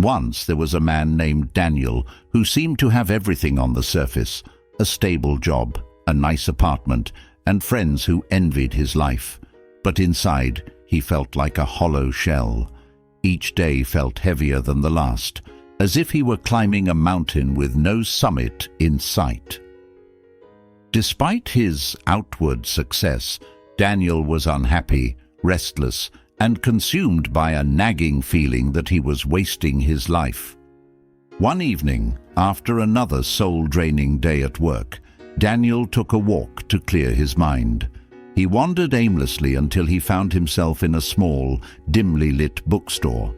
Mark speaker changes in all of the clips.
Speaker 1: Once there was a man named Daniel who seemed to have everything on the surface: a stable job, a nice apartment, and friends who envied his life. But inside, he felt like a hollow shell. Each day felt heavier than the last, as if he were climbing a mountain with no summit in sight. Despite his outward success, Daniel was unhappy, restless, and consumed by a nagging feeling that he was wasting his life. One evening, after another soul-draining day at work, Daniel took a walk to clear his mind. He wandered aimlessly until he found himself in a small, dimly lit bookstore.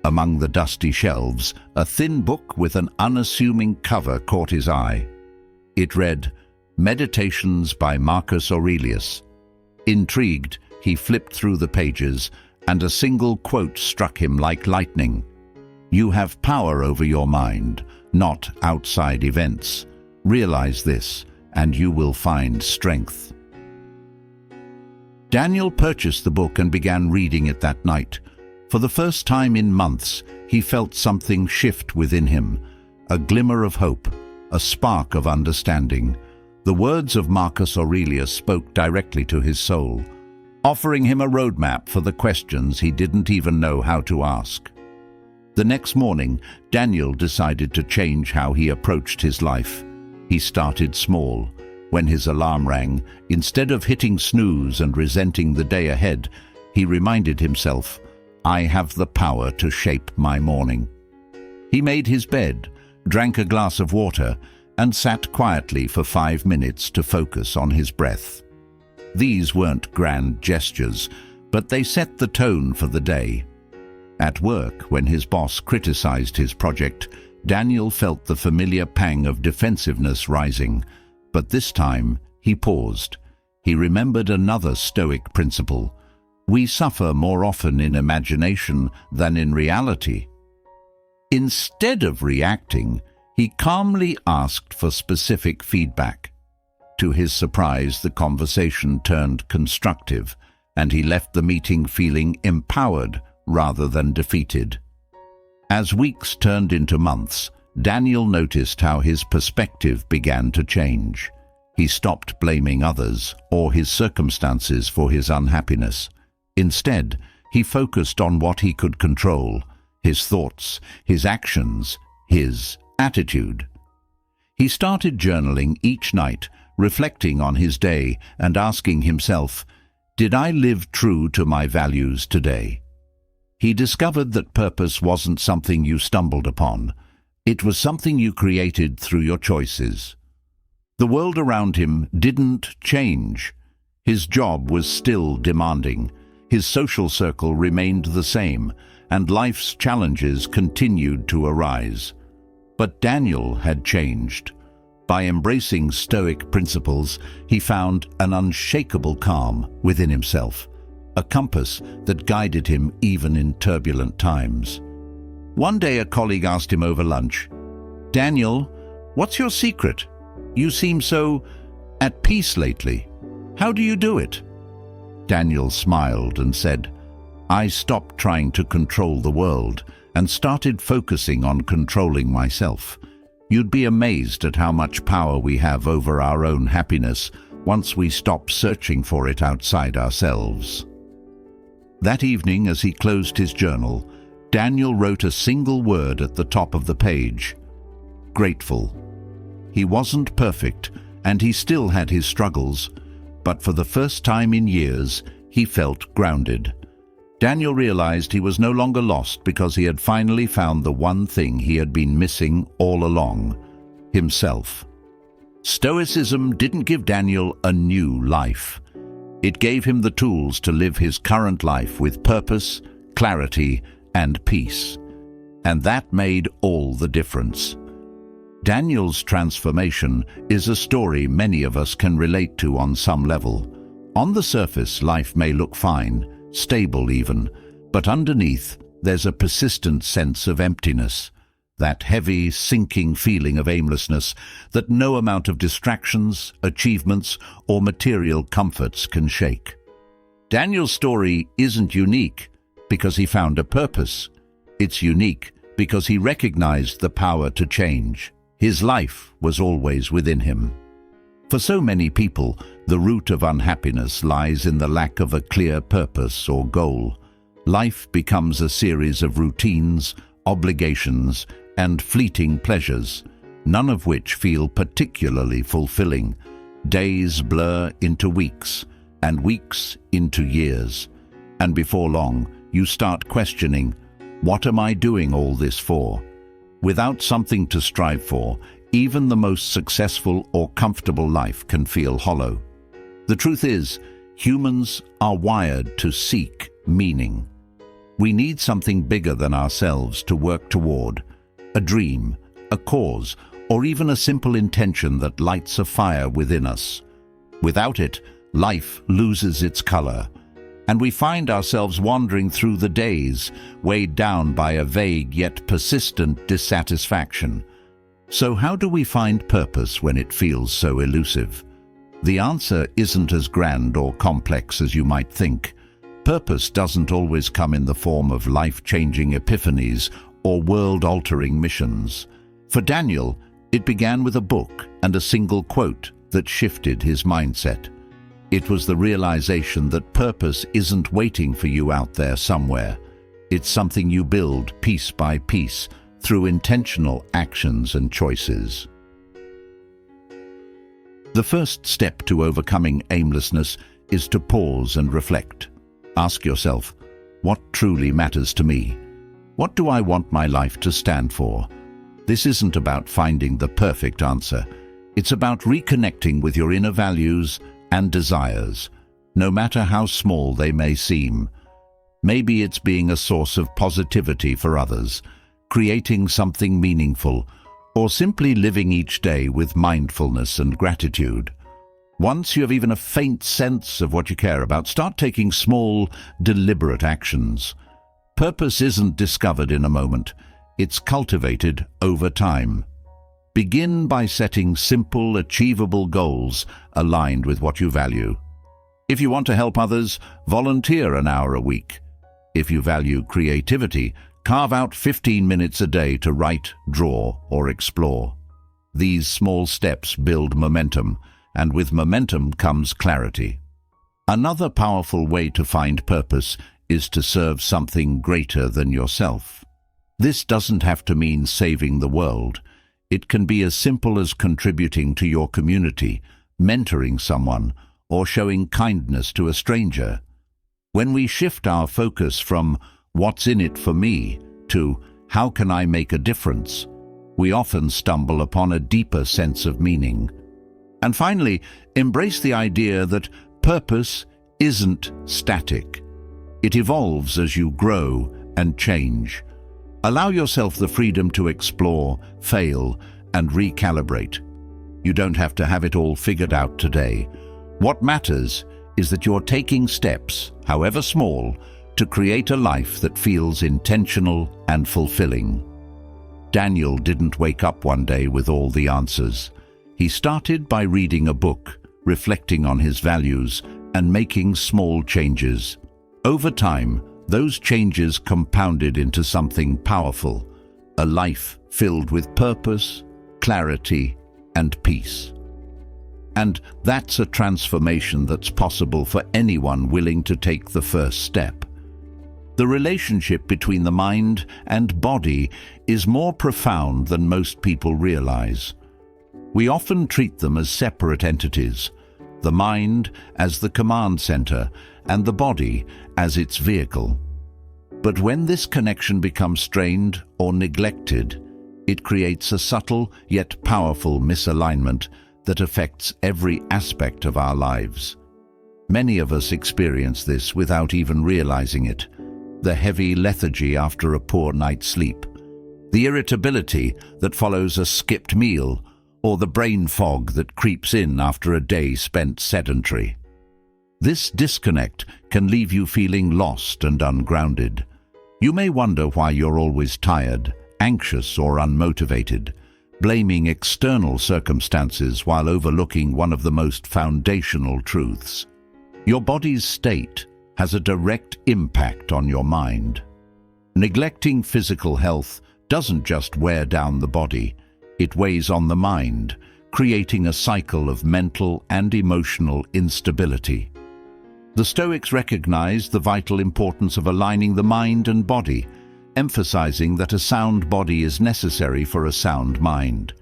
Speaker 1: Among the dusty shelves, a thin book with an unassuming cover caught his eye. It read, "Meditations by Marcus Aurelius." Intrigued, he flipped through the pages, and a single quote struck him like lightning. "You have power over your mind, not outside events. Realize this, and you will find strength." Daniel purchased the book and began reading it that night. For the first time in months, he felt something shift within him, a glimmer of hope, a spark of understanding. The words of Marcus Aurelius spoke directly to his soul, offering him a roadmap for the questions he didn't even know how to ask. The next morning, Daniel decided to change how he approached his life. He started small. When his alarm rang, instead of hitting snooze and resenting the day ahead, he reminded himself, "I have the power to shape my morning." He made his bed, drank a glass of water, and sat quietly for 5 minutes to focus on his breath. These weren't grand gestures, but they set the tone for the day. At work, when his boss criticized his project, Daniel felt the familiar pang of defensiveness rising. But this time, he paused. He remembered another Stoic principle: we suffer more often in imagination than in reality. Instead of reacting, he calmly asked for specific feedback. To his surprise, the conversation turned constructive, and he left the meeting feeling empowered rather than defeated. As weeks turned into months, Daniel noticed how his perspective began to change. He stopped blaming others or his circumstances for his unhappiness. Instead, he focused on what he could control: his thoughts, his actions, his attitude. He started journaling each night, reflecting on his day and asking himself, "Did I live true to my values today?" He discovered that purpose wasn't something you stumbled upon. It was something you created through your choices. The world around him didn't change. His job was still demanding. His social circle remained the same, and life's challenges continued to arise. But Daniel had changed. By embracing Stoic principles, he found an unshakable calm within himself, a compass that guided him even in turbulent times. One day a colleague asked him over lunch, "Daniel, what's your secret? You seem so at peace lately. How do you do it?" Daniel smiled and said, "I stopped trying to control the world and started focusing on controlling myself. You'd be amazed at how much power we have over our own happiness once we stop searching for it outside ourselves." That evening, as he closed his journal, Daniel wrote a single word at the top of the page: grateful. He wasn't perfect, and he still had his struggles, but for the first time in years, he felt grounded. Daniel realized he was no longer lost because he had finally found the one thing he had been missing all along: himself. Stoicism didn't give Daniel a new life. It gave him the tools to live his current life with purpose, clarity, and peace. And that made all the difference. Daniel's transformation is a story many of us can relate to on some level. On the surface, life may look fine, stable even, but underneath, there's a persistent sense of emptiness, that heavy, sinking feeling of aimlessness that no amount of distractions, achievements, or material comforts can shake. Daniel's story isn't unique because he found a purpose. It's unique because he recognized the power to change. His life was always within him. For so many people, the root of unhappiness lies in the lack of a clear purpose or goal. Life becomes a series of routines, obligations, and fleeting pleasures, none of which feel particularly fulfilling. Days blur into weeks, and weeks into years. And before long, you start questioning, what am I doing all this for? Without something to strive for, even the most successful or comfortable life can feel hollow. The truth is, humans are wired to seek meaning. We need something bigger than ourselves to work toward, a dream, a cause, or even a simple intention that lights a fire within us. Without it, life loses its color, and we find ourselves wandering through the days, weighed down by a vague yet persistent dissatisfaction. So how do we find purpose when it feels so elusive? The answer isn't as grand or complex as you might think. Purpose doesn't always come in the form of life-changing epiphanies or world-altering missions. For Daniel, it began with a book and a single quote that shifted his mindset. It was the realization that purpose isn't waiting for you out there somewhere. It's something you build piece by piece through intentional actions and choices. The first step to overcoming aimlessness is to pause and reflect. Ask yourself, what truly matters to me? What do I want my life to stand for? This isn't about finding the perfect answer. It's about reconnecting with your inner values and desires, no matter how small they may seem. Maybe it's being a source of positivity for others, creating something meaningful, or simply living each day with mindfulness and gratitude. Once you have even a faint sense of what you care about, start taking small, deliberate actions. Purpose isn't discovered in a moment. It's cultivated over time. Begin by setting simple, achievable goals aligned with what you value. If you want to help others, volunteer an hour a week. If you value creativity, carve out 15 minutes a day to write, draw, or explore. These small steps build momentum, and with momentum comes clarity. Another powerful way to find purpose is to serve something greater than yourself. This doesn't have to mean saving the world. It can be as simple as contributing to your community, mentoring someone, or showing kindness to a stranger. When we shift our focus from "what's in it for me" to "how can I make a difference?" we often stumble upon a deeper sense of meaning. And finally, embrace the idea that purpose isn't static. It evolves as you grow and change. Allow yourself the freedom to explore, fail, and recalibrate. You don't have to have it all figured out today. What matters is that you're taking steps, however small, to create a life that feels intentional and fulfilling. Daniel didn't wake up one day with all the answers. He started by reading a book, reflecting on his values, and making small changes. Over time, those changes compounded into something powerful, a life filled with purpose, clarity, and peace. And that's a transformation that's possible for anyone willing to take the first step. The relationship between the mind and body is more profound than most people realize. We often treat them as separate entities, the mind as the command center and the body as its vehicle. But when this connection becomes strained or neglected, it creates a subtle yet powerful misalignment that affects every aspect of our lives. Many of us experience this without even realizing it. The heavy lethargy after a poor night's sleep, the irritability that follows a skipped meal, or the brain fog that creeps in after a day spent sedentary. This disconnect can leave you feeling lost and ungrounded. You may wonder why you're always tired, anxious, or unmotivated, blaming external circumstances while overlooking one of the most foundational truths. Your body's state has a direct impact on your mind. Neglecting physical health doesn't just wear down the body, it weighs on the mind, creating a cycle of mental and emotional instability. The Stoics recognized the vital importance of aligning the mind and body, emphasizing that a sound body is necessary for a sound mind.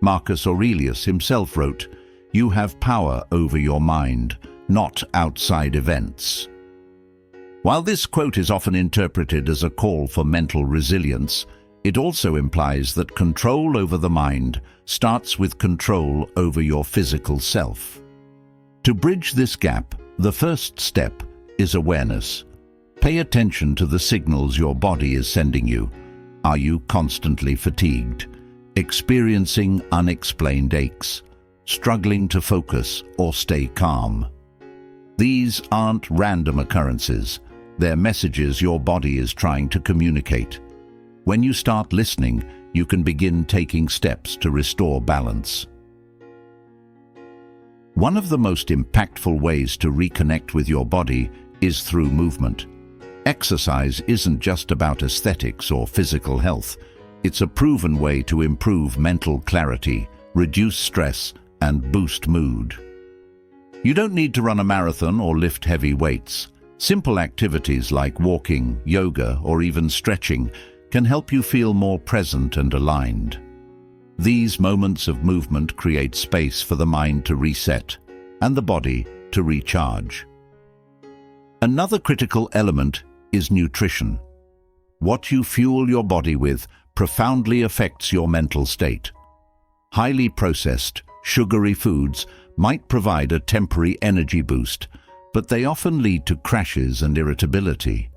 Speaker 1: Marcus Aurelius himself wrote, "You have power over your mind, not outside events." While this quote is often interpreted as a call for mental resilience, it also implies that control over the mind starts with control over your physical self. To bridge this gap, the first step is awareness. Pay attention to the signals your body is sending you. Are you constantly fatigued, experiencing unexplained aches, struggling to focus or stay calm? These aren't random occurrences. They're messages your body is trying to communicate. When you start listening, you can begin taking steps to restore balance. One of the most impactful ways to reconnect with your body is through movement. Exercise isn't just about aesthetics or physical health. It's a proven way to improve mental clarity, reduce stress, and boost mood. You don't need to run a marathon or lift heavy weights. Simple activities like walking, yoga, or even stretching can help you feel more present and aligned. These moments of movement create space for the mind to reset and the body to recharge. Another critical element is nutrition. What you fuel your body with profoundly affects your mental state. Highly processed, sugary foods might provide a temporary energy boost, but they often lead to crashes and irritability.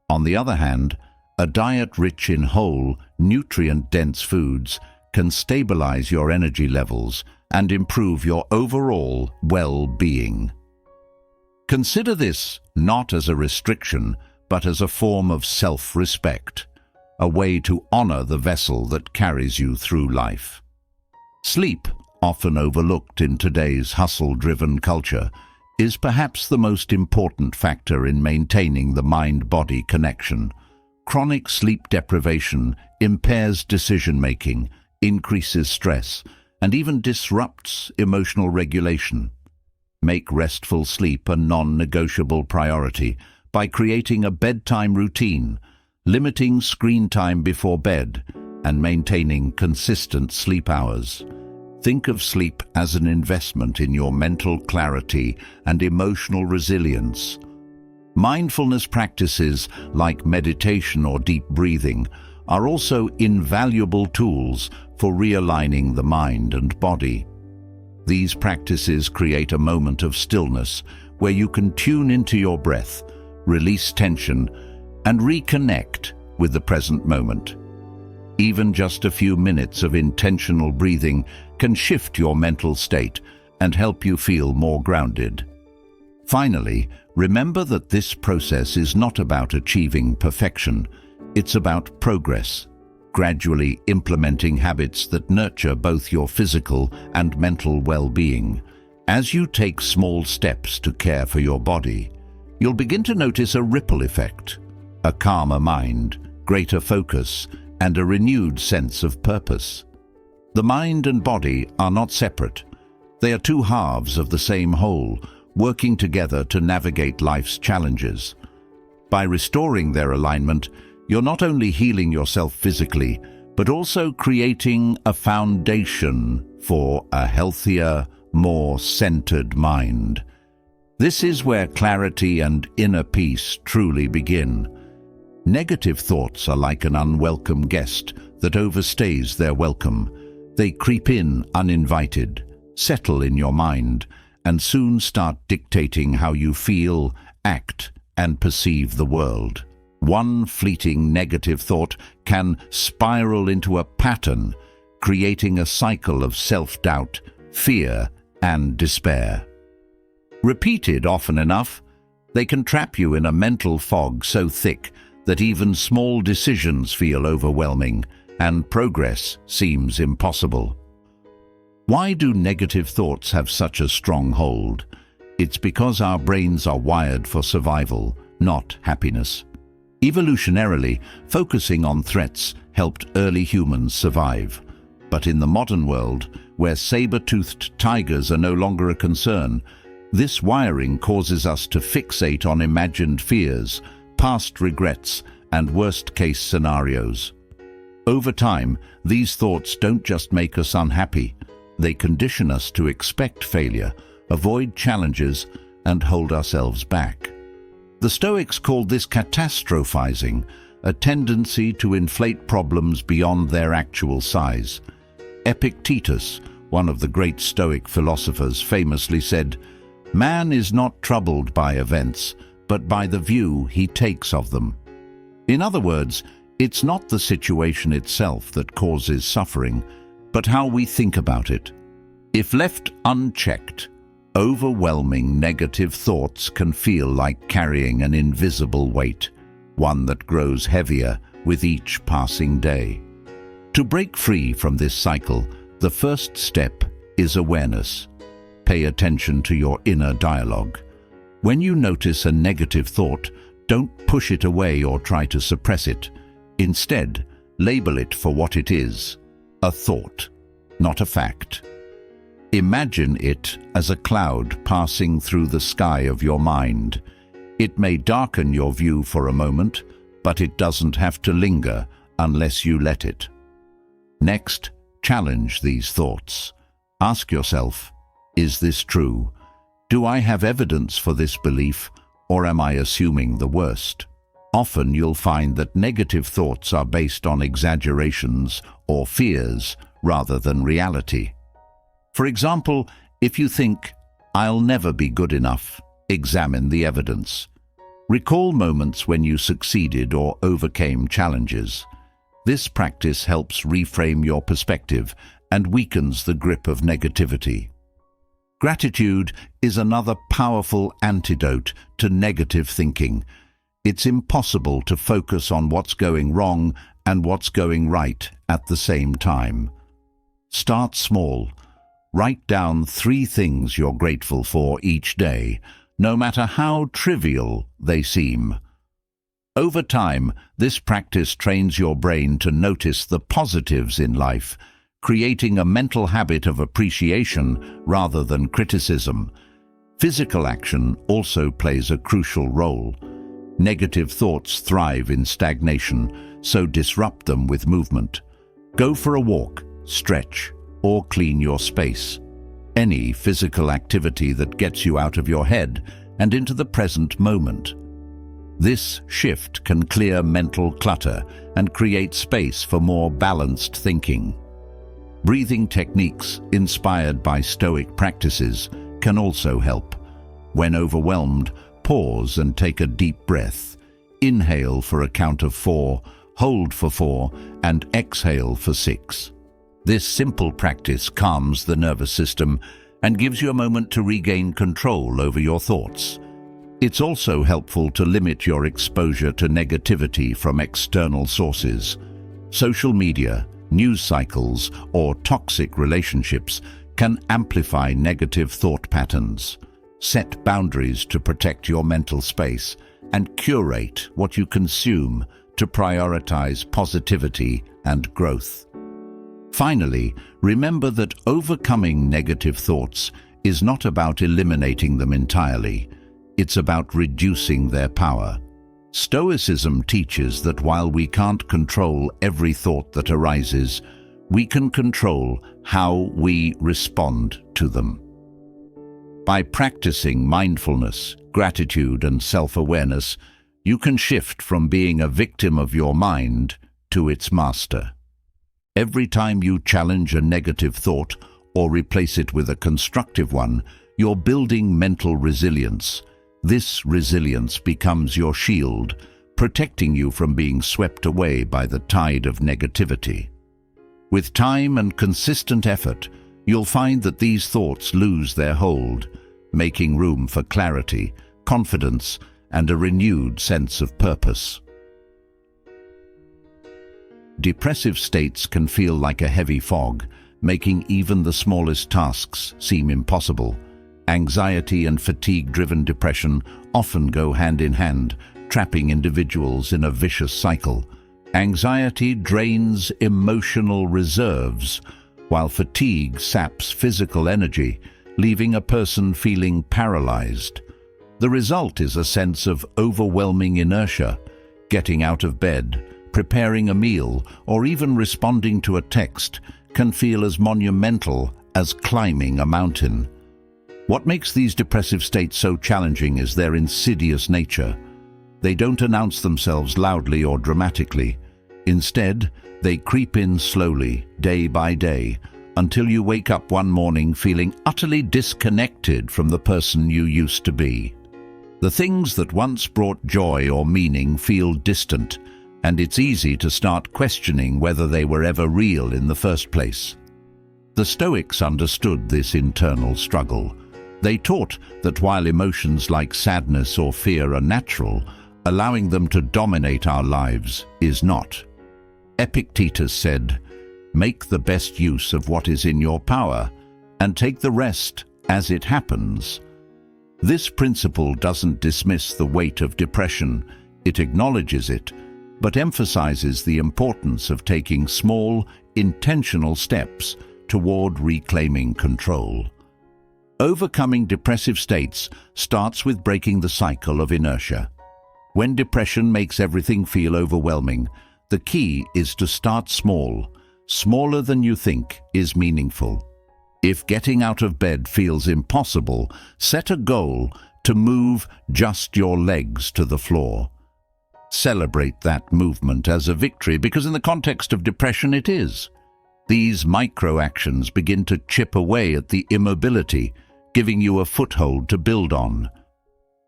Speaker 1: On the other hand, a diet rich in whole, nutrient-dense foods can stabilize your energy levels and improve your overall well-being. Consider this not as a restriction, but as a form of self-respect, a way to honor the vessel that carries you through life. Sleep, often overlooked in today's hustle-driven culture, is perhaps the most important factor in maintaining the mind-body connection. Chronic sleep deprivation impairs decision-making, increases stress, and even disrupts emotional regulation. Make restful sleep a non-negotiable priority by creating a bedtime routine, limiting screen time before bed, and maintaining consistent sleep hours. Think of sleep as an investment in your mental clarity and emotional resilience. Mindfulness practices like meditation or deep breathing are also invaluable tools for realigning the mind and body. These practices create a moment of stillness where you can tune into your breath, release tension, and reconnect with the present moment. Even just a few minutes of intentional breathing can shift your mental state and help you feel more grounded. Finally, remember that this process is not about achieving perfection. It's about progress, gradually implementing habits that nurture both your physical and mental well-being. As you take small steps to care for your body, you'll begin to notice a ripple effect, a calmer mind, greater focus, and a renewed sense of purpose. The mind and body are not separate. They are two halves of the same whole, working together to navigate life's challenges. By restoring their alignment, you're not only healing yourself physically, but also creating a foundation for a healthier, more centered mind. This is where clarity and inner peace truly begin. Negative thoughts are like an unwelcome guest that overstays their welcome. They creep in uninvited, settle in your mind, and soon start dictating how you feel, act, and perceive the world. One fleeting negative thought can spiral into a pattern, creating a cycle of self-doubt, fear, and despair. Repeated often enough, they can trap you in a mental fog so thick that even small decisions feel overwhelming and progress seems impossible. Why do negative thoughts have such a strong hold? It's because our brains are wired for survival, not happiness. Evolutionarily, focusing on threats helped early humans survive. But in the modern world, where saber-toothed tigers are no longer a concern, this wiring causes us to fixate on imagined fears, past regrets, and worst-case scenarios. Over time, these thoughts don't just make us unhappy, they condition us to expect failure, avoid challenges, and hold ourselves back. The Stoics called this catastrophizing, a tendency to inflate problems beyond their actual size. Epictetus, one of the great Stoic philosophers, famously said, "Man is not troubled by events, but by the view he takes of them." In other words, it's not the situation itself that causes suffering, but how we think about it. If left unchecked, overwhelming negative thoughts can feel like carrying an invisible weight, one that grows heavier with each passing day. To break free from this cycle, the first step is awareness. Pay attention to your inner dialogue. When you notice a negative thought, don't push it away or try to suppress it. Instead, label it for what it is, a thought, not a fact. Imagine it as a cloud passing through the sky of your mind. It may darken your view for a moment, but it doesn't have to linger unless you let it. Next, challenge these thoughts. Ask yourself, is this true? Do I have evidence for this belief, or am I assuming the worst? Often you'll find that negative thoughts are based on exaggerations or fears rather than reality. For example, if you think, "I'll never be good enough," examine the evidence. Recall moments when you succeeded or overcame challenges. This practice helps reframe your perspective and weakens the grip of negativity. Gratitude is another powerful antidote to negative thinking. It's impossible to focus on what's going wrong and what's going right at the same time. Start small. Write down 3 things you're grateful for each day, no matter how trivial they seem. Over time, this practice trains your brain to notice the positives in life, creating a mental habit of appreciation rather than criticism. Physical action also plays a crucial role. Negative thoughts thrive in stagnation, so disrupt them with movement. Go for a walk, stretch, or clean your space. Any physical activity that gets you out of your head and into the present moment. This shift can clear mental clutter and create space for more balanced thinking. Breathing techniques inspired by Stoic practices can also help. When overwhelmed, pause and take a deep breath. Inhale for a count of 4, hold for 4, and exhale for 6. This simple practice calms the nervous system and gives you a moment to regain control over your thoughts. It's also helpful to limit your exposure to negativity from external sources. Social media, news cycles, or toxic relationships can amplify negative thought patterns. Set boundaries to protect your mental space and curate what you consume to prioritize positivity and growth. Finally, remember that overcoming negative thoughts is not about eliminating them entirely. It's about reducing their power. Stoicism teaches that while we can't control every thought that arises, we can control how we respond to them. By practicing mindfulness, gratitude, and self-awareness, you can shift from being a victim of your mind to its master. Every time you challenge a negative thought or replace it with a constructive one, you're building mental resilience. This resilience becomes your shield, protecting you from being swept away by the tide of negativity. With time and consistent effort, you'll find that these thoughts lose their hold, making room for clarity, confidence, and a renewed sense of purpose. Depressive states can feel like a heavy fog, making even the smallest tasks seem impossible. Anxiety and fatigue-driven depression often go hand in hand, trapping individuals in a vicious cycle. Anxiety drains emotional reserves, while fatigue saps physical energy, leaving a person feeling paralyzed. The result is a sense of overwhelming inertia. Getting out of bed, preparing a meal, or even responding to a text can feel as monumental as climbing a mountain. What makes these depressive states so challenging is their insidious nature. They don't announce themselves loudly or dramatically. Instead, they creep in slowly, day by day, until you wake up one morning feeling utterly disconnected from the person you used to be. The things that once brought joy or meaning feel distant, and it's easy to start questioning whether they were ever real in the first place. The Stoics understood this internal struggle. They taught that while emotions like sadness or fear are natural, allowing them to dominate our lives is not. Epictetus said, "Make the best use of what is in your power, and take the rest as it happens." This principle doesn't dismiss the weight of depression, it acknowledges it, but emphasizes the importance of taking small, intentional steps toward reclaiming control. Overcoming depressive states starts with breaking the cycle of inertia. When depression makes everything feel overwhelming, the key is to start small. Smaller than you think is meaningful. If getting out of bed feels impossible, set a goal to move just your legs to the floor. Celebrate that movement as a victory, because in the context of depression it is. These micro-actions begin to chip away at the immobility, giving you a foothold to build on.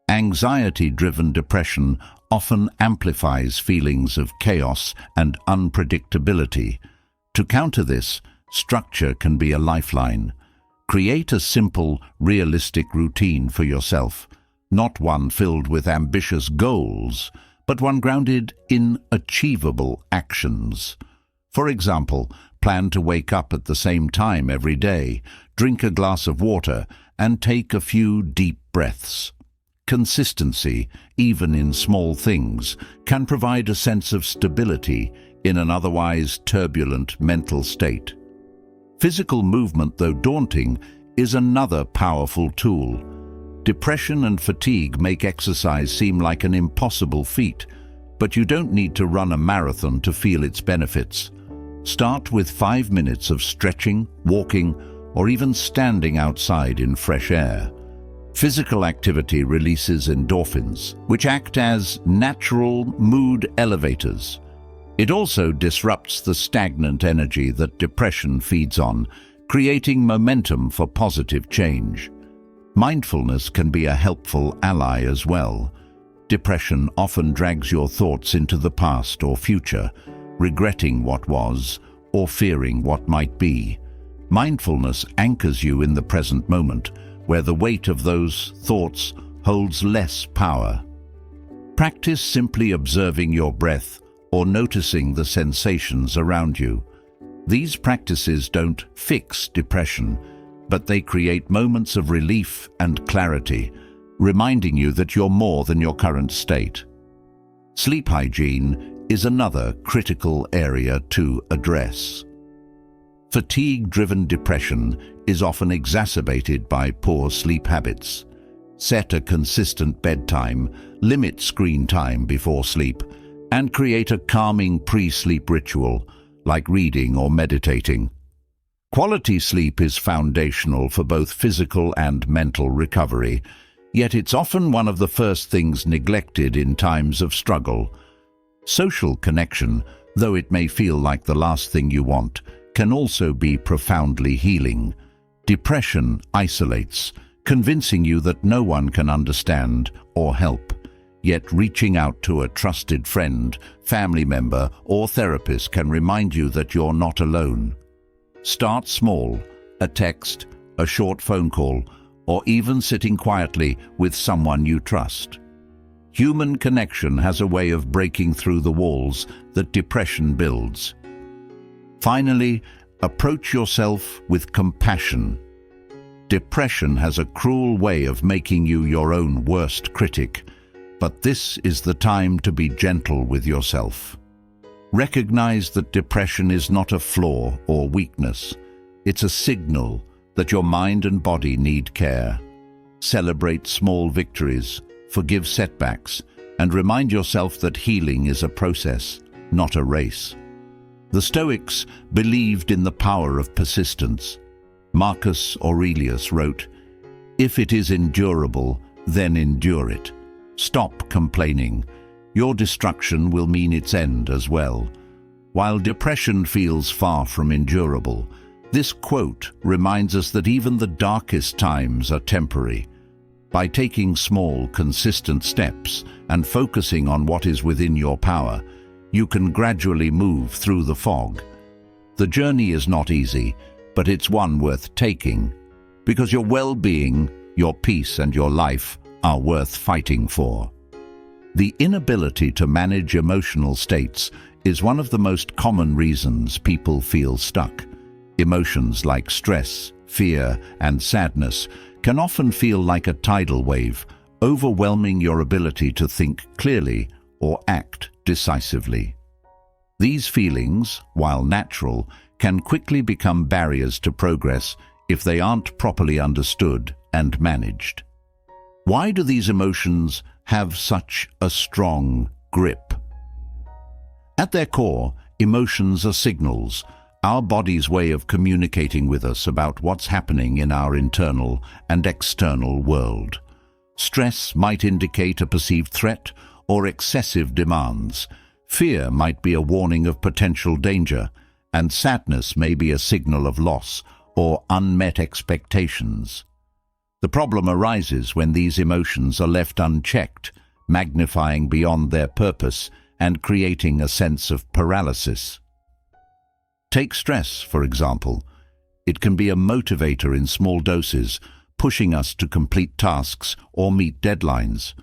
Speaker 1: Anxiety-driven depression often amplifies feelings of chaos and unpredictability. To counter this, structure can be a lifeline. Create a simple, realistic routine for yourself, not one filled with ambitious goals, but one grounded in achievable actions. For example, plan to wake up at the same time every day, drink a glass of water, and take a few deep breaths. Consistency, even in small things, can provide a sense of stability in an otherwise turbulent mental state. Physical movement, though daunting, is another powerful tool. Depression and fatigue make exercise seem like an impossible feat, but you don't need to run a marathon to feel its benefits. Start with 5 minutes of stretching, walking, or even standing outside in fresh air. Physical activity releases endorphins, which act as natural mood elevators. It also disrupts the stagnant energy that depression feeds on, creating momentum for positive change. Mindfulness can be a helpful ally as well. Depression often drags your thoughts into the past or future, regretting what was or fearing what might be. Mindfulness anchors you in the present moment, where the weight of those thoughts holds less power. Practice simply observing your breath or noticing the sensations around you. These practices don't fix depression, but they create moments of relief and clarity, reminding you that you're more than your current state. Sleep hygiene is another critical area to address. Fatigue-driven depression is often exacerbated by poor sleep habits. Set a consistent bedtime, limit screen time before sleep, and create a calming pre-sleep ritual, like reading or meditating. Quality sleep is foundational for both physical and mental recovery, yet it's often one of the first things neglected in times of struggle. Social connection, though it may feel like the last thing you want, can also be profoundly healing. Depression isolates, convincing you that no one can understand or help. Yet reaching out to a trusted friend, family member, or therapist can remind you that you're not alone. Start small: a text, a short phone call, or even sitting quietly with someone you trust. Human connection has a way of breaking through the walls that depression builds. Finally, approach yourself with compassion. Depression has a cruel way of making you your own worst critic. But this is the time to be gentle with yourself. Recognize that depression is not a flaw or weakness. It's a signal that your mind and body need care. Celebrate small victories, forgive setbacks, and remind yourself that healing is a process, not a race. The Stoics believed in the power of persistence. Marcus Aurelius wrote, "If it is endurable, then endure it. Stop complaining. Your destruction will mean its end as well." While depression feels far from endurable, this quote reminds us that even the darkest times are temporary. By taking small, consistent steps and focusing on what is within your power, you can gradually move through the fog. The journey is not easy, but it's one worth taking, because your well-being, your peace, and your life are worth fighting for. The inability to manage emotional states is one of the most common reasons people feel stuck. Emotions like stress, fear, and sadness can often feel like a tidal wave, overwhelming your ability to think clearly or act decisively. These feelings, while natural, can quickly become barriers to progress if they aren't properly understood and managed. Why do these emotions have such a strong grip? At their core, emotions are signals, our body's way of communicating with us about what's happening in our internal and external world. Stress might indicate a perceived threat or excessive demands. Fear might be a warning of potential danger, and sadness may be a signal of loss or unmet expectations. The problem arises when these emotions are left unchecked, magnifying beyond their purpose and creating a sense of paralysis. Take stress, for example. It can be a motivator in small doses, pushing us to complete tasks or meet deadlines.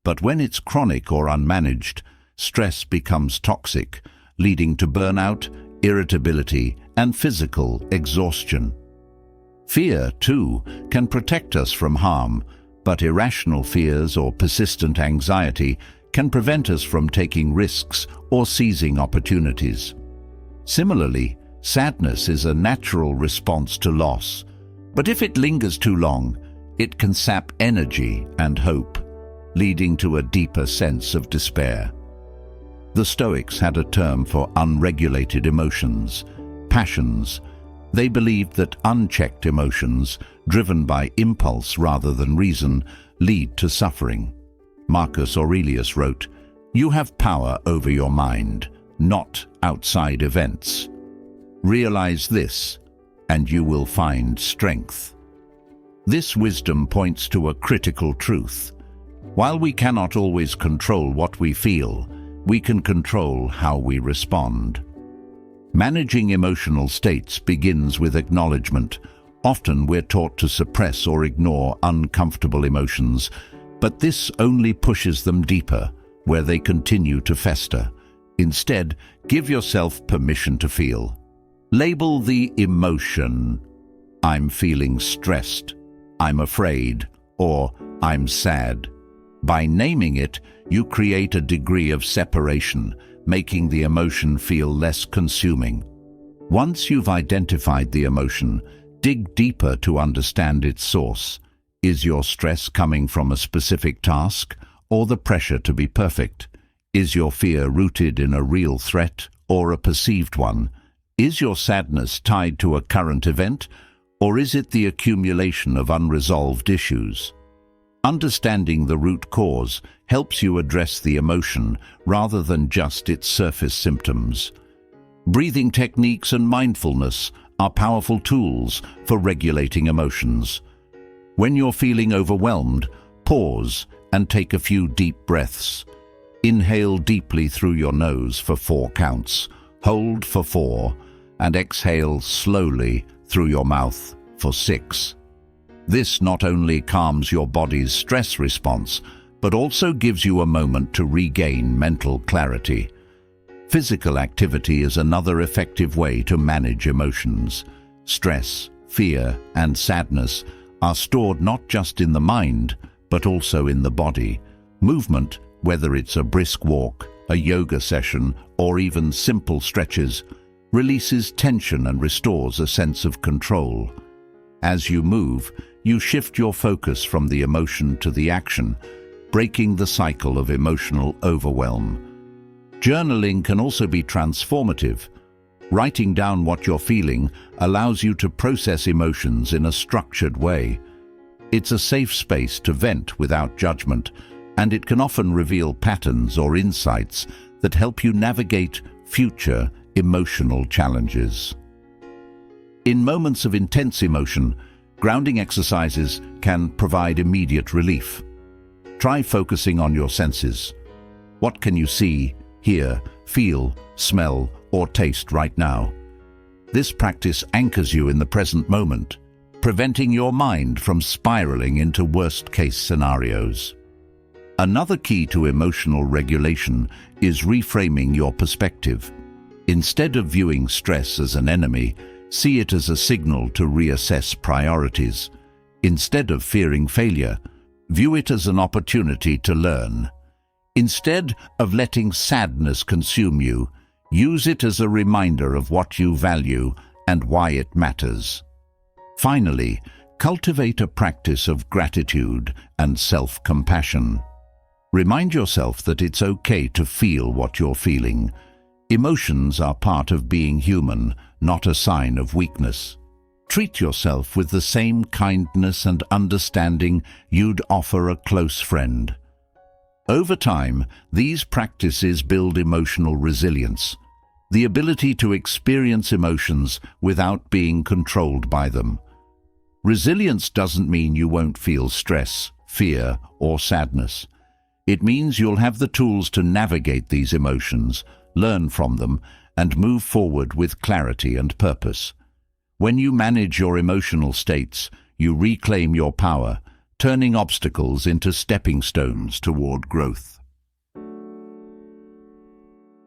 Speaker 1: But when it's chronic or unmanaged, stress becomes toxic, leading to burnout, irritability, and physical exhaustion. Fear, too, can protect us from harm, but irrational fears or persistent anxiety can prevent us from taking risks or seizing opportunities. Similarly, sadness is a natural response to loss, but if it lingers too long, it can sap energy and hope, leading to a deeper sense of despair. The Stoics had a term for unregulated emotions, passions. They believed that unchecked emotions, driven by impulse rather than reason, lead to suffering. Marcus Aurelius wrote, "You have power over your mind, not outside events. Realize this, and you will find strength." This wisdom points to a critical truth. While we cannot always control what we feel, we can control how we respond. Managing emotional states begins with acknowledgement. Often we're taught to suppress or ignore uncomfortable emotions, but this only pushes them deeper, where they continue to fester. Instead, give yourself permission to feel. Label the emotion. I'm feeling stressed, I'm afraid, or I'm sad. By naming it, you create a degree of separation, making the emotion feel less consuming. Once you've identified the emotion, dig deeper to understand its source. Is your stress coming from a specific task or the pressure to be perfect? Is your fear rooted in a real threat or a perceived one? Is your sadness tied to a current event, or is it the accumulation of unresolved issues? Understanding the root cause helps you address the emotion rather than just its surface symptoms. Breathing techniques and mindfulness are powerful tools for regulating emotions. When you're feeling overwhelmed, pause and take a few deep breaths. Inhale deeply through your nose for 4 counts, hold for 4, and exhale slowly through your mouth for 6. This not only calms your body's stress response, but also gives you a moment to regain mental clarity. Physical activity is another effective way to manage emotions. Stress, fear, and sadness are stored not just in the mind, but also in the body. Movement, whether it's a brisk walk, a yoga session, or even simple stretches, releases tension and restores a sense of control. As you move, you shift your focus from the emotion to the action, breaking the cycle of emotional overwhelm. Journaling can also be transformative. Writing down what you're feeling allows you to process emotions in a structured way. It's a safe space to vent without judgment, and it can often reveal patterns or insights that help you navigate future emotional challenges. In moments of intense emotion, grounding exercises can provide immediate relief. Try focusing on your senses. What can you see, hear, feel, smell, or taste right now? This practice anchors you in the present moment, preventing your mind from spiraling into worst-case scenarios. Another key to emotional regulation is reframing your perspective. Instead of viewing stress as an enemy, see it as a signal to reassess priorities. Instead of fearing failure, view it as an opportunity to learn. Instead of letting sadness consume you, use it as a reminder of what you value and why it matters. Finally, cultivate a practice of gratitude and self-compassion. Remind yourself that it's okay to feel what you're feeling. Emotions are part of being human, not a sign of weakness. Treat yourself with the same kindness and understanding you'd offer a close friend. Over time, these practices build emotional resilience, the ability to experience emotions without being controlled by them. Resilience doesn't mean you won't feel stress, fear, or sadness. It means you'll have the tools to navigate these emotions, learn from them, and move forward with clarity and purpose. When you manage your emotional states, you reclaim your power, turning obstacles into stepping stones toward growth.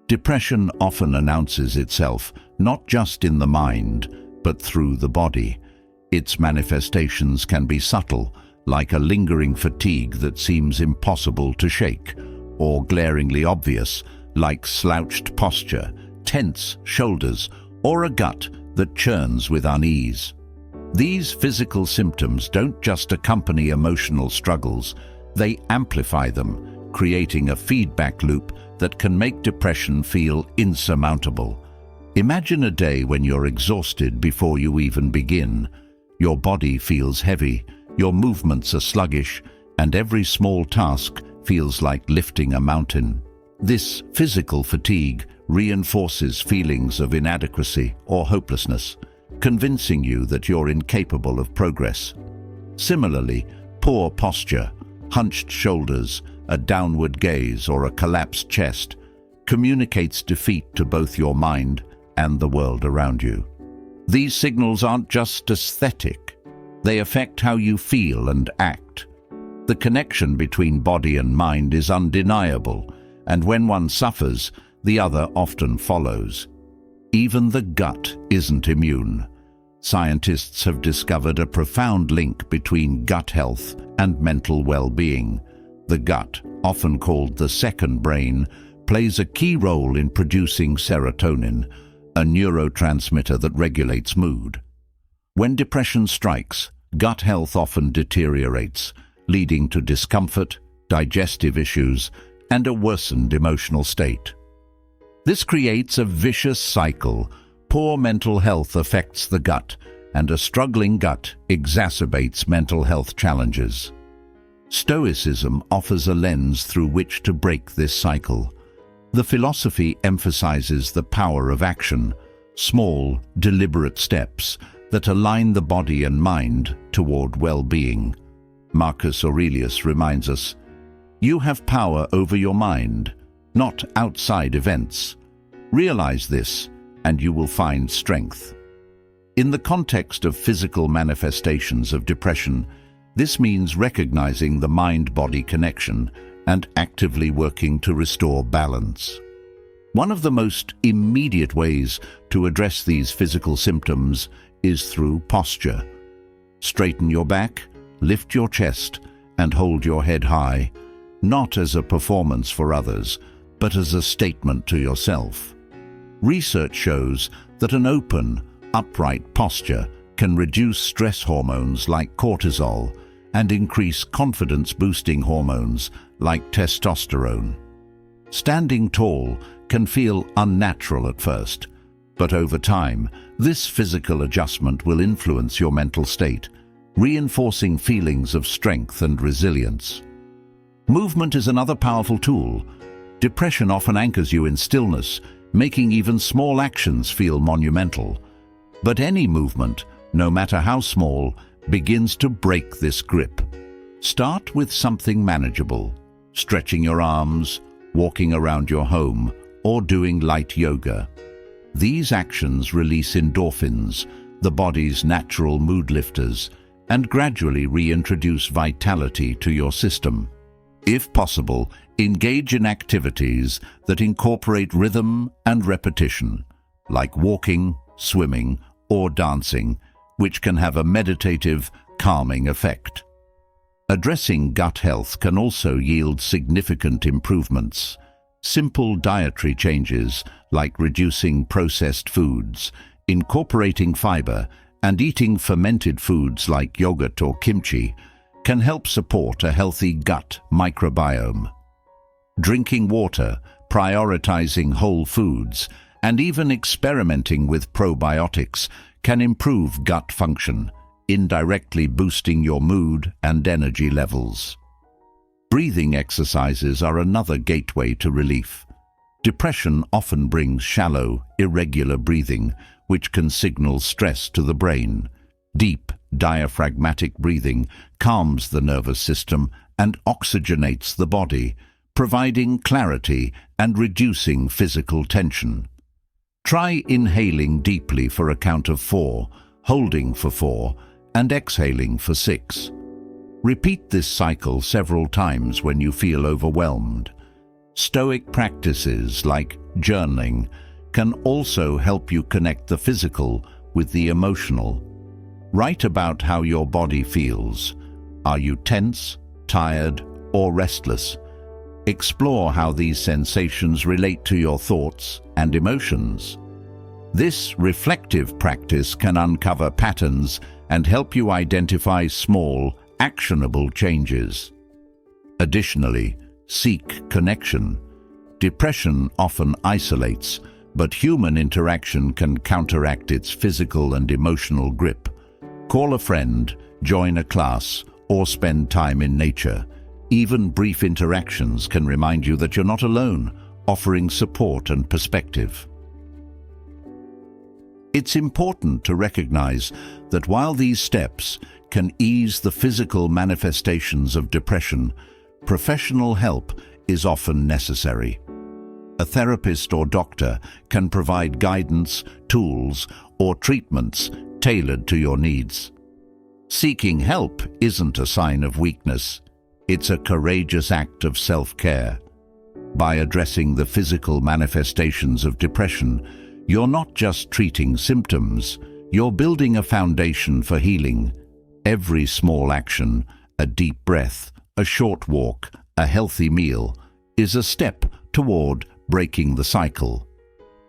Speaker 1: Depression often announces itself not just in the mind, but through the body. Its manifestations can be subtle, like a lingering fatigue that seems impossible to shake, or glaringly obvious, like slouched posture, tense shoulders, or a gut that churns with unease. These physical symptoms don't just accompany emotional struggles, they amplify them, creating a feedback loop that can make depression feel insurmountable. Imagine a day when you're exhausted before you even begin. Your body feels heavy, your movements are sluggish, and every small task feels like lifting a mountain. This physical fatigue reinforces feelings of inadequacy or hopelessness, convincing you that you're incapable of progress. Similarly, poor posture, hunched shoulders, a downward gaze, or a collapsed chest communicates defeat to both your mind and the world around you. These signals aren't just aesthetic. They affect how you feel and act. The connection between body and mind is undeniable, and when one suffers, the other often follows. Even the gut isn't immune. Scientists have discovered a profound link between gut health and mental well-being. The gut, often called the second brain, plays a key role in producing serotonin, a neurotransmitter that regulates mood. When depression strikes, gut health often deteriorates, leading to discomfort, digestive issues, and a worsened emotional state. This creates a vicious cycle. Poor mental health affects the gut, and a struggling gut exacerbates mental health challenges. Stoicism offers a lens through which to break this cycle. The philosophy emphasizes the power of action, small, deliberate steps that align the body and mind toward well-being. Marcus Aurelius reminds us, "You have power over your mind, not outside events. Realize this, and you will find strength." In the context of physical manifestations of depression, this means recognizing the mind-body connection and actively working to restore balance. One of the most immediate ways to address these physical symptoms is through posture. Straighten your back, lift your chest, and hold your head high. not as a performance for others, but as a statement to yourself. Research shows that an open, upright posture can reduce stress hormones like cortisol and increase confidence-boosting hormones like testosterone. Standing tall can feel unnatural at first, but over time, this physical adjustment will influence your mental state, reinforcing feelings of strength and resilience. Movement is another powerful tool. Depression often anchors you in stillness, making even small actions feel monumental. But any movement, no matter how small, begins to break this grip. Start with something manageable, stretching your arms, walking around your home, or doing light yoga. These actions release endorphins, the body's natural mood lifters, and gradually reintroduce vitality to your system. If possible, engage in activities that incorporate rhythm and repetition, like walking, swimming, or dancing, which can have a meditative, calming effect. Addressing gut health can also yield significant improvements. Simple dietary changes, like reducing processed foods, incorporating fiber, and eating fermented foods like yogurt or kimchi, can help support a healthy gut microbiome. Drinking water, prioritizing whole foods, and even experimenting with probiotics can improve gut function, indirectly boosting your mood and energy levels. Breathing exercises are another gateway to relief. Depression often brings shallow, irregular breathing, which can signal stress to the brain. Deep, diaphragmatic breathing calms the nervous system and oxygenates the body, providing clarity and reducing physical tension. Try inhaling deeply for a count of 4, holding for 4, and exhaling for 6. Repeat this cycle several times when you feel overwhelmed. Stoic practices like journaling can also help you connect the physical with the emotional. Write about how your body feels. Are you tense, tired, or restless? Explore how these sensations relate to your thoughts and emotions. This reflective practice can uncover patterns and help you identify small, actionable changes. Additionally, seek connection. Depression often isolates, but human interaction can counteract its physical and emotional grip. Call a friend, join a class, or spend time in nature. Even brief interactions can remind you that you're not alone, offering support and perspective. It's important to recognize that while these steps can ease the physical manifestations of depression, professional help is often necessary. A therapist or doctor can provide guidance, tools, or treatments tailored to your needs. Seeking help isn't a sign of weakness. It's a courageous act of self-care. By addressing the physical manifestations of depression, you're not just treating symptoms, you're building a foundation for healing. Every small action, a deep breath, a short walk, a healthy meal, is a step toward breaking the cycle.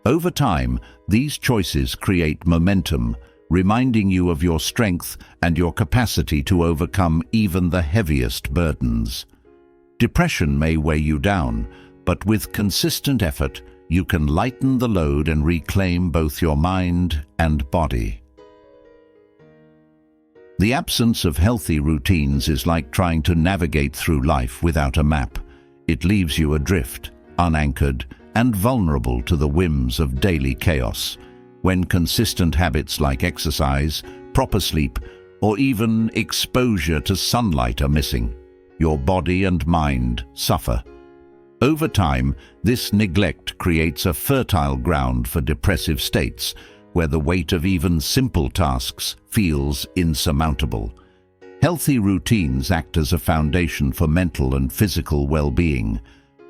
Speaker 1: Over time, these choices create momentum, reminding you of your strength and your capacity to overcome even the heaviest burdens. Depression may weigh you down, but with consistent effort, you can lighten the load and reclaim both your mind and body. The absence of healthy routines is like trying to navigate through life without a map. It leaves you adrift, unanchored, and vulnerable to the whims of daily chaos. When consistent habits like exercise, proper sleep, or even exposure to sunlight are missing, your body and mind suffer. Over time, this neglect creates a fertile ground for depressive states, where the weight of even simple tasks feels insurmountable. Healthy routines act as a foundation for mental and physical well-being.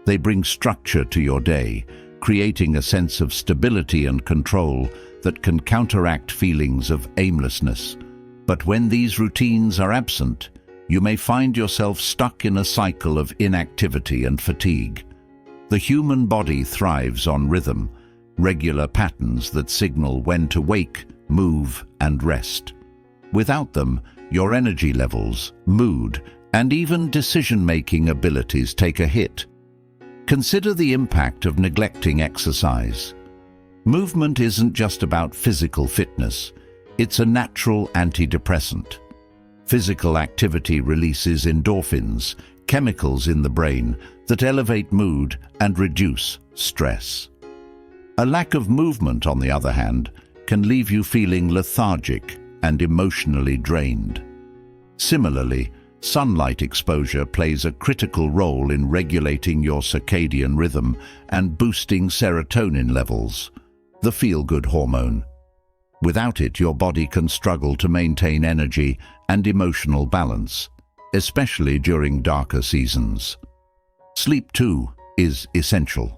Speaker 1: They bring structure to your day, creating a sense of stability and control that can counteract feelings of aimlessness. But when these routines are absent, you may find yourself stuck in a cycle of inactivity and fatigue. The human body thrives on rhythm, regular patterns that signal when to wake, move, and rest. Without them, your energy levels, mood, and even decision-making abilities take a hit. Consider the impact of neglecting exercise. Movement isn't just about physical fitness, it's a natural antidepressant. Physical activity releases endorphins, chemicals in the brain that elevate mood and reduce stress. A lack of movement, on the other hand, can leave you feeling lethargic and emotionally drained. Similarly, sunlight exposure plays a critical role in regulating your circadian rhythm and boosting serotonin levels, the feel-good hormone. Without it, your body can struggle to maintain energy and emotional balance, especially during darker seasons. Sleep, too, is essential.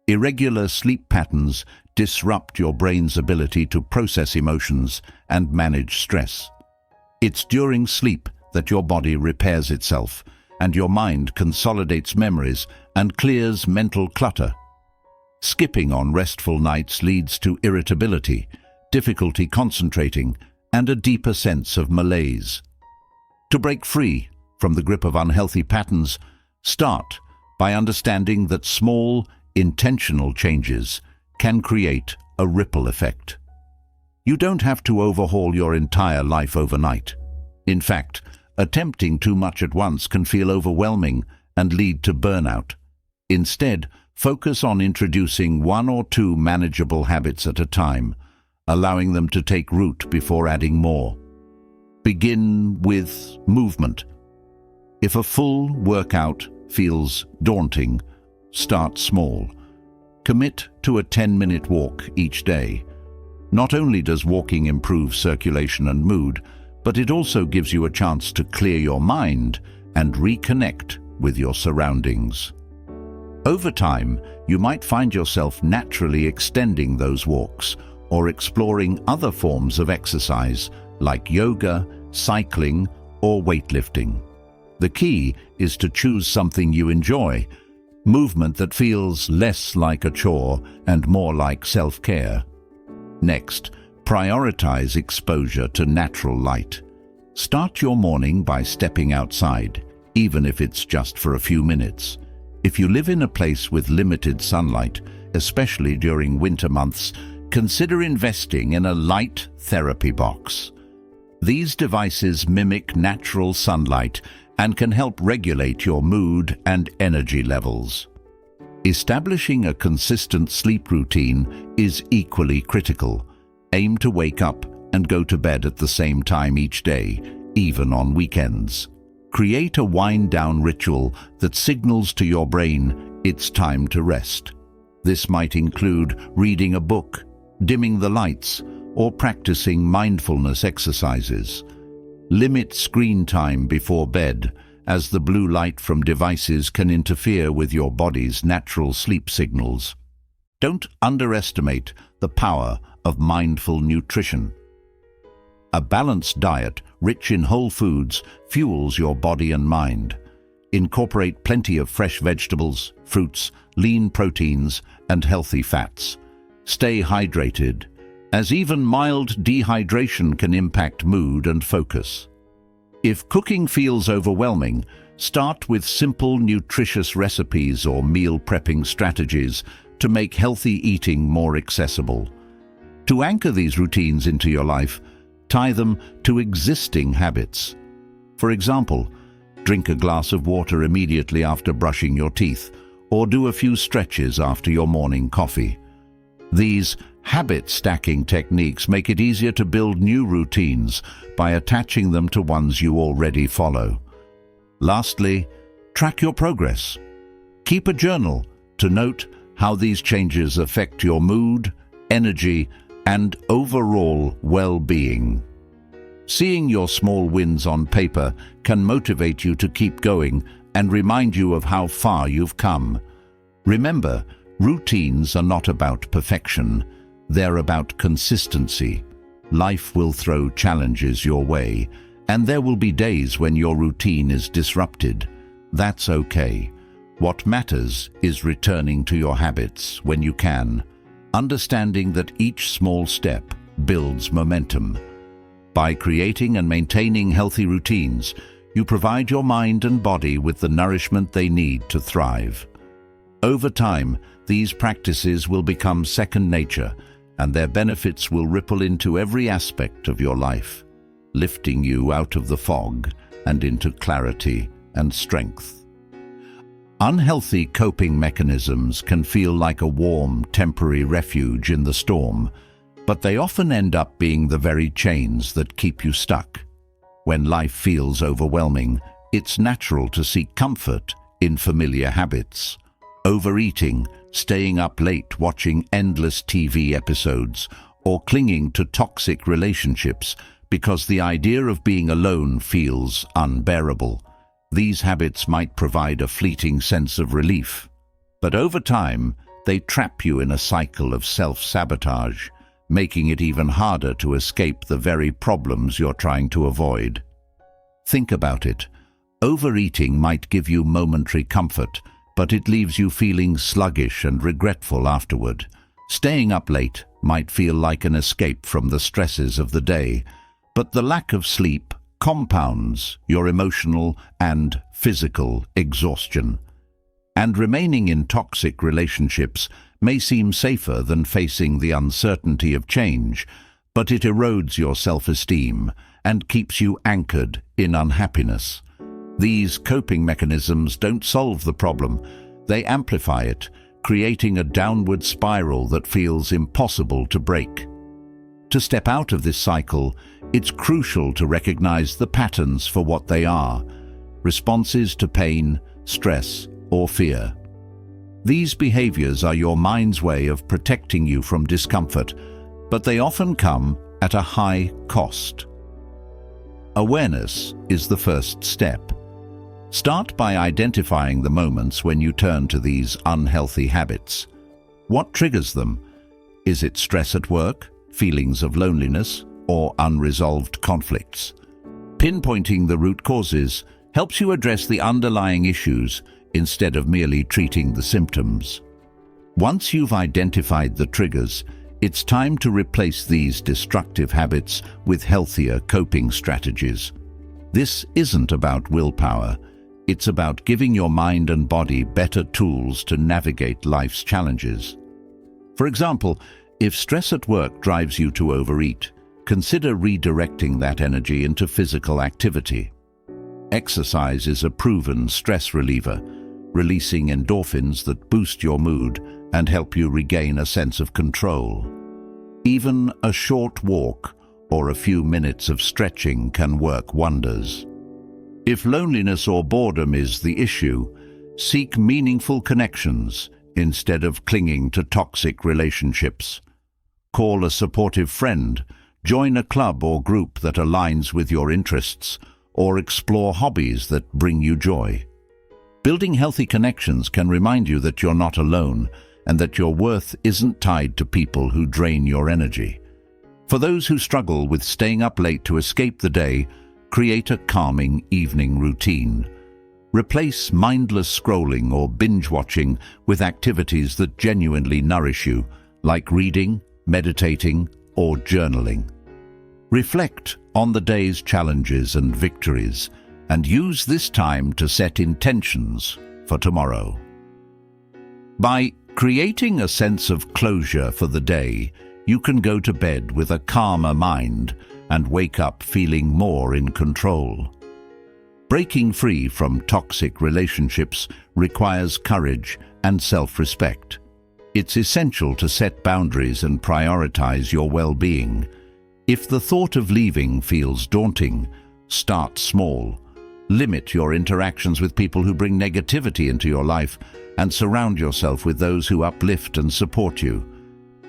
Speaker 1: Irregular sleep patterns disrupt your brain's ability to process emotions and manage stress. It's during sleep that your body repairs itself and your mind consolidates memories and clears mental clutter. Skipping on restful nights leads to irritability, difficulty concentrating, and a deeper sense of malaise. To break free from the grip of unhealthy patterns, start by understanding that small, intentional changes can create a ripple effect. You don't have to overhaul your entire life overnight. In fact, attempting too much at once can feel overwhelming and lead to burnout. Instead, focus on introducing 1 or 2 manageable habits at a time, allowing them to take root before adding more. Begin with movement. If a full workout feels daunting, start small. Commit to a 10-minute walk each day. Not only does walking improve circulation and mood, but it also gives you a chance to clear your mind and reconnect with your surroundings. Over time, you might find yourself naturally extending those walks or exploring other forms of exercise like yoga, cycling, or weightlifting. The key is to choose something you enjoy, movement that feels less like a chore and more like self-care. Next, prioritize exposure to natural light. Start your morning by stepping outside, even if it's just for a few minutes. If you live in a place with limited sunlight, especially during winter months, consider investing in a light therapy box. These devices mimic natural sunlight and can help regulate your mood and energy levels. Establishing a consistent sleep routine is equally critical. Aim to wake up and go to bed at the same time each day, even on weekends. Create a wind-down ritual that signals to your brain it's time to rest. This might include reading a book, dimming the lights, or practicing mindfulness exercises. Limit screen time before bed, as the blue light from devices can interfere with your body's natural sleep signals. Don't underestimate the power of mindful nutrition. A balanced diet, rich in whole foods, fuels your body and mind. Incorporate plenty of fresh vegetables, fruits, lean proteins, and healthy fats. Stay hydrated, as even mild dehydration can impact mood and focus. If cooking feels overwhelming, start with simple, nutritious recipes or meal prepping strategies to make healthy eating more accessible. To anchor these routines into your life, tie them to existing habits. For example, drink a glass of water immediately after brushing your teeth, or do a few stretches after your morning coffee. These habit-stacking techniques make it easier to build new routines by attaching them to ones you already follow. Lastly, track your progress. Keep a journal to note how these changes affect your mood, energy, and overall well-being. Seeing your small wins on paper can motivate you to keep going and remind you of how far you've come. Remember, routines are not about perfection, they're about consistency. Life will throw challenges your way, And there will be days when your routine is disrupted. That's okay. What matters is returning to your habits when you can, understanding that each small step builds momentum. By creating and maintaining healthy routines, you provide your mind and body with the nourishment they need to thrive. Over time, these practices will become second nature, and their benefits will ripple into every aspect of your life, lifting you out of the fog and into clarity and strength. Unhealthy coping mechanisms can feel like a warm, temporary refuge in the storm, but they often end up being the very chains that keep you stuck. When life feels overwhelming, it's natural to seek comfort in familiar habits. Overeating, staying up late watching endless TV episodes, or clinging to toxic relationships because the idea of being alone feels unbearable. These habits might provide a fleeting sense of relief, but over time, they trap you in a cycle of self-sabotage, making it even harder to escape the very problems you're trying to avoid. Think about it. Overeating might give you momentary comfort, but it leaves you feeling sluggish and regretful afterward. Staying up late might feel like an escape from the stresses of the day, but the lack of sleep compounds your emotional and physical exhaustion. And remaining in toxic relationships may seem safer than facing the uncertainty of change, but it erodes your self-esteem and keeps you anchored in unhappiness. These coping mechanisms don't solve the problem, they amplify it, creating a downward spiral that feels impossible to break. To step out of this cycle, it's crucial to recognize the patterns for what they are: responses to pain, stress, or fear. These behaviors are your mind's way of protecting you from discomfort, but they often come at a high cost. Awareness is the first step. Start by identifying the moments when you turn to these unhealthy habits. What triggers them? Is it stress at work, feelings of loneliness, or unresolved conflicts? Pinpointing the root causes helps you address the underlying issues instead of merely treating the symptoms. Once you've identified the triggers, it's time to replace these destructive habits with healthier coping strategies. This isn't about willpower. It's about giving your mind and body better tools to navigate life's challenges. For example, if stress at work drives you to overeat, consider redirecting that energy into physical activity. Exercise is a proven stress reliever, releasing endorphins that boost your mood and help you regain a sense of control. Even a short walk or a few minutes of stretching can work wonders. If loneliness or boredom is the issue, seek meaningful connections instead of clinging to toxic relationships. Call a supportive friend, join a club or group that aligns with your interests, or explore hobbies that bring you joy. Building healthy connections can remind you that you're not alone and that your worth isn't tied to people who drain your energy. For those who struggle with staying up late to escape the day, create a calming evening routine. Replace mindless scrolling or binge-watching with activities that genuinely nourish you, like reading, meditating, or journaling. Reflect on the day's challenges and victories, and use this time to set intentions for tomorrow. By creating a sense of closure for the day, you can go to bed with a calmer mind and wake up feeling more in control. Breaking free from toxic relationships requires courage and self-respect. It's essential to set boundaries and prioritize your well-being. If the thought of leaving feels daunting, start small. Limit your interactions with people who bring negativity into your life and surround yourself with those who uplift and support you.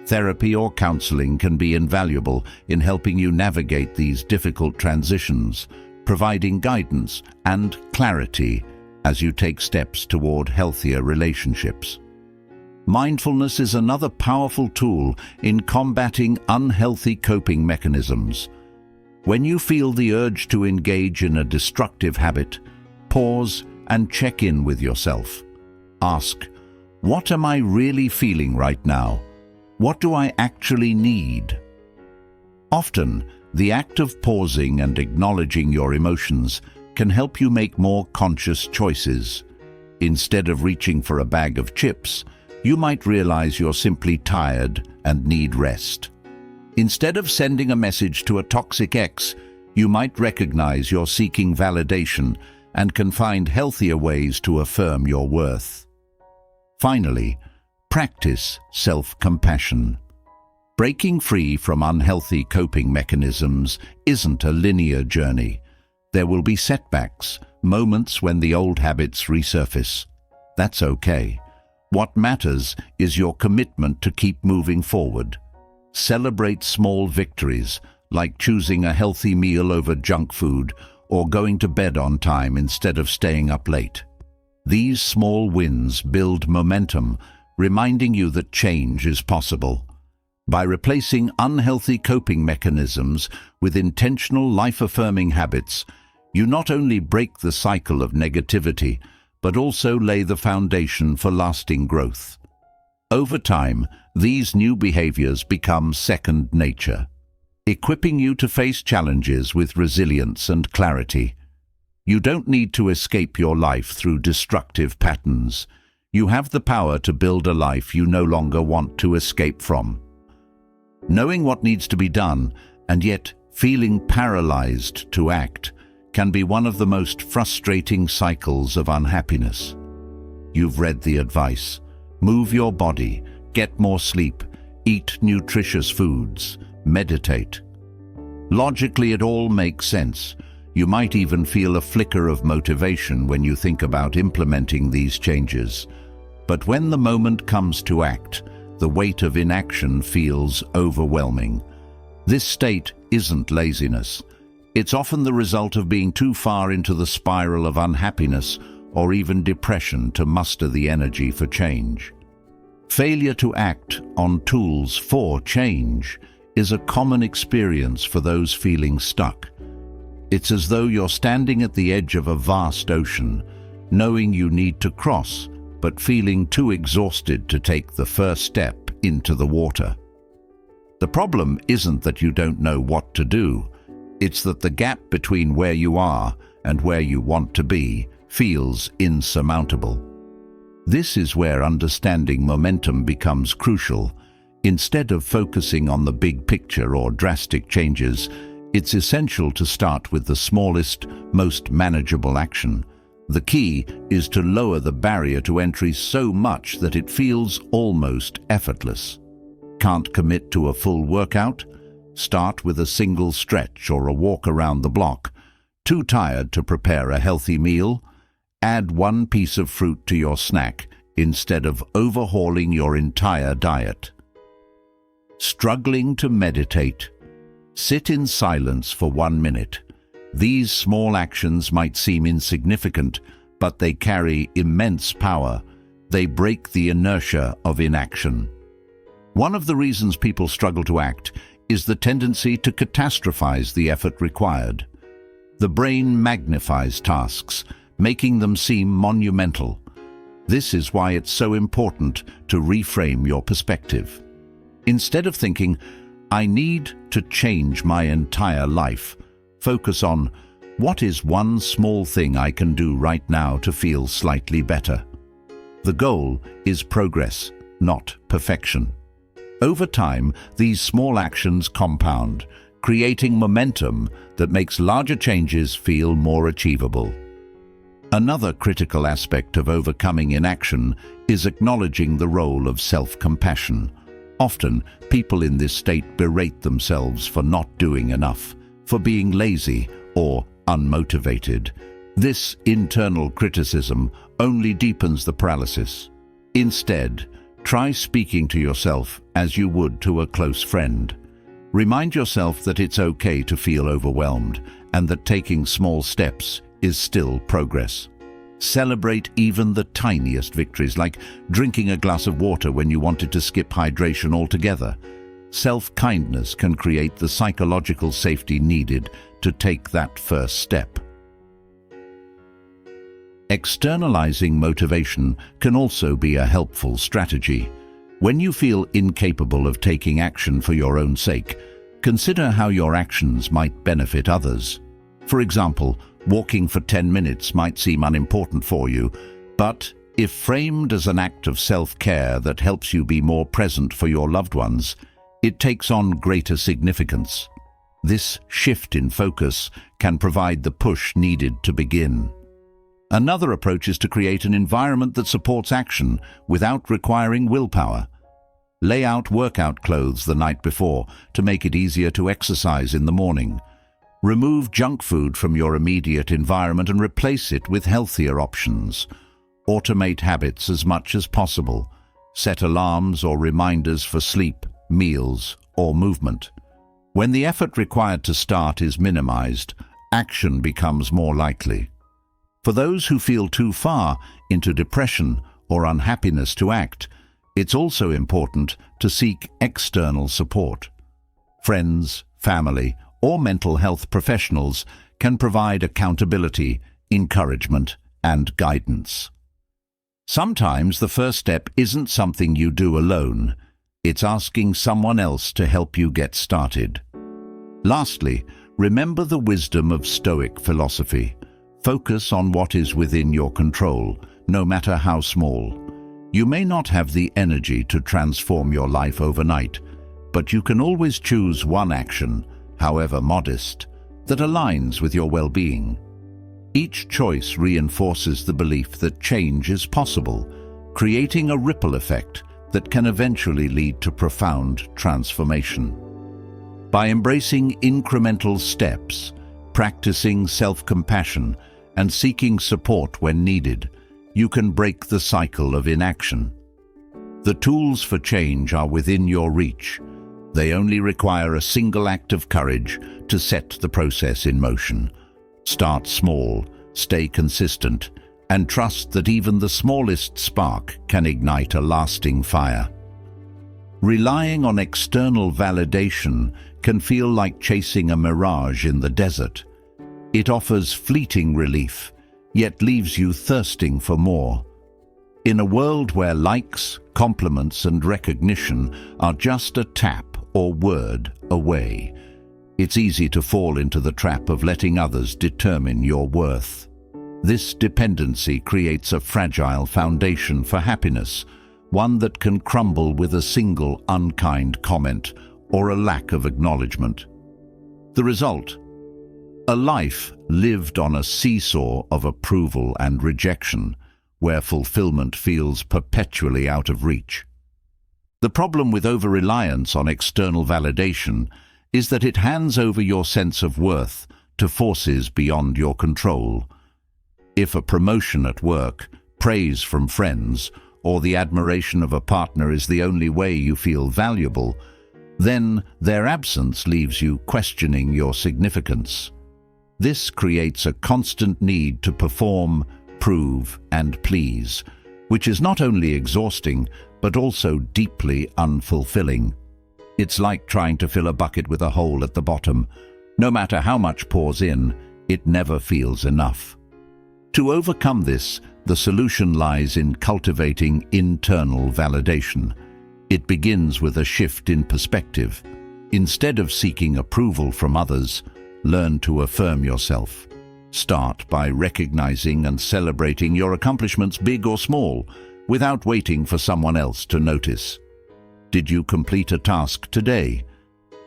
Speaker 1: Therapy or counseling can be invaluable in helping you navigate these difficult transitions, providing guidance and clarity as you take steps toward healthier relationships. Mindfulness is another powerful tool in combating unhealthy coping mechanisms. When you feel the urge to engage in a destructive habit, pause and check in with yourself. Ask, what am I really feeling right now? What do I actually need? Often, the act of pausing and acknowledging your emotions can help you make more conscious choices. Instead of reaching for a bag of chips, you might realize you're simply tired and need rest. Instead of sending a message to a toxic ex, you might recognize you're seeking validation and can find healthier ways to affirm your worth. Finally, practice self-compassion. Breaking free from unhealthy coping mechanisms isn't a linear journey. There will be setbacks, moments when the old habits resurface. That's okay. What matters is your commitment to keep moving forward. Celebrate small victories, like choosing a healthy meal over junk food or going to bed on time instead of staying up late. These small wins build momentum, reminding you that change is possible. By replacing unhealthy coping mechanisms with intentional life-affirming habits, you not only break the cycle of negativity, but also lay the foundation for lasting growth. Over time, these new behaviors become second nature, equipping you to face challenges with resilience and clarity. You don't need to escape your life through destructive patterns. You have the power to build a life you no longer want to escape from. Knowing what needs to be done, and yet feeling paralyzed to act, can be one of the most frustrating cycles of unhappiness. You've read the advice. Move your body, get more sleep, eat nutritious foods, meditate. Logically, it all makes sense. You might even feel a flicker of motivation when you think about implementing these changes. But when the moment comes to act, the weight of inaction feels overwhelming. This state isn't laziness. It's often the result of being too far into the spiral of unhappiness or even depression to muster the energy for change. Failure to act on tools for change is a common experience for those feeling stuck. It's as though you're standing at the edge of a vast ocean, knowing you need to cross, but feeling too exhausted to take the first step into the water. The problem isn't that you don't know what to do. It's that the gap between where you are and where you want to be feels insurmountable. This is where understanding momentum becomes crucial. Instead of focusing on the big picture or drastic changes, it's essential to start with the smallest, most manageable action. The key is to lower the barrier to entry so much that it feels almost effortless. Can't commit to a full workout? Start with a single stretch or a walk around the block. Too tired to prepare a healthy meal? Add one piece of fruit to your snack instead of overhauling your entire diet. Struggling to meditate? Sit in silence for 1 minute. These small actions might seem insignificant, but they carry immense power. They break the inertia of inaction. One of the reasons people struggle to act is the tendency to catastrophize the effort required. The brain magnifies tasks, making them seem monumental. This is why it's so important to reframe your perspective. Instead of thinking, I need to change my entire life, focus on, what is one small thing I can do right now to feel slightly better? The goal is progress, not perfection. Over time, these small actions compound, creating momentum that makes larger changes feel more achievable. Another critical aspect of overcoming inaction is acknowledging the role of self-compassion. Often, people in this state berate themselves for not doing enough, for being lazy or unmotivated. This internal criticism only deepens the paralysis. Instead, try speaking to yourself as you would to a close friend. Remind yourself that it's okay to feel overwhelmed and that taking small steps is still progress. Celebrate even the tiniest victories, like drinking a glass of water when you wanted to skip hydration altogether. self-kindness can create the psychological safety needed to take that first step. Externalizing motivation can also be a helpful strategy. When you feel incapable of taking action for your own sake, consider how your actions might benefit others. For example, walking for 10 minutes might seem unimportant for you, but if framed as an act of self-care that helps you be more present for your loved ones, it takes on greater significance. This shift in focus can provide the push needed to begin. Another approach is to create an environment that supports action without requiring willpower. Lay out workout clothes the night before to make it easier to exercise in the morning. Remove junk food from your immediate environment and replace it with healthier options. Automate habits as much as possible. Set alarms or reminders for sleep, meals, or movement. When the effort required to start is minimized, action becomes more likely. For those who feel too far into depression or unhappiness to act, it's also important to seek external support. Friends, family, or mental health professionals can provide accountability, encouragement, and guidance. Sometimes the first step isn't something you do alone. It's asking someone else to help you get started. Lastly, remember the wisdom of Stoic philosophy. Focus on what is within your control, no matter how small. You may not have the energy to transform your life overnight, but you can always choose one action, however modest, that aligns with your well-being. Each choice reinforces the belief that change is possible, creating a ripple effect that can eventually lead to profound transformation. By embracing incremental steps, practicing self-compassion, and seeking support when needed, you can break the cycle of inaction. The tools for change are within your reach. They only require a single act of courage to set the process in motion. Start small, stay consistent, and trust that even the smallest spark can ignite a lasting fire. Relying on external validation can feel like chasing a mirage in the desert. It offers fleeting relief, yet leaves you thirsting for more. In a world where likes, compliments, and recognition are just a tap or word away, it's easy to fall into the trap of letting others determine your worth. This dependency creates a fragile foundation for happiness, one that can crumble with a single unkind comment or a lack of acknowledgement. The result? A life lived on a seesaw of approval and rejection, where fulfillment feels perpetually out of reach. The problem with over-reliance on external validation is that it hands over your sense of worth to forces beyond your control. If a promotion at work, praise from friends, or the admiration of a partner is the only way you feel valuable, then their absence leaves you questioning your significance. This creates a constant need to perform, prove, and please, which is not only exhausting, but also deeply unfulfilling. It's like trying to fill a bucket with a hole at the bottom. No matter how much pours in, it never feels enough. To overcome this, the solution lies in cultivating internal validation. It begins with a shift in perspective. Instead of seeking approval from others, learn to affirm yourself. Start by recognizing and celebrating your accomplishments, big or small, without waiting for someone else to notice. Did you complete a task today?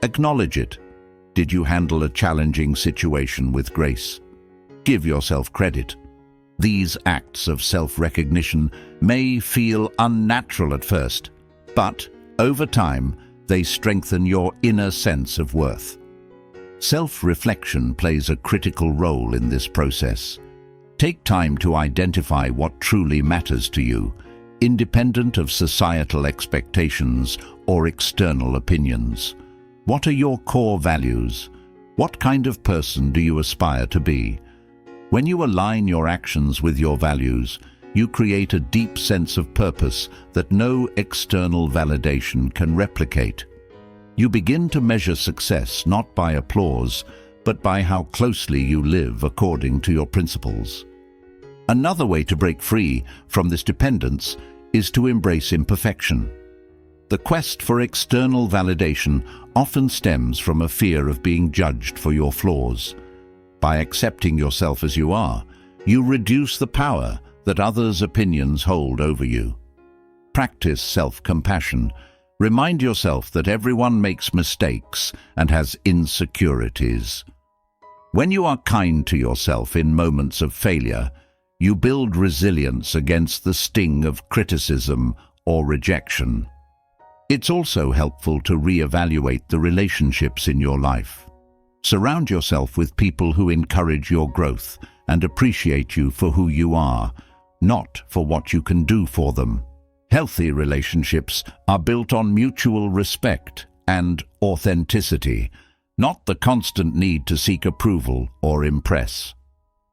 Speaker 1: Acknowledge it. Did you handle a challenging situation with grace? Give yourself credit. These acts of self-recognition may feel unnatural at first, but over time, they strengthen your inner sense of worth. Self-reflection plays a critical role in this process. Take time to identify what truly matters to you, independent of societal expectations or external opinions. What are your core values? What kind of person do you aspire to be? When you align your actions with your values, you create a deep sense of purpose that no external validation can replicate. You begin to measure success not by applause, but by how closely you live according to your principles. Another way to break free from this dependence is to embrace imperfection. The quest for external validation often stems from a fear of being judged for your flaws. By accepting yourself as you are, you reduce the power that others' opinions hold over you. Practice self-compassion. Remind yourself that everyone makes mistakes and has insecurities. When you are kind to yourself in moments of failure, you build resilience against the sting of criticism or rejection. It's also helpful to reevaluate the relationships in your life. Surround yourself with people who encourage your growth and appreciate you for who you are, not for what you can do for them. Healthy relationships are built on mutual respect and authenticity, not the constant need to seek approval or impress.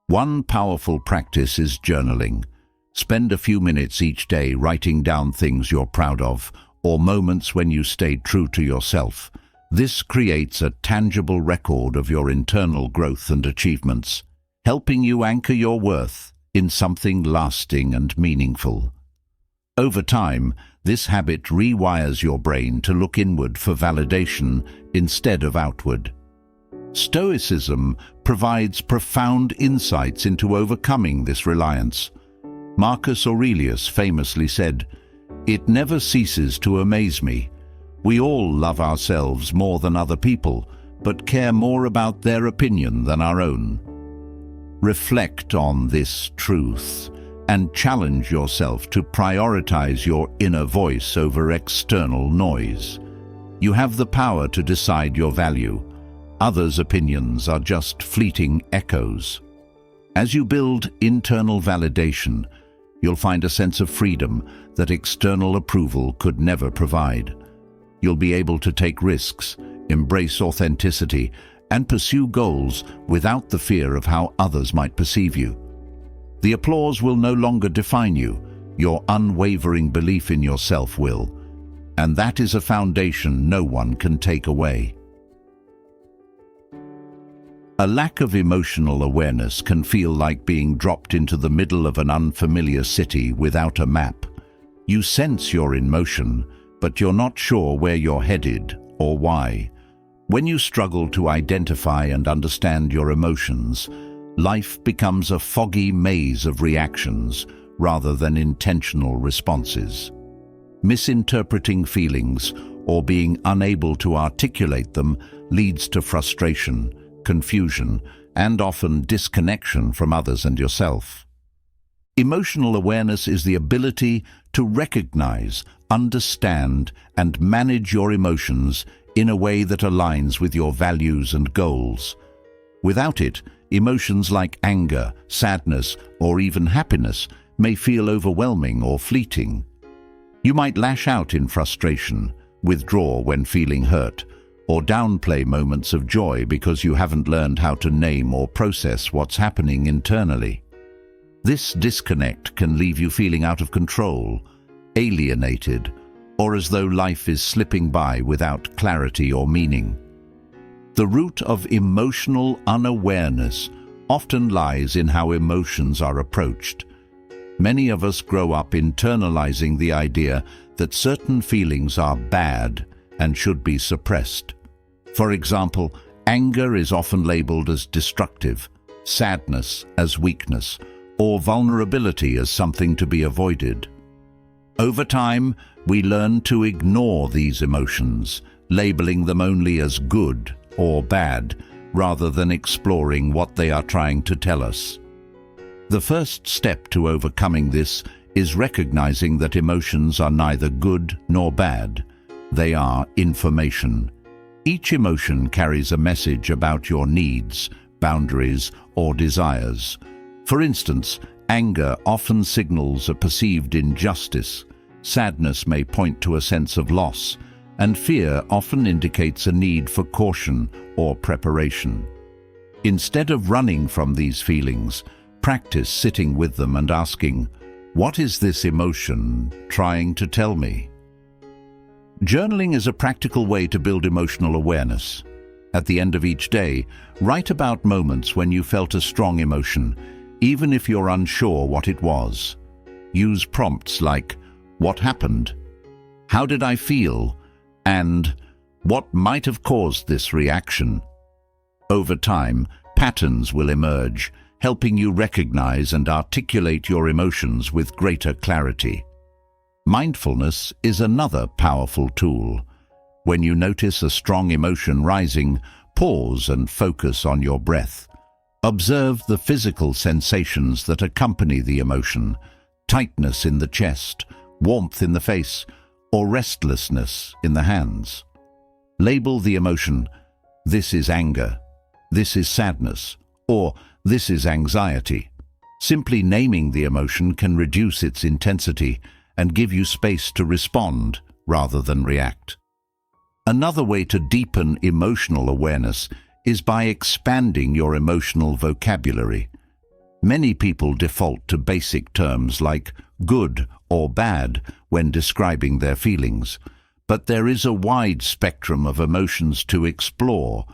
Speaker 1: One powerful practice is journaling. Spend a few minutes each day writing down things you're proud of or moments when you stayed true to yourself. This creates a tangible record of your internal growth and achievements, helping you anchor your worth in something lasting and meaningful. Over time, this habit rewires your brain to look inward for validation instead of outward. Stoicism provides profound insights into overcoming this reliance. Marcus Aurelius famously said, "It never ceases to amaze me. We all love ourselves more than other people, but care more about their opinion than our own." Reflect on this truth and challenge yourself to prioritize your inner voice over external noise. You have the power to decide your value. Others' opinions are just fleeting echoes. As you build internal validation, you'll find a sense of freedom that external approval could never provide. You'll be able to take risks, embrace authenticity, and pursue goals without the fear of how others might perceive you. The applause will no longer define you. Your unwavering belief in yourself will, and that is a foundation no one can take away. A lack of emotional awareness can feel like being dropped into the middle of an unfamiliar city without a map. You sense you're in motion, but you're not sure where you're headed or why. When you struggle to identify and understand your emotions, life becomes a foggy maze of reactions rather than intentional responses. Misinterpreting feelings or being unable to articulate them leads to frustration, confusion, and often disconnection from others and yourself. Emotional awareness is the ability to recognize, understand, and manage your emotions in a way that aligns with your values and goals. Without it, emotions like anger, sadness, or even happiness may feel overwhelming or fleeting. You might lash out in frustration, withdraw when feeling hurt, or downplay moments of joy because you haven't learned how to name or process what's happening internally. This disconnect can leave you feeling out of control, alienated, or as though life is slipping by without clarity or meaning. The root of emotional unawareness often lies in how emotions are approached. Many of us grow up internalizing the idea that certain feelings are bad and should be suppressed. For example, anger is often labeled as destructive, sadness as weakness, or vulnerability as something to be avoided. Over time, we learn to ignore these emotions, labeling them only as good or bad, rather than exploring what they are trying to tell us. The first step to overcoming this is recognizing that emotions are neither good nor bad. They are information. Each emotion carries a message about your needs, boundaries, or desires. For instance, anger often signals a perceived injustice, sadness may point to a sense of loss, and fear often indicates a need for caution or preparation. Instead of running from these feelings, practice sitting with them and asking, "What is this emotion trying to tell me?" Journaling is a practical way to build emotional awareness. At the end of each day, write about moments when you felt a strong emotion, even if you're unsure what it was. Use prompts like, "What happened?" "How did I feel?" and "What might have caused this reaction?" Over time, patterns will emerge, helping you recognize and articulate your emotions with greater clarity. Mindfulness is another powerful tool. When you notice a strong emotion rising, pause and focus on your breath. Observe the physical sensations that accompany the emotion: tightness in the chest, warmth in the face, or restlessness in the hands. Label the emotion: "This is anger," "This is sadness," or "This is anxiety." Simply naming the emotion can reduce its intensity and give you space to respond rather than react. Another way to deepen emotional awareness is by expanding your emotional vocabulary. Many people default to basic terms like good or bad when describing their feelings, but there is a wide spectrum of emotions to explore.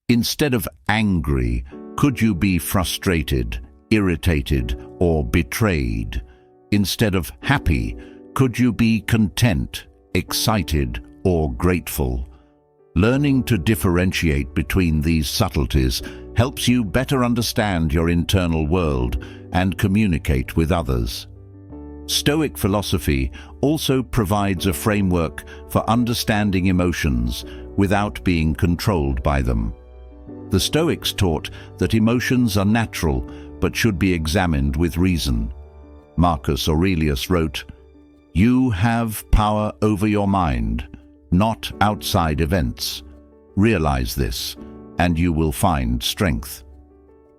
Speaker 1: Instead of angry, could you be frustrated, irritated, or betrayed? Instead of happy, could you be content, excited, or grateful? Learning to differentiate between these subtleties helps you better understand your internal world and communicate with others. Stoic philosophy also provides a framework for understanding emotions without being controlled by them. The Stoics taught that emotions are natural but should be examined with reason. Marcus Aurelius wrote, "You have power over your mind, not outside events. Realize this, and you will find strength."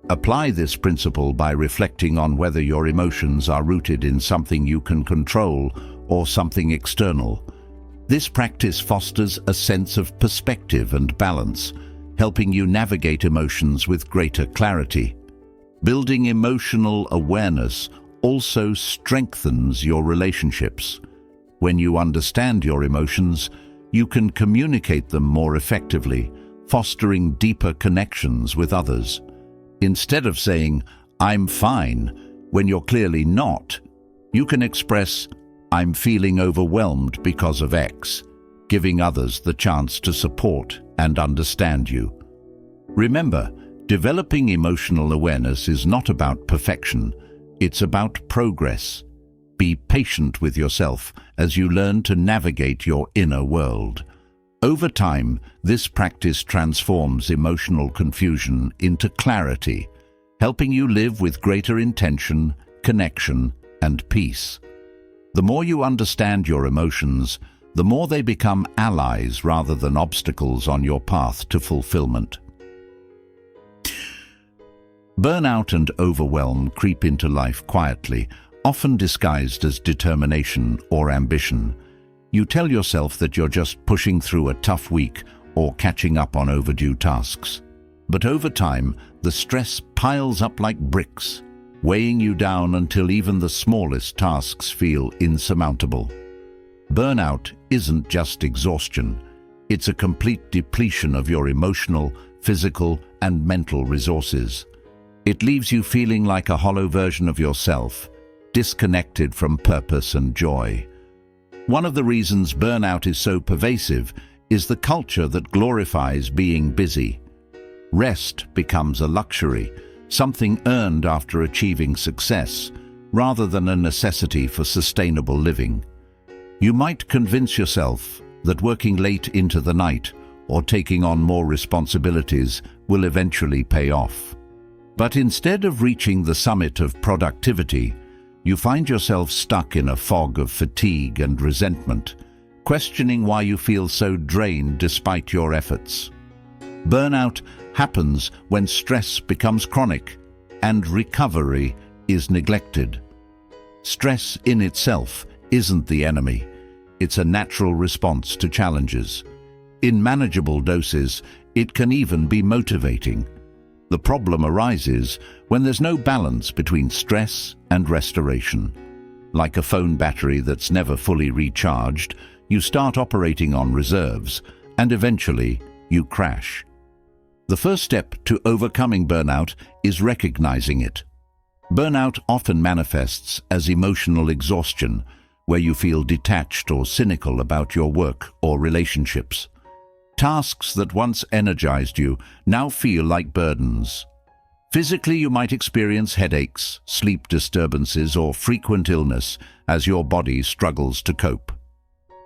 Speaker 1: Apply this principle by reflecting on whether your emotions are rooted in something you can control or something external. This practice fosters a sense of perspective and balance, helping you navigate emotions with greater clarity. Building emotional awareness also strengthens your relationships. When you understand your emotions, you can communicate them more effectively, fostering deeper connections with others. Instead of saying, "I'm fine," when you're clearly not, you can express, "I'm feeling overwhelmed because of X," giving others the chance to support and understand you. Remember, developing emotional awareness is not about perfection, it's about progress. Be patient with yourself as you learn to navigate your inner world. Over time, this practice transforms emotional confusion into clarity, helping you live with greater intention, connection, and peace. The more you understand your emotions, the more they become allies rather than obstacles on your path to fulfillment. Burnout and overwhelm creep into life quietly, often disguised as determination or ambition. You tell yourself that you're just pushing through a tough week or catching up on overdue tasks. But over time, the stress piles up like bricks, weighing you down until even the smallest tasks feel insurmountable. Burnout isn't just exhaustion. It's a complete depletion of your emotional, physical, and mental resources. It leaves you feeling like a hollow version of yourself, disconnected from purpose and joy. One of the reasons burnout is so pervasive is the culture that glorifies being busy. Rest becomes a luxury, something earned after achieving success, rather than a necessity for sustainable living. You might convince yourself that working late into the night or taking on more responsibilities will eventually pay off. But instead of reaching the summit of productivity, you find yourself stuck in a fog of fatigue and resentment, questioning why you feel so drained despite your efforts. Burnout happens when stress becomes chronic and recovery is neglected. Stress in itself isn't the enemy. It's a natural response to challenges. In manageable doses, it can even be motivating. The problem arises when there's no balance between stress and restoration. Like a phone battery that's never fully recharged, you start operating on reserves, and eventually you crash. The first step to overcoming burnout is recognizing it. Burnout often manifests as emotional exhaustion, where you feel detached or cynical about your work or relationships. Tasks that once energized you now feel like burdens. Physically, you might experience headaches, sleep disturbances, or frequent illness as your body struggles to cope.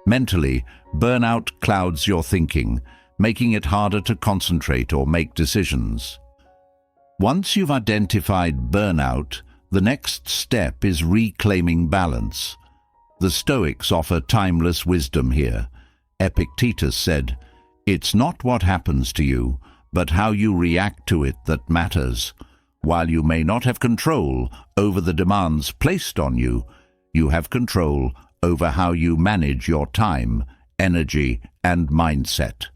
Speaker 1: Mentally, burnout clouds your thinking, making it harder to concentrate or make decisions. Once you've identified burnout, the next step is reclaiming balance. The Stoics offer timeless wisdom here. Epictetus said, "It's not what happens to you, but how you react to it that matters. While you may not have control over the demands placed on you, you have control over how you manage your time, energy, and mindset."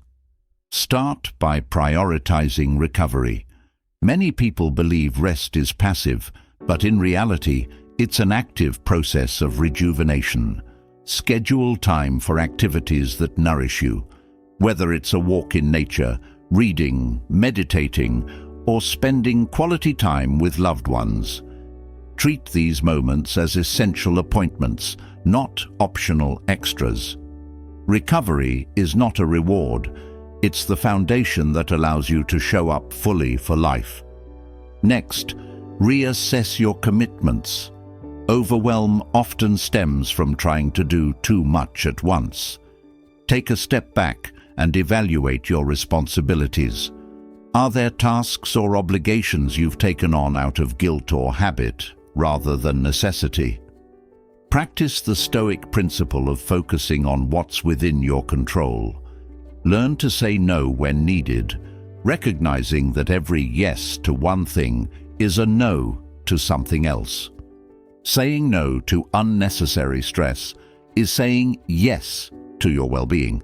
Speaker 1: Start by prioritizing recovery. Many people believe rest is passive, but in reality, it's an active process of rejuvenation. Schedule time for activities that nourish you, whether it's a walk in nature, reading, meditating, or spending quality time with loved ones. Treat these moments as essential appointments, not optional extras. Recovery is not a reward. It's the foundation that allows you to show up fully for life. Next, reassess your commitments. Overwhelm often stems from trying to do too much at once. Take a step back and evaluate your responsibilities. Are there tasks or obligations you've taken on out of guilt or habit rather than necessity? Practice the Stoic principle of focusing on what's within your control. Learn to say no when needed, recognizing that every yes to one thing is a no to something else. Saying no to unnecessary stress is saying yes to your well-being.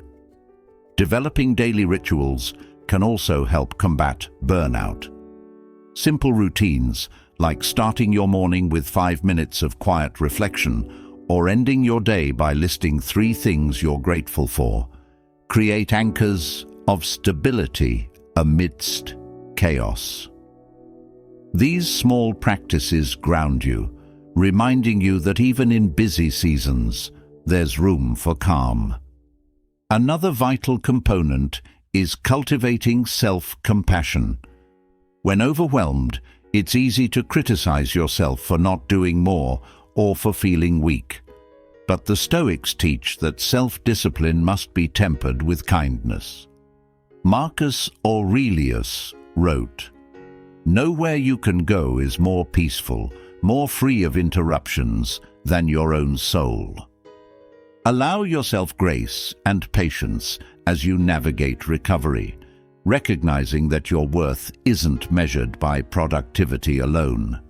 Speaker 1: Developing daily rituals can also help combat burnout. Simple routines, like starting your morning with 5 minutes of quiet reflection or ending your day by listing 3 things you're grateful for, create anchors of stability amidst chaos. These small practices ground you, reminding you that even in busy seasons, there's room for calm. Another vital component is cultivating self-compassion. When overwhelmed, it's easy to criticize yourself for not doing more or for feeling weak. But the Stoics teach that self-discipline must be tempered with kindness. Marcus Aurelius wrote, "Nowhere you can go is more peaceful, more free of interruptions than your own soul." Allow yourself grace and patience as you navigate recovery, recognizing that your worth isn't measured by productivity alone.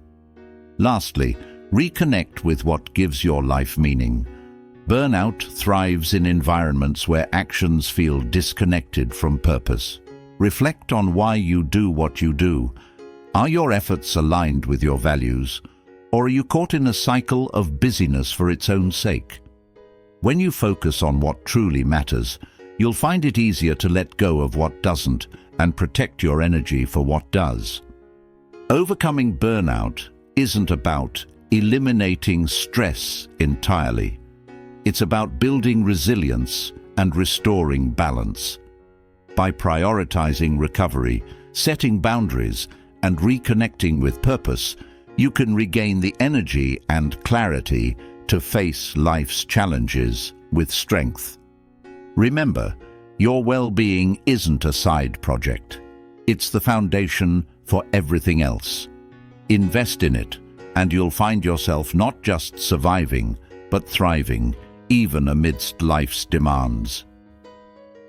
Speaker 1: Lastly, reconnect with what gives your life meaning. Burnout thrives in environments where actions feel disconnected from purpose. Reflect on why you do what you do. Are your efforts aligned with your values, or are you caught in a cycle of busyness for its own sake? When you focus on what truly matters, you'll find it easier to let go of what doesn't and protect your energy for what does. Overcoming burnout isn't about eliminating stress entirely. It's about building resilience and restoring balance. By prioritizing recovery, setting boundaries, and reconnecting with purpose, you can regain the energy and clarity to face life's challenges with strength. Remember, your well-being isn't a side project. It's the foundation for everything else. Invest in it, and you'll find yourself not just surviving, but thriving, even amidst life's demands.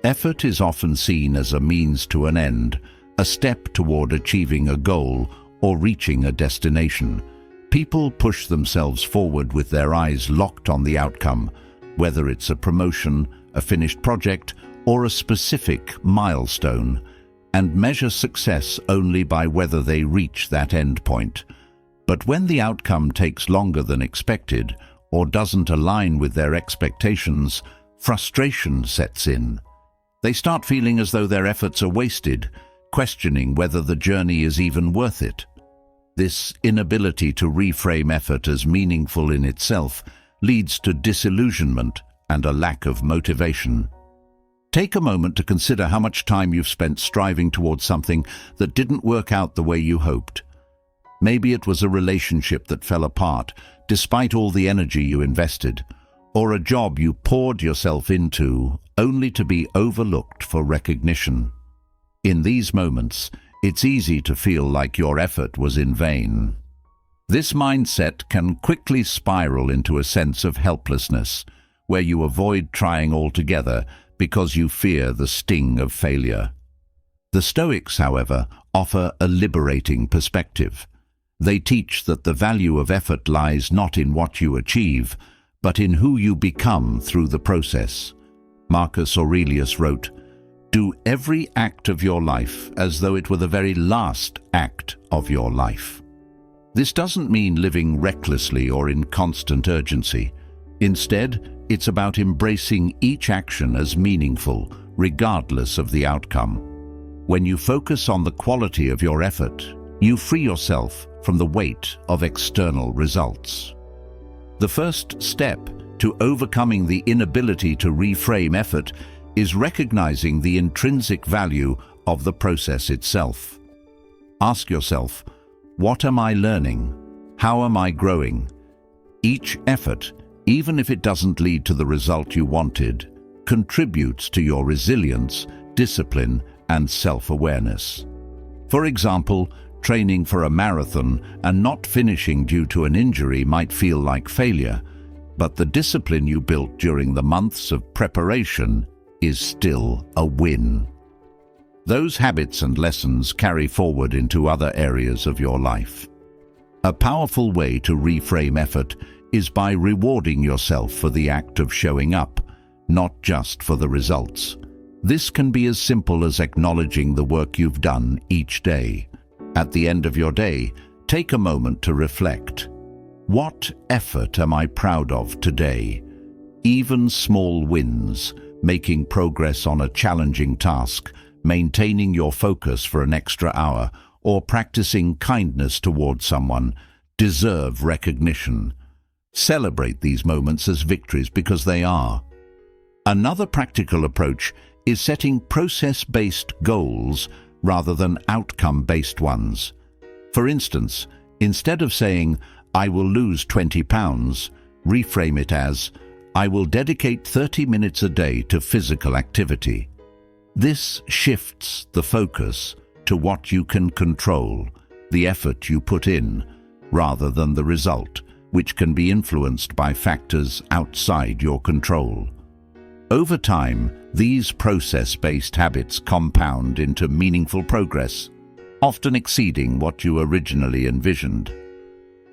Speaker 1: Effort is often seen as a means to an end, a step toward achieving a goal or reaching a destination. People push themselves forward with their eyes locked on the outcome, whether it's a promotion, a finished project, or a specific milestone, and measure success only by whether they reach that end point. But when the outcome takes longer than expected, or doesn't align with their expectations, frustration sets in. They start feeling as though their efforts are wasted, questioning whether the journey is even worth it. This inability to reframe effort as meaningful in itself leads to disillusionment and a lack of motivation. Take a moment to consider how much time you've spent striving towards something that didn't work out the way you hoped. Maybe it was a relationship that fell apart despite all the energy you invested, or a job you poured yourself into only to be overlooked for recognition. In these moments, it's easy to feel like your effort was in vain. This mindset can quickly spiral into a sense of helplessness, where you avoid trying altogether because you fear the sting of failure. The Stoics, however, offer a liberating perspective. They teach that the value of effort lies not in what you achieve, but in who you become through the process. Marcus Aurelius wrote, "Do every act of your life as though it were the very last act of your life." This doesn't mean living recklessly or in constant urgency. Instead, it's about embracing each action as meaningful, regardless of the outcome. When you focus on the quality of your effort, you free yourself from the weight of external results. The first step to overcoming the inability to reframe effort is recognizing the intrinsic value of the process itself. Ask yourself, what am I learning? How am I growing? Each effort, even if it doesn't lead to the result you wanted, contributes to your resilience, discipline, and self-awareness. For example, training for a marathon and not finishing due to an injury might feel like failure, but the discipline you built during the months of preparation is still a win. Those habits and lessons carry forward into other areas of your life. A powerful way to reframe effort is by rewarding yourself for the act of showing up, not just for the results. This can be as simple as acknowledging the work you've done each day. At the end of your day, take a moment to reflect. What effort am I proud of today? Even small wins, making progress on a challenging task, maintaining your focus for an extra hour, or practicing kindness towards someone, deserve recognition. Celebrate these moments as victories because they are. Another practical approach is setting process-based goals rather than outcome-based ones. For instance, instead of saying, "I will lose 20 pounds, reframe it as, "I will dedicate 30 minutes a day to physical activity." This shifts the focus to what you can control, the effort you put in, rather than the result, which can be influenced by factors outside your control. Over time, these process-based habits compound into meaningful progress, often exceeding what you originally envisioned.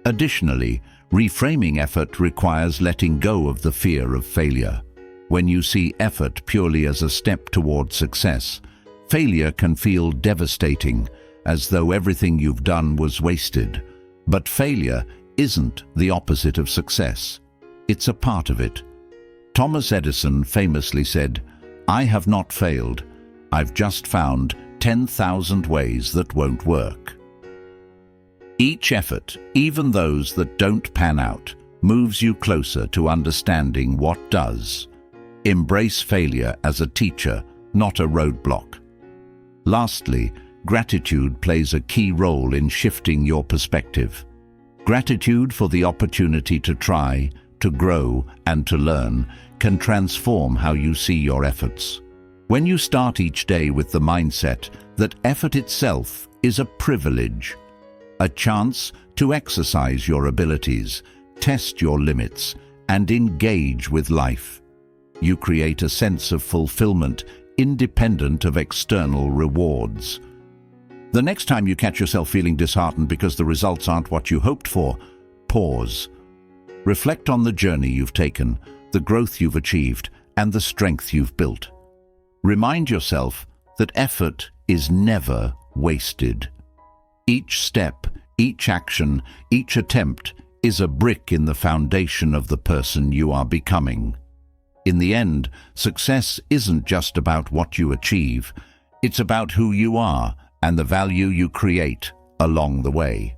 Speaker 1: Additionally, reframing effort requires letting go of the fear of failure. When you see effort purely as a step toward success, failure can feel devastating, as though everything you've done was wasted. But failure isn't the opposite of success. It's a part of it. Thomas Edison famously said, "I have not failed. I've just found 10,000 ways that won't work." Each effort, even those that don't pan out, moves you closer to understanding what does. Embrace failure as a teacher, not a roadblock. Lastly, gratitude plays a key role in shifting your perspective. Gratitude for the opportunity to try, to grow, and to learn can transform how you see your efforts. When you start each day with the mindset that effort itself is a privilege, a chance to exercise your abilities, test your limits, and engage with life, you create a sense of fulfillment independent of external rewards. The next time you catch yourself feeling disheartened because the results aren't what you hoped for, pause. Reflect on the journey you've taken, the growth you've achieved, and the strength you've built. Remind yourself that effort is never wasted. Each step, each action, each attempt is a brick in the foundation of the person you are becoming. In the end, success isn't just about what you achieve, it's about who you are and the value you create along the way.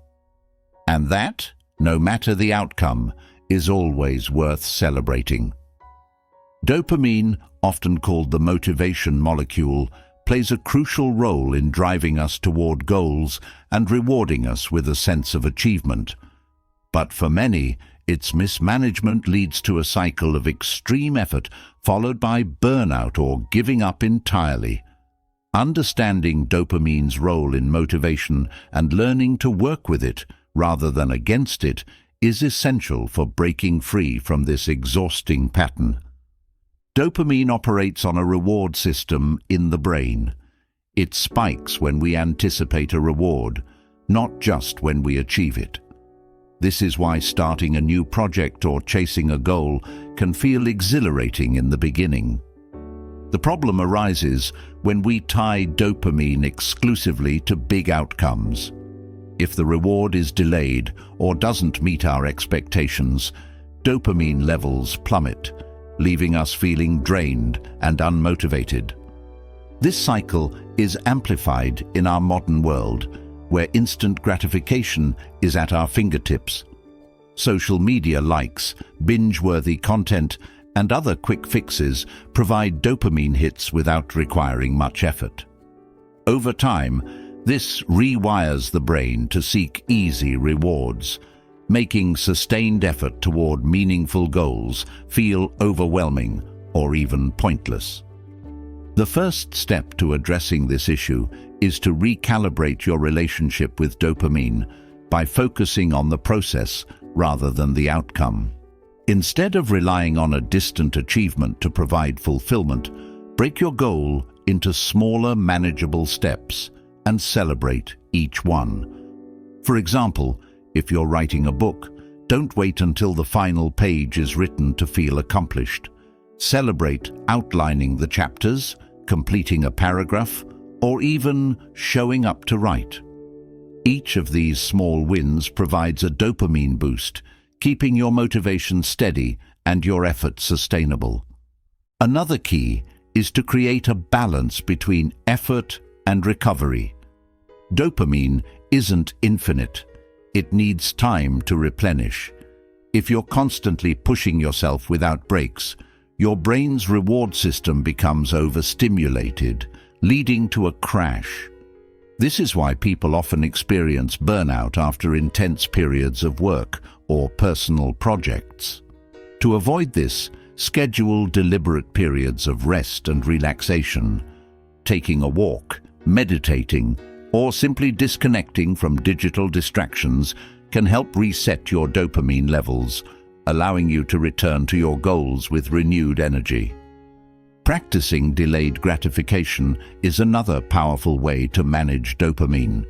Speaker 1: And that, no matter the outcome, is always worth celebrating. Dopamine, often called the motivation molecule, plays a crucial role in driving us toward goals and rewarding us with a sense of achievement. But for many, its mismanagement leads to a cycle of extreme effort followed by burnout or giving up entirely. Understanding dopamine's role in motivation and learning to work with it rather than against it is essential for breaking free from this exhausting pattern. Dopamine operates on a reward system in the brain. It spikes when we anticipate a reward, not just when we achieve it. This is why starting a new project or chasing a goal can feel exhilarating in the beginning. The problem arises when we tie dopamine exclusively to big outcomes. If the reward is delayed or doesn't meet our expectations, dopamine levels plummet, leaving us feeling drained and unmotivated. This cycle is amplified in our modern world, where instant gratification is at our fingertips. Social media likes, binge-worthy content, and other quick fixes provide dopamine hits without requiring much effort. Over time, this rewires the brain to seek easy rewards, making sustained effort toward meaningful goals feel overwhelming or even pointless. The first step to addressing this issue is to recalibrate your relationship with dopamine by focusing on the process rather than the outcome. Instead of relying on a distant achievement to provide fulfillment, break your goal into smaller, manageable steps and celebrate each one. For example, if you're writing a book, don't wait until the final page is written to feel accomplished. Celebrate outlining the chapters, completing a paragraph, or even showing up to write. Each of these small wins provides a dopamine boost, keeping your motivation steady and your efforts sustainable. Another key is to create a balance between effort and recovery. Dopamine isn't infinite. It needs time to replenish. If you're constantly pushing yourself without breaks, your brain's reward system becomes overstimulated, leading to a crash. This is why people often experience burnout after intense periods of work or personal projects. To avoid this, schedule deliberate periods of rest and relaxation. Taking a walk, meditating, or simply disconnecting from digital distractions can help reset your dopamine levels, allowing you to return to your goals with renewed energy. Practicing delayed gratification is another powerful way to manage dopamine.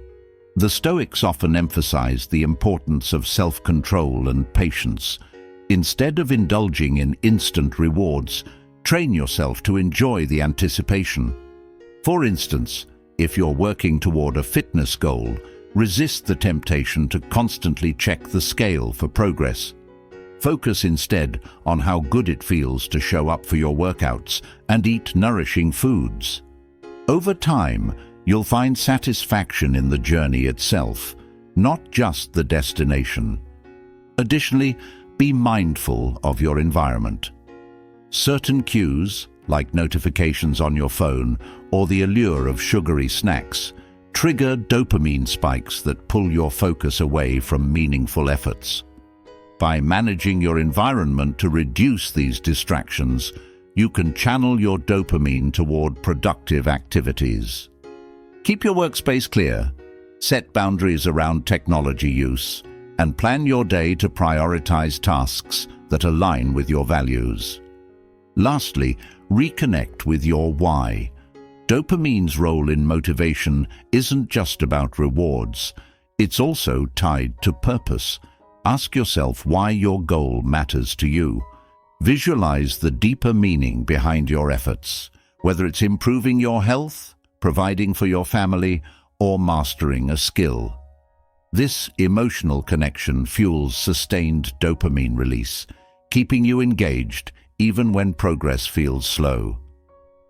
Speaker 1: The Stoics often emphasize the importance of self-control and patience. Instead of indulging in instant rewards, train yourself to enjoy the anticipation. For instance, if you're working toward a fitness goal, resist the temptation to constantly check the scale for progress. Focus instead on how good it feels to show up for your workouts and eat nourishing foods. Over time, you'll find satisfaction in the journey itself, not just the destination. Additionally, be mindful of your environment. Certain cues, like notifications on your phone or the allure of sugary snacks, trigger dopamine spikes that pull your focus away from meaningful efforts. By managing your environment to reduce these distractions, you can channel your dopamine toward productive activities. Keep your workspace clear, set boundaries around technology use, and plan your day to prioritize tasks that align with your values. Lastly, reconnect with your why. Dopamine's role in motivation isn't just about rewards. It's also tied to purpose. Ask yourself why your goal matters to you. Visualize the deeper meaning behind your efforts, whether it's improving your health, providing for your family, or mastering a skill. This emotional connection fuels sustained dopamine release, keeping you engaged even when progress feels slow.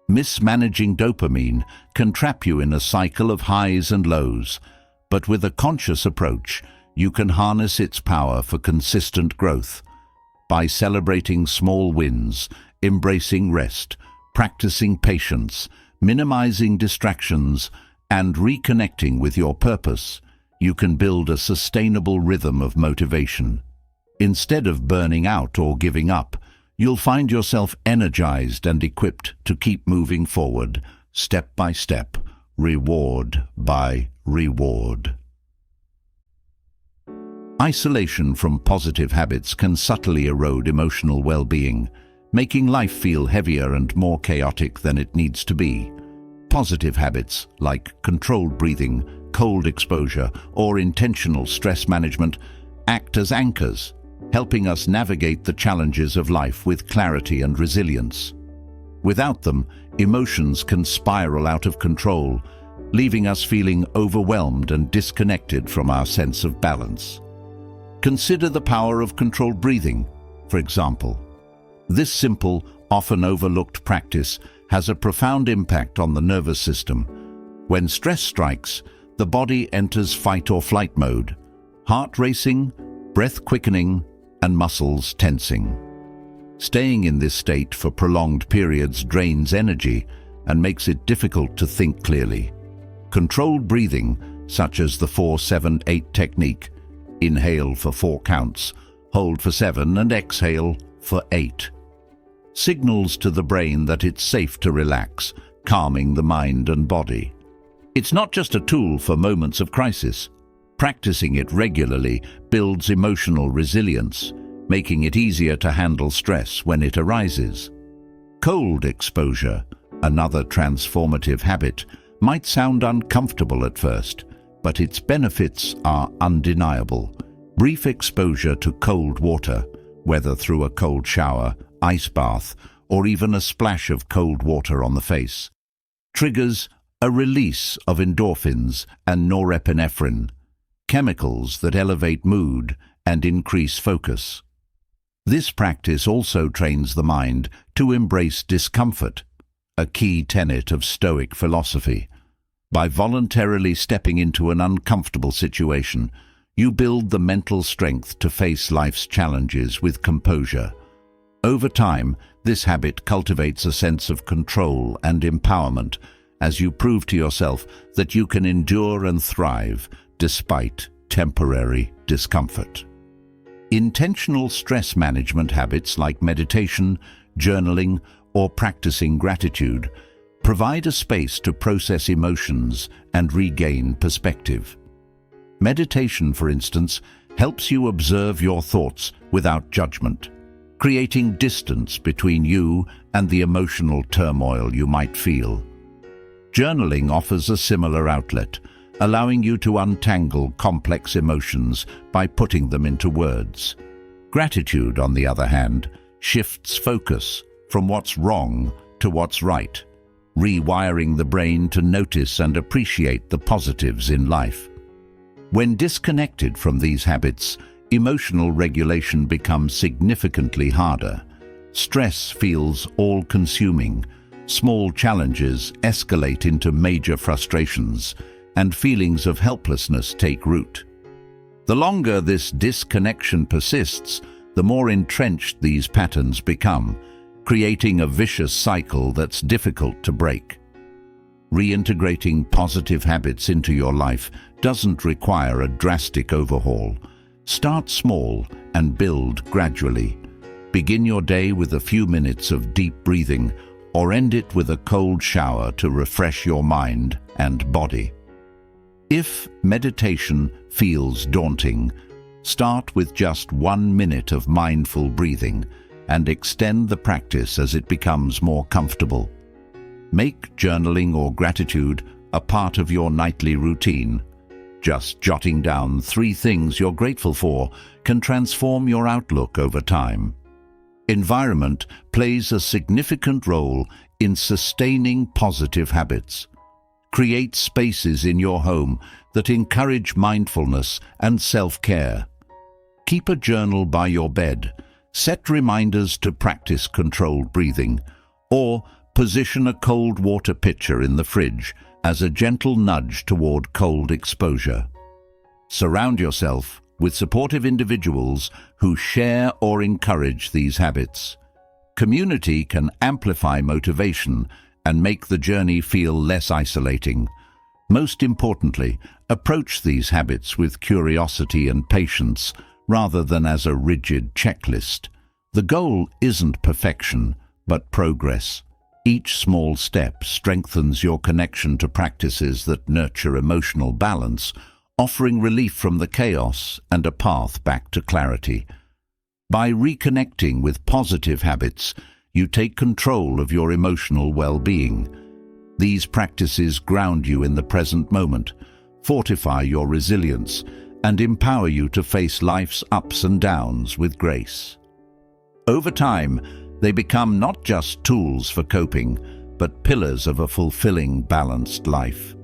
Speaker 1: Mismanaging dopamine can trap you in a cycle of highs and lows, but with a conscious approach, you can harness its power for consistent growth. By celebrating small wins, embracing rest, practicing patience, minimizing distractions, and reconnecting with your purpose, you can build a sustainable rhythm of motivation. Instead of burning out or giving up, you'll find yourself energized and equipped to keep moving forward, step by step, reward by reward. Isolation from positive habits can subtly erode emotional well-being, making life feel heavier and more chaotic than it needs to be. Positive habits like controlled breathing, cold exposure, or intentional stress management act as anchors, helping us navigate the challenges of life with clarity and resilience. Without them, emotions can spiral out of control, leaving us feeling overwhelmed and disconnected from our sense of balance. Consider the power of controlled breathing, for example. This simple, often overlooked practice has a profound impact on the nervous system. When stress strikes, the body enters fight or flight mode, heart racing, breath quickening, and muscles tensing. Staying in this state for prolonged periods drains energy and makes it difficult to think clearly. Controlled breathing, such as the 4-7-8 technique, inhale for 4 counts, hold for 7 and exhale for 8, signals to the brain that it's safe to relax, calming the mind and body. It's not just a tool for moments of crisis. Practicing it regularly builds emotional resilience, making it easier to handle stress when it arises. Cold exposure, another transformative habit, might sound uncomfortable at first, but its benefits are undeniable. Brief exposure to cold water, whether through a cold shower, ice bath, or even a splash of cold water on the face, triggers a release of endorphins and norepinephrine, chemicals that elevate mood and increase focus. This practice also trains the mind to embrace discomfort, a key tenet of Stoic philosophy. By voluntarily stepping into an uncomfortable situation, you build the mental strength to face life's challenges with composure. Over time, this habit cultivates a sense of control and empowerment as you prove to yourself that you can endure and thrive despite temporary discomfort. Intentional stress management habits like meditation, journaling, or practicing gratitude provide a space to process emotions and regain perspective. Meditation, for instance, helps you observe your thoughts without judgment, creating distance between you and the emotional turmoil you might feel. Journaling offers a similar outlet, allowing you to untangle complex emotions by putting them into words. Gratitude, on the other hand, shifts focus from what's wrong to what's right, rewiring the brain to notice and appreciate the positives in life. When disconnected from these habits, emotional regulation becomes significantly harder. Stress feels all-consuming. Small challenges escalate into major frustrations, and feelings of helplessness take root. The longer this disconnection persists, the more entrenched these patterns become, creating a vicious cycle that's difficult to break. Reintegrating positive habits into your life doesn't require a drastic overhaul. Start small and build gradually. Begin your day with a few minutes of deep breathing, or end it with a cold shower to refresh your mind and body. If meditation feels daunting, start with just 1 minute of mindful breathing and extend the practice as it becomes more comfortable. Make journaling or gratitude a part of your nightly routine. Just jotting down 3 things you're grateful for can transform your outlook over time. Environment plays a significant role in sustaining positive habits. Create spaces in your home that encourage mindfulness and self-care. Keep a journal by your bed. Set reminders to practice controlled breathing, or position a cold water pitcher in the fridge as a gentle nudge toward cold exposure. Surround yourself with supportive individuals who share or encourage these habits. Community can amplify motivation and make the journey feel less isolating. Most importantly, approach these habits with curiosity and patience rather than as a rigid checklist. The goal isn't perfection, but progress. Each small step strengthens your connection to practices that nurture emotional balance, offering relief from the chaos and a path back to clarity. By reconnecting with positive habits, you take control of your emotional well-being. These practices ground you in the present moment, fortify your resilience, and empower you to face life's ups and downs with grace. Over time, they become not just tools for coping, but pillars of a fulfilling, balanced life.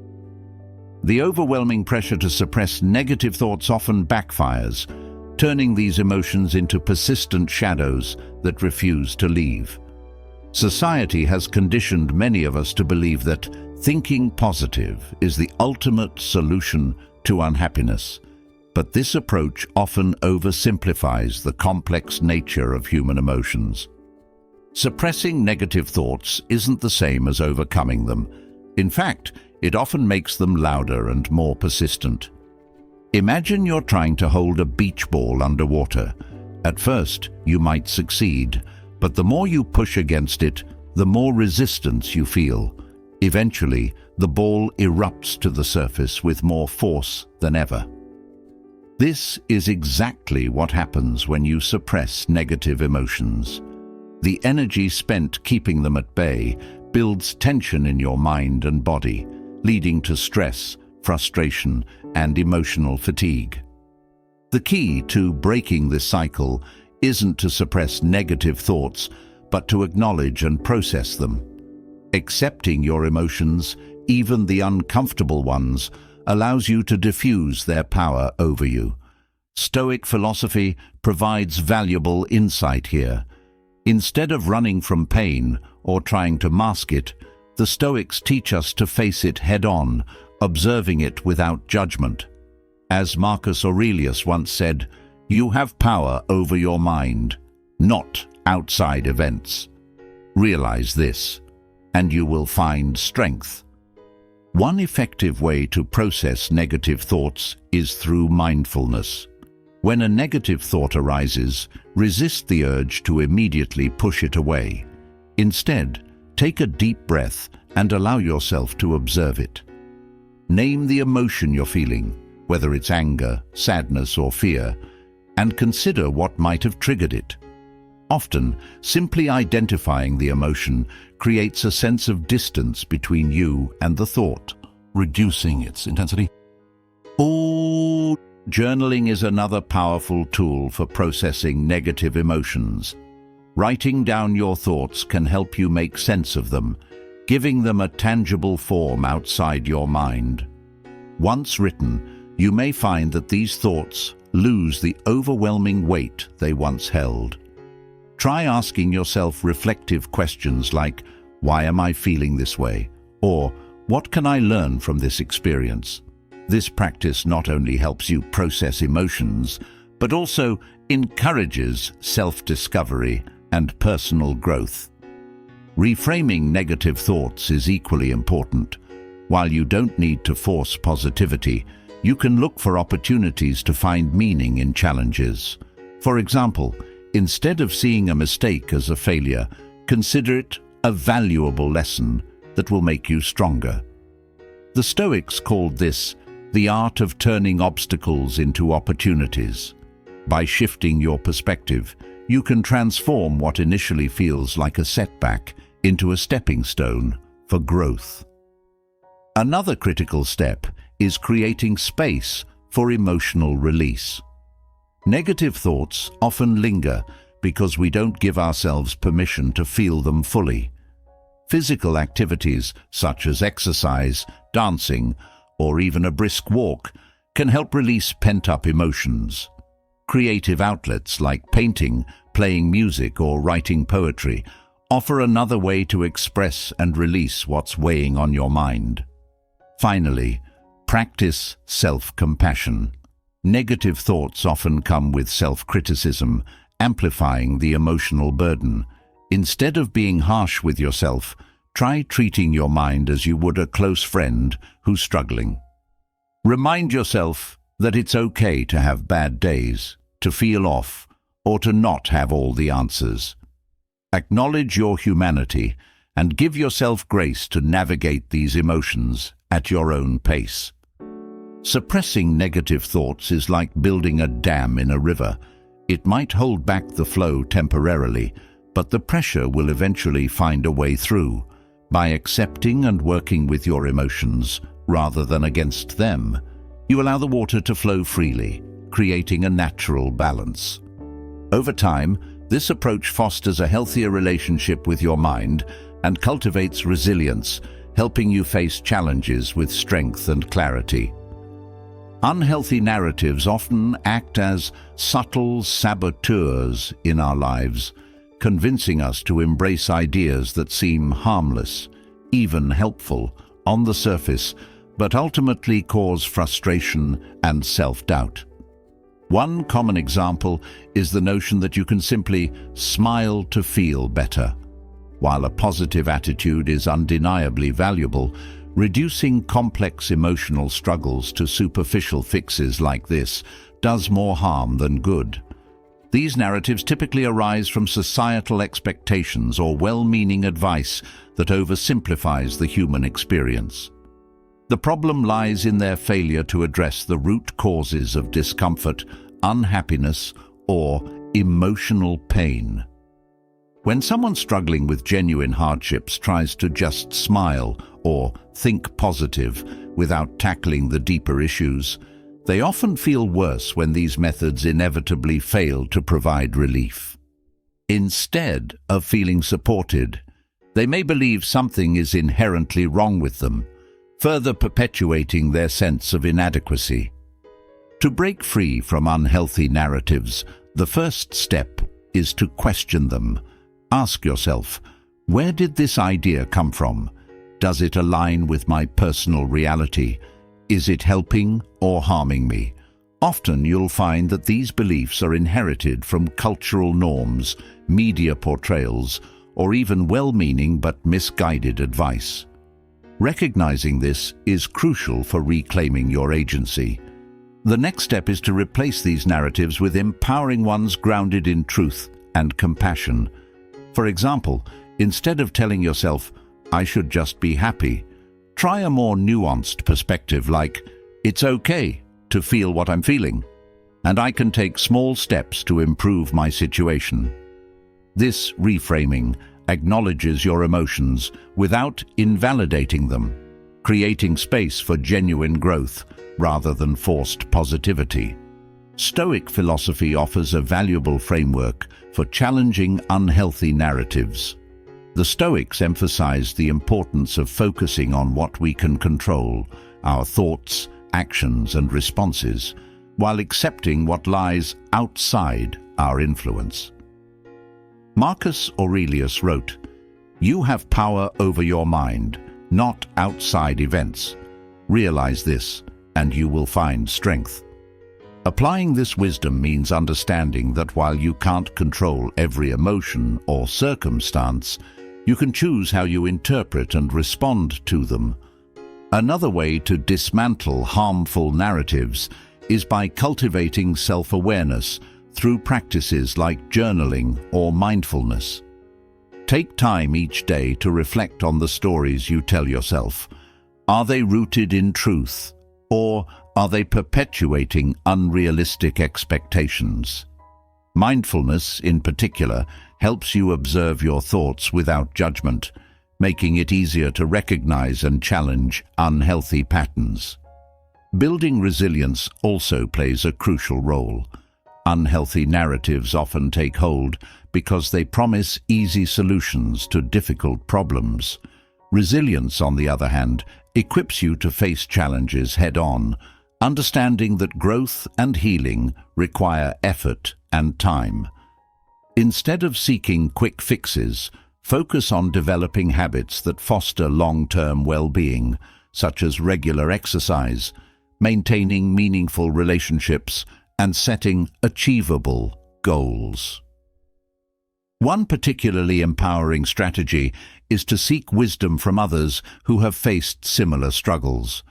Speaker 1: The overwhelming pressure to suppress negative thoughts often backfires, turning these emotions into persistent shadows that refuse to leave. Society has conditioned many of us to believe that thinking positive is the ultimate solution to unhappiness. But this approach often oversimplifies the complex nature of human emotions. Suppressing negative thoughts isn't the same as overcoming them. In fact, it often makes them louder and more persistent. Imagine you're trying to hold a beach ball underwater. At first, you might succeed, but the more you push against it, the more resistance you feel. Eventually, the ball erupts to the surface with more force than ever. This is exactly what happens when you suppress negative emotions. The energy spent keeping them at bay builds tension in your mind and body, leading to stress, frustration, and emotional fatigue. The key to breaking this cycle isn't to suppress negative thoughts, but to acknowledge and process them. Accepting your emotions, even the uncomfortable ones, allows you to diffuse their power over you. Stoic philosophy provides valuable insight here. Instead of running from pain or trying to mask it, the Stoics teach us to face it head-on, observing it without judgment. As Marcus Aurelius once said, "You have power over your mind, not outside events." Realize this, and you will find strength. One effective way to process negative thoughts is through mindfulness. When a negative thought arises, resist the urge to immediately push it away. Instead, take a deep breath and allow yourself to observe it. Name the emotion you're feeling, whether it's anger, sadness, or fear, and consider what might have triggered it. Often, simply identifying the emotion creates a sense of distance between you and the thought, reducing its intensity. Journaling is another powerful tool for processing negative emotions. Writing down your thoughts can help you make sense of them, giving them a tangible form outside your mind. Once written, you may find that these thoughts lose the overwhelming weight they once held. Try asking yourself reflective questions like, "Why am I feeling this way?" or "What can I learn from this experience?" This practice not only helps you process emotions, but also encourages self-discovery and personal growth. Reframing negative thoughts is equally important. While you don't need to force positivity, you can look for opportunities to find meaning in challenges. For example, instead of seeing a mistake as a failure, consider it a valuable lesson that will make you stronger. The Stoics called this the art of turning obstacles into opportunities. By shifting your perspective, you can transform what initially feels like a setback into a stepping stone for growth. Another critical step is creating space for emotional release. Negative thoughts often linger because we don't give ourselves permission to feel them fully. Physical activities such as exercise, dancing, or even a brisk walk can help release pent-up emotions. Creative outlets like painting, playing music, or writing poetry offer another way to express and release what's weighing on your mind. Finally, practice self-compassion. Negative thoughts often come with self-criticism, amplifying the emotional burden. Instead of being harsh with yourself, try treating your mind as you would a close friend who's struggling. Remind yourself that it's okay to have bad days, to feel off, or to not have all the answers. Acknowledge your humanity and give yourself grace to navigate these emotions at your own pace. Suppressing negative thoughts is like building a dam in a river. It might hold back the flow temporarily, but the pressure will eventually find a way through. By accepting and working with your emotions rather than against them, you allow the water to flow freely, creating a natural balance. Over time, this approach fosters a healthier relationship with your mind and cultivates resilience, helping you face challenges with strength and clarity. Unhealthy narratives often act as subtle saboteurs in our lives, convincing us to embrace ideas that seem harmless, even helpful, on the surface, but ultimately cause frustration and self-doubt. One common example is the notion that you can simply smile to feel better. While a positive attitude is undeniably valuable, reducing complex emotional struggles to superficial fixes like this does more harm than good. These narratives typically arise from societal expectations or well-meaning advice that oversimplifies the human experience. The problem lies in their failure to address the root causes of discomfort, unhappiness, or emotional pain. When someone struggling with genuine hardships tries to just smile or think positive without tackling the deeper issues, they often feel worse when these methods inevitably fail to provide relief. Instead of feeling supported, they may believe something is inherently wrong with them, further perpetuating their sense of inadequacy. To break free from unhealthy narratives, the first step is to question them. Ask yourself, where did this idea come from? Does it align with my personal reality? Is it helping or harming me? Often you'll find that these beliefs are inherited from cultural norms, media portrayals, or even well-meaning but misguided advice. Recognizing this is crucial for reclaiming your agency. The next step is to replace these narratives with empowering ones grounded in truth and compassion. For example, instead of telling yourself, "I should just be happy," try a more nuanced perspective like, "It's okay to feel what I'm feeling, and I can take small steps to improve my situation." This reframing acknowledges your emotions without invalidating them, creating space for genuine growth rather than forced positivity. Stoic philosophy offers a valuable framework for challenging unhealthy narratives. The Stoics emphasize the importance of focusing on what we can control, our thoughts, actions, and responses, while accepting what lies outside our influence. Marcus Aurelius wrote, "You have power over your mind, not outside events. Realize this, and you will find strength." Applying this wisdom means understanding that while you can't control every emotion or circumstance, you can choose how you interpret and respond to them. Another way to dismantle harmful narratives is by cultivating self-awareness through practices like journaling or mindfulness. Take time each day to reflect on the stories you tell yourself. Are they rooted in truth, or are they perpetuating unrealistic expectations? Mindfulness, in particular, helps you observe your thoughts without judgment, making it easier to recognize and challenge unhealthy patterns. Building resilience also plays a crucial role. Unhealthy narratives often take hold because they promise easy solutions to difficult problems. Resilience, on the other hand, equips you to face challenges head-on, understanding that growth and healing require effort and time. Instead of seeking quick fixes, focus on developing habits that foster long-term well-being, such as regular exercise, maintaining meaningful relationships, and setting achievable goals. One particularly empowering strategy is to seek wisdom from others who have faced similar struggles.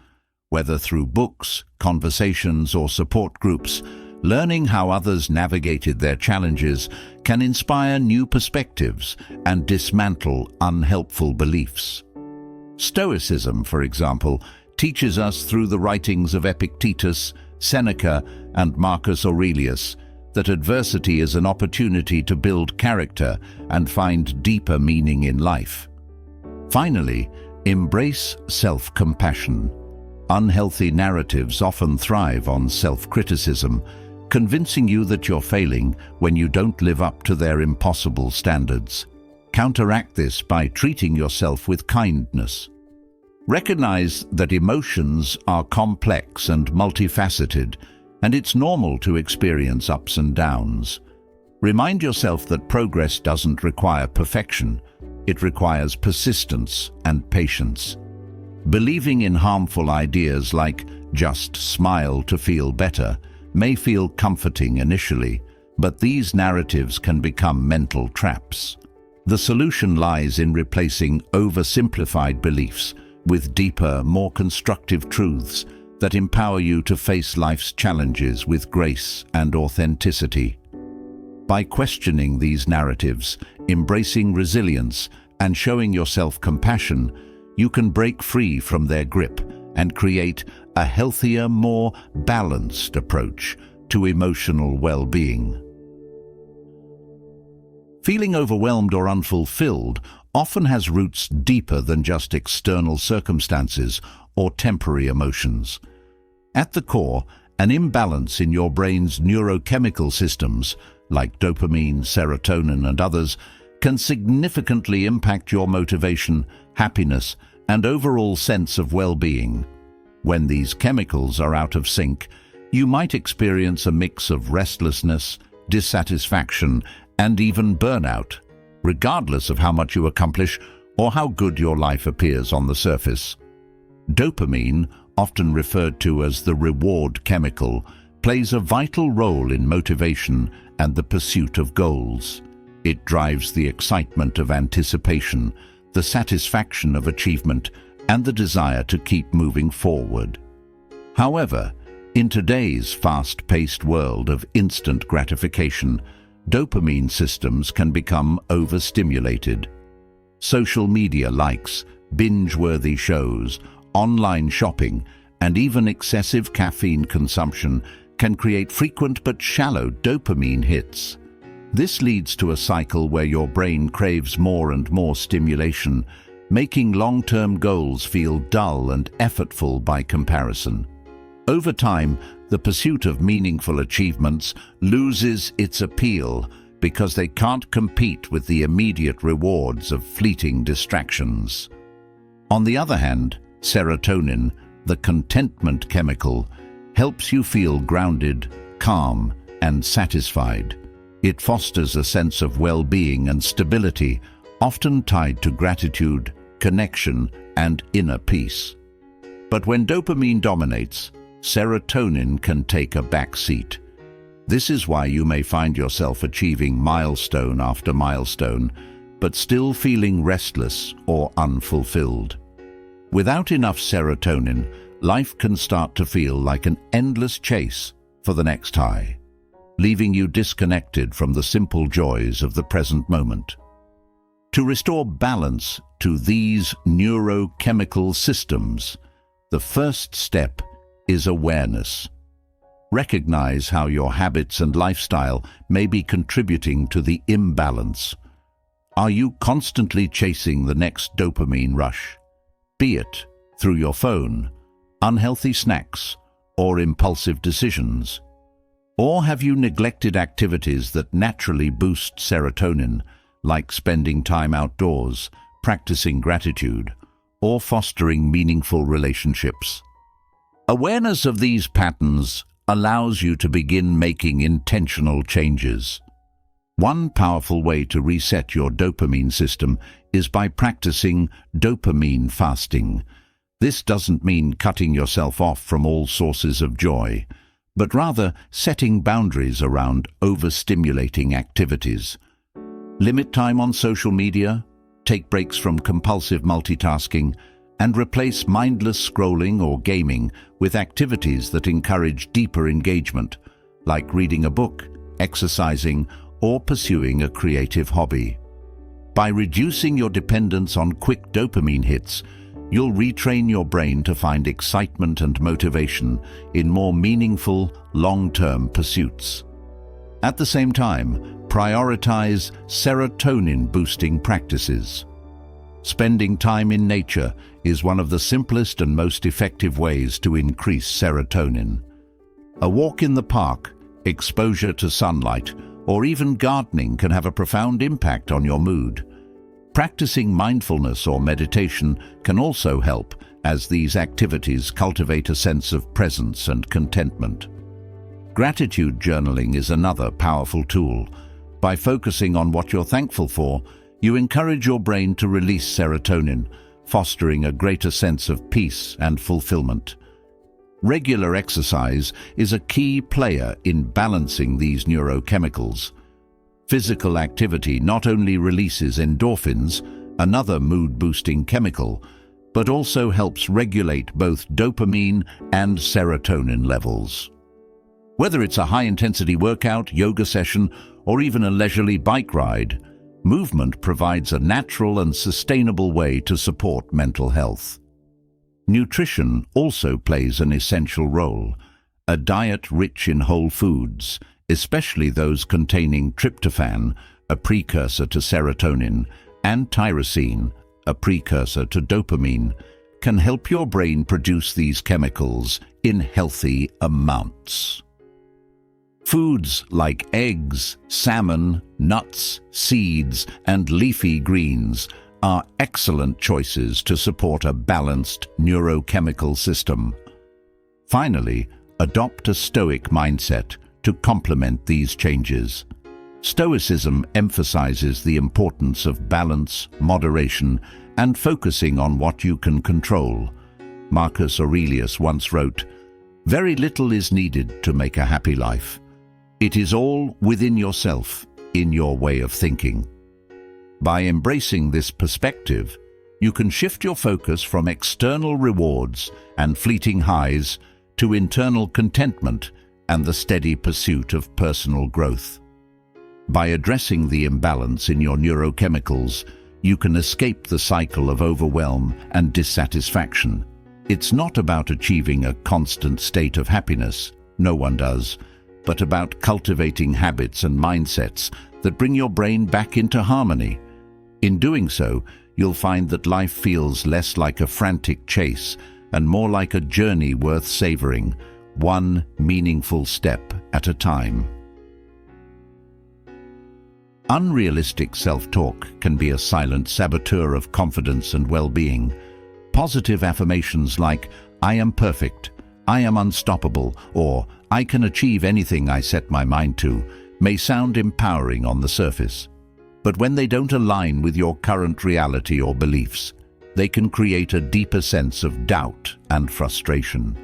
Speaker 1: Whether through books, conversations, or support groups, learning how others navigated their challenges can inspire new perspectives and dismantle unhelpful beliefs. Stoicism, for example, teaches us through the writings of Epictetus, Seneca, and Marcus Aurelius that adversity is an opportunity to build character and find deeper meaning in life. Finally, embrace self-compassion. Unhealthy narratives often thrive on self-criticism, convincing you that you're failing when you don't live up to their impossible standards. Counteract this by treating yourself with kindness. Recognize that emotions are complex and multifaceted, and it's normal to experience ups and downs. Remind yourself that progress doesn't require perfection. It requires persistence and patience. Believing in harmful ideas like "just smile to feel better" may feel comforting initially, but these narratives can become mental traps. The solution lies in replacing oversimplified beliefs with deeper, more constructive truths that empower you to face life's challenges with grace and authenticity. By questioning these narratives, embracing resilience, and showing yourself compassion, you can break free from their grip and create a healthier, more balanced approach to emotional well-being. Feeling overwhelmed or unfulfilled often has roots deeper than just external circumstances or temporary emotions. At the core, an imbalance in your brain's neurochemical systems, like dopamine, serotonin, and others, can significantly impact your motivation, happiness, and overall sense of well-being. When these chemicals are out of sync, you might experience a mix of restlessness, dissatisfaction, and even burnout, regardless of how much you accomplish or how good your life appears on the surface. Dopamine, often referred to as the reward chemical, plays a vital role in motivation and the pursuit of goals. It drives the excitement of anticipation, the satisfaction of achievement, and the desire to keep moving forward. However, in today's fast-paced world of instant gratification, dopamine systems can become overstimulated. Social media likes, binge-worthy shows, online shopping, and even excessive caffeine consumption can create frequent but shallow dopamine hits. This leads to a cycle where your brain craves more and more stimulation, making long-term goals feel dull and effortful by comparison. Over time, the pursuit of meaningful achievements loses its appeal because they can't compete with the immediate rewards of fleeting distractions. On the other hand, serotonin, the contentment chemical, helps you feel grounded, calm, and satisfied. It fosters a sense of well-being and stability, often tied to gratitude, connection, and inner peace. But when dopamine dominates, serotonin can take a back seat. This is why you may find yourself achieving milestone after milestone, but still feeling restless or unfulfilled. Without enough serotonin, life can start to feel like an endless chase for the next high, leaving you disconnected from the simple joys of the present moment. To restore balance to these neurochemical systems, the first step is awareness. Recognize how your habits and lifestyle may be contributing to the imbalance. Are you constantly chasing the next dopamine rush? Be it through your phone, unhealthy snacks, or impulsive decisions. Or have you neglected activities that naturally boost serotonin, like spending time outdoors, practicing gratitude, or fostering meaningful relationships? Awareness of these patterns allows you to begin making intentional changes. One powerful way to reset your dopamine system is by practicing dopamine fasting. This doesn't mean cutting yourself off from all sources of joy, but rather setting boundaries around overstimulating activities. Limit time on social media, take breaks from compulsive multitasking, and replace mindless scrolling or gaming with activities that encourage deeper engagement, like reading a book, exercising, or pursuing a creative hobby. By reducing your dependence on quick dopamine hits, you'll retrain your brain to find excitement and motivation in more meaningful, long-term pursuits. At the same time, prioritize serotonin-boosting practices. Spending time in nature is one of the simplest and most effective ways to increase serotonin. A walk in the park, exposure to sunlight, or even gardening can have a profound impact on your mood. Practicing mindfulness or meditation can also help, as these activities cultivate a sense of presence and contentment. Gratitude journaling is another powerful tool. By focusing on what you're thankful for, you encourage your brain to release serotonin, fostering a greater sense of peace and fulfillment. Regular exercise is a key player in balancing these neurochemicals. Physical activity not only releases endorphins, another mood-boosting chemical, but also helps regulate both dopamine and serotonin levels. Whether it's a high-intensity workout, yoga session, or even a leisurely bike ride, movement provides a natural and sustainable way to support mental health. Nutrition also plays an essential role. A diet rich in whole foods, especially those containing tryptophan, a precursor to serotonin, and tyrosine, a precursor to dopamine, can help your brain produce these chemicals in healthy amounts. Foods like eggs, salmon, nuts, seeds, and leafy greens are excellent choices to support a balanced neurochemical system. Finally, adopt a Stoic mindset to complement these changes. Stoicism emphasizes the importance of balance, moderation, and focusing on what you can control. Marcus Aurelius once wrote, "Very little is needed to make a happy life. It is all within yourself, in your way of thinking." By embracing this perspective, you can shift your focus from external rewards and fleeting highs to internal contentment and the steady pursuit of personal growth. By addressing the imbalance in your neurochemicals, you can escape the cycle of overwhelm and dissatisfaction. It's not about achieving a constant state of happiness, no one does, but about cultivating habits and mindsets that bring your brain back into harmony. In doing so, you'll find that life feels less like a frantic chase and more like a journey worth savoring, one meaningful step at a time. Unrealistic self-talk can be a silent saboteur of confidence and well-being. Positive affirmations like, "I am perfect," "I am unstoppable," or "I can achieve anything I set my mind to," may sound empowering on the surface. But when they don't align with your current reality or beliefs, they can create a deeper sense of doubt and frustration.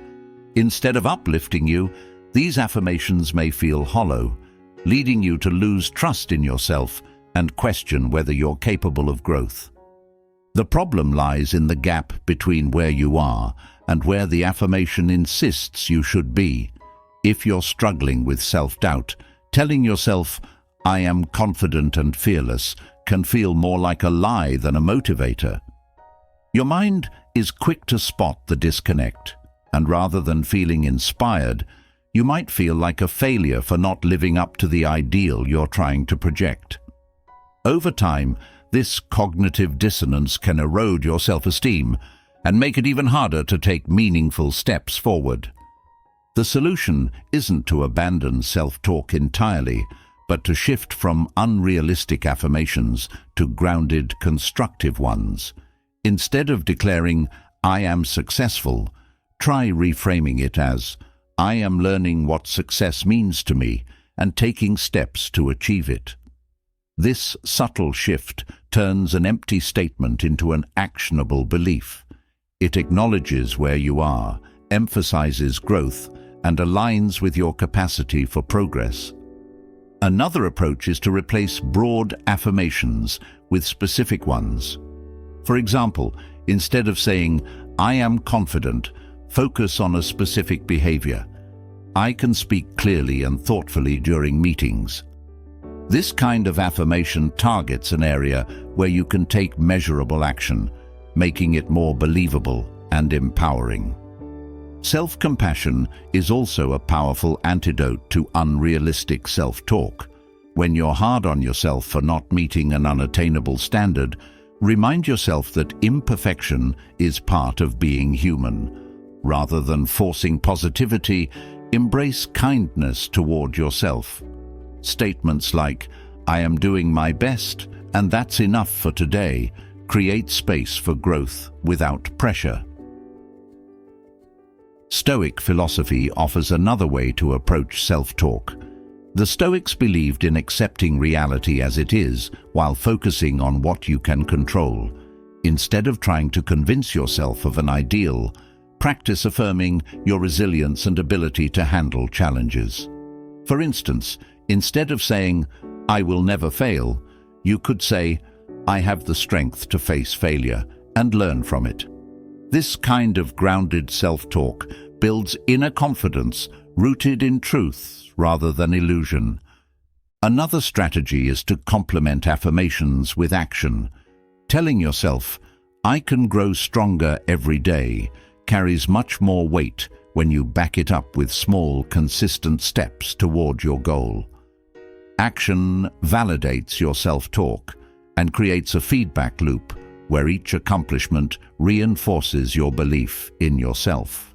Speaker 1: Instead of uplifting you, these affirmations may feel hollow, leading you to lose trust in yourself and question whether you're capable of growth. The problem lies in the gap between where you are and where the affirmation insists you should be. If you're struggling with self-doubt, telling yourself, "I am confident and fearless," can feel more like a lie than a motivator. Your mind is quick to spot the disconnect, and rather than feeling inspired, you might feel like a failure for not living up to the ideal you're trying to project. Over time, this cognitive dissonance can erode your self-esteem and make it even harder to take meaningful steps forward. The solution isn't to abandon self-talk entirely, but to shift from unrealistic affirmations to grounded, constructive ones. Instead of declaring, "I am successful," try reframing it as, "I am learning what success means to me and taking steps to achieve it." This subtle shift turns an empty statement into an actionable belief. It acknowledges where you are, emphasizes growth, and aligns with your capacity for progress. Another approach is to replace broad affirmations with specific ones. For example, instead of saying, "I am confident," focus on a specific behavior. "I can speak clearly and thoughtfully during meetings." This kind of affirmation targets an area where you can take measurable action, making it more believable and empowering. Self-compassion is also a powerful antidote to unrealistic self-talk. When you're hard on yourself for not meeting an unattainable standard, remind yourself that imperfection is part of being human. Rather than forcing positivity, embrace kindness toward yourself. Statements like, "I am doing my best, and that's enough for today," create space for growth without pressure. Stoic philosophy offers another way to approach self-talk. The Stoics believed in accepting reality as it is while focusing on what you can control. Instead of trying to convince yourself of an ideal, practice affirming your resilience and ability to handle challenges. For instance, instead of saying, "I will never fail," you could say, "I have the strength to face failure and learn from it." This kind of grounded self-talk builds inner confidence rooted in truth rather than illusion. Another strategy is to complement affirmations with action. Telling yourself, "I can grow stronger every day," carries much more weight when you back it up with small, consistent steps toward your goal. Action validates your self-talk and creates a feedback loop where each accomplishment reinforces your belief in yourself.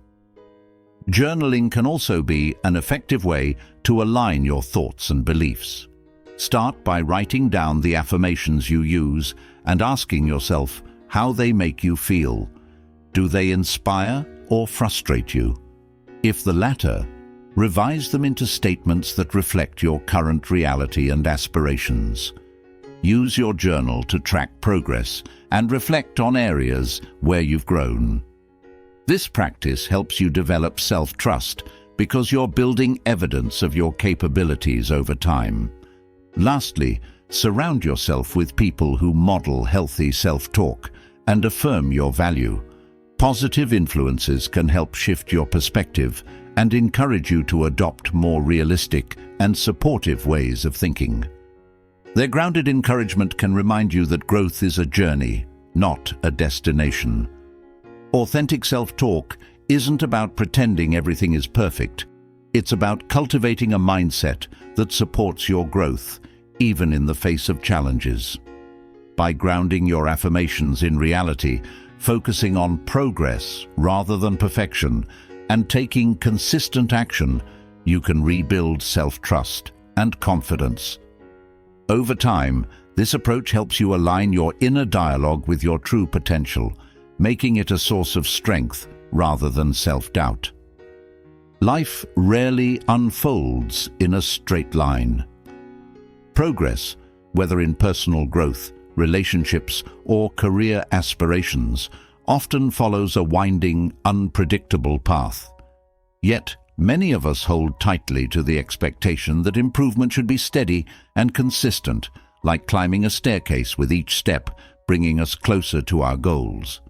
Speaker 1: Journaling can also be an effective way to align your thoughts and beliefs. Start by writing down the affirmations you use and asking yourself how they make you feel. Do they inspire or frustrate you? If the latter, revise them into statements that reflect your current reality and aspirations. Use your journal to track progress and reflect on areas where you've grown. This practice helps you develop self-trust because you're building evidence of your capabilities over time. Lastly, surround yourself with people who model healthy self-talk and affirm your value. Positive influences can help shift your perspective and encourage you to adopt more realistic and supportive ways of thinking. Their grounded encouragement can remind you that growth is a journey, not a destination. Authentic self-talk isn't about pretending everything is perfect. It's about cultivating a mindset that supports your growth, even in the face of challenges. By grounding your affirmations in reality, focusing on progress rather than perfection, and taking consistent action, you can rebuild self-trust and confidence. Over time, this approach helps you align your inner dialogue with your true potential, making it a source of strength rather than self-doubt. Life rarely unfolds in a straight line. Progress, whether in personal growth, relationships, or career aspirations, often follows a winding, unpredictable path. Yet, many of us hold tightly to the expectation that improvement should be steady and consistent, like climbing a staircase with each step bringing us closer to our goals.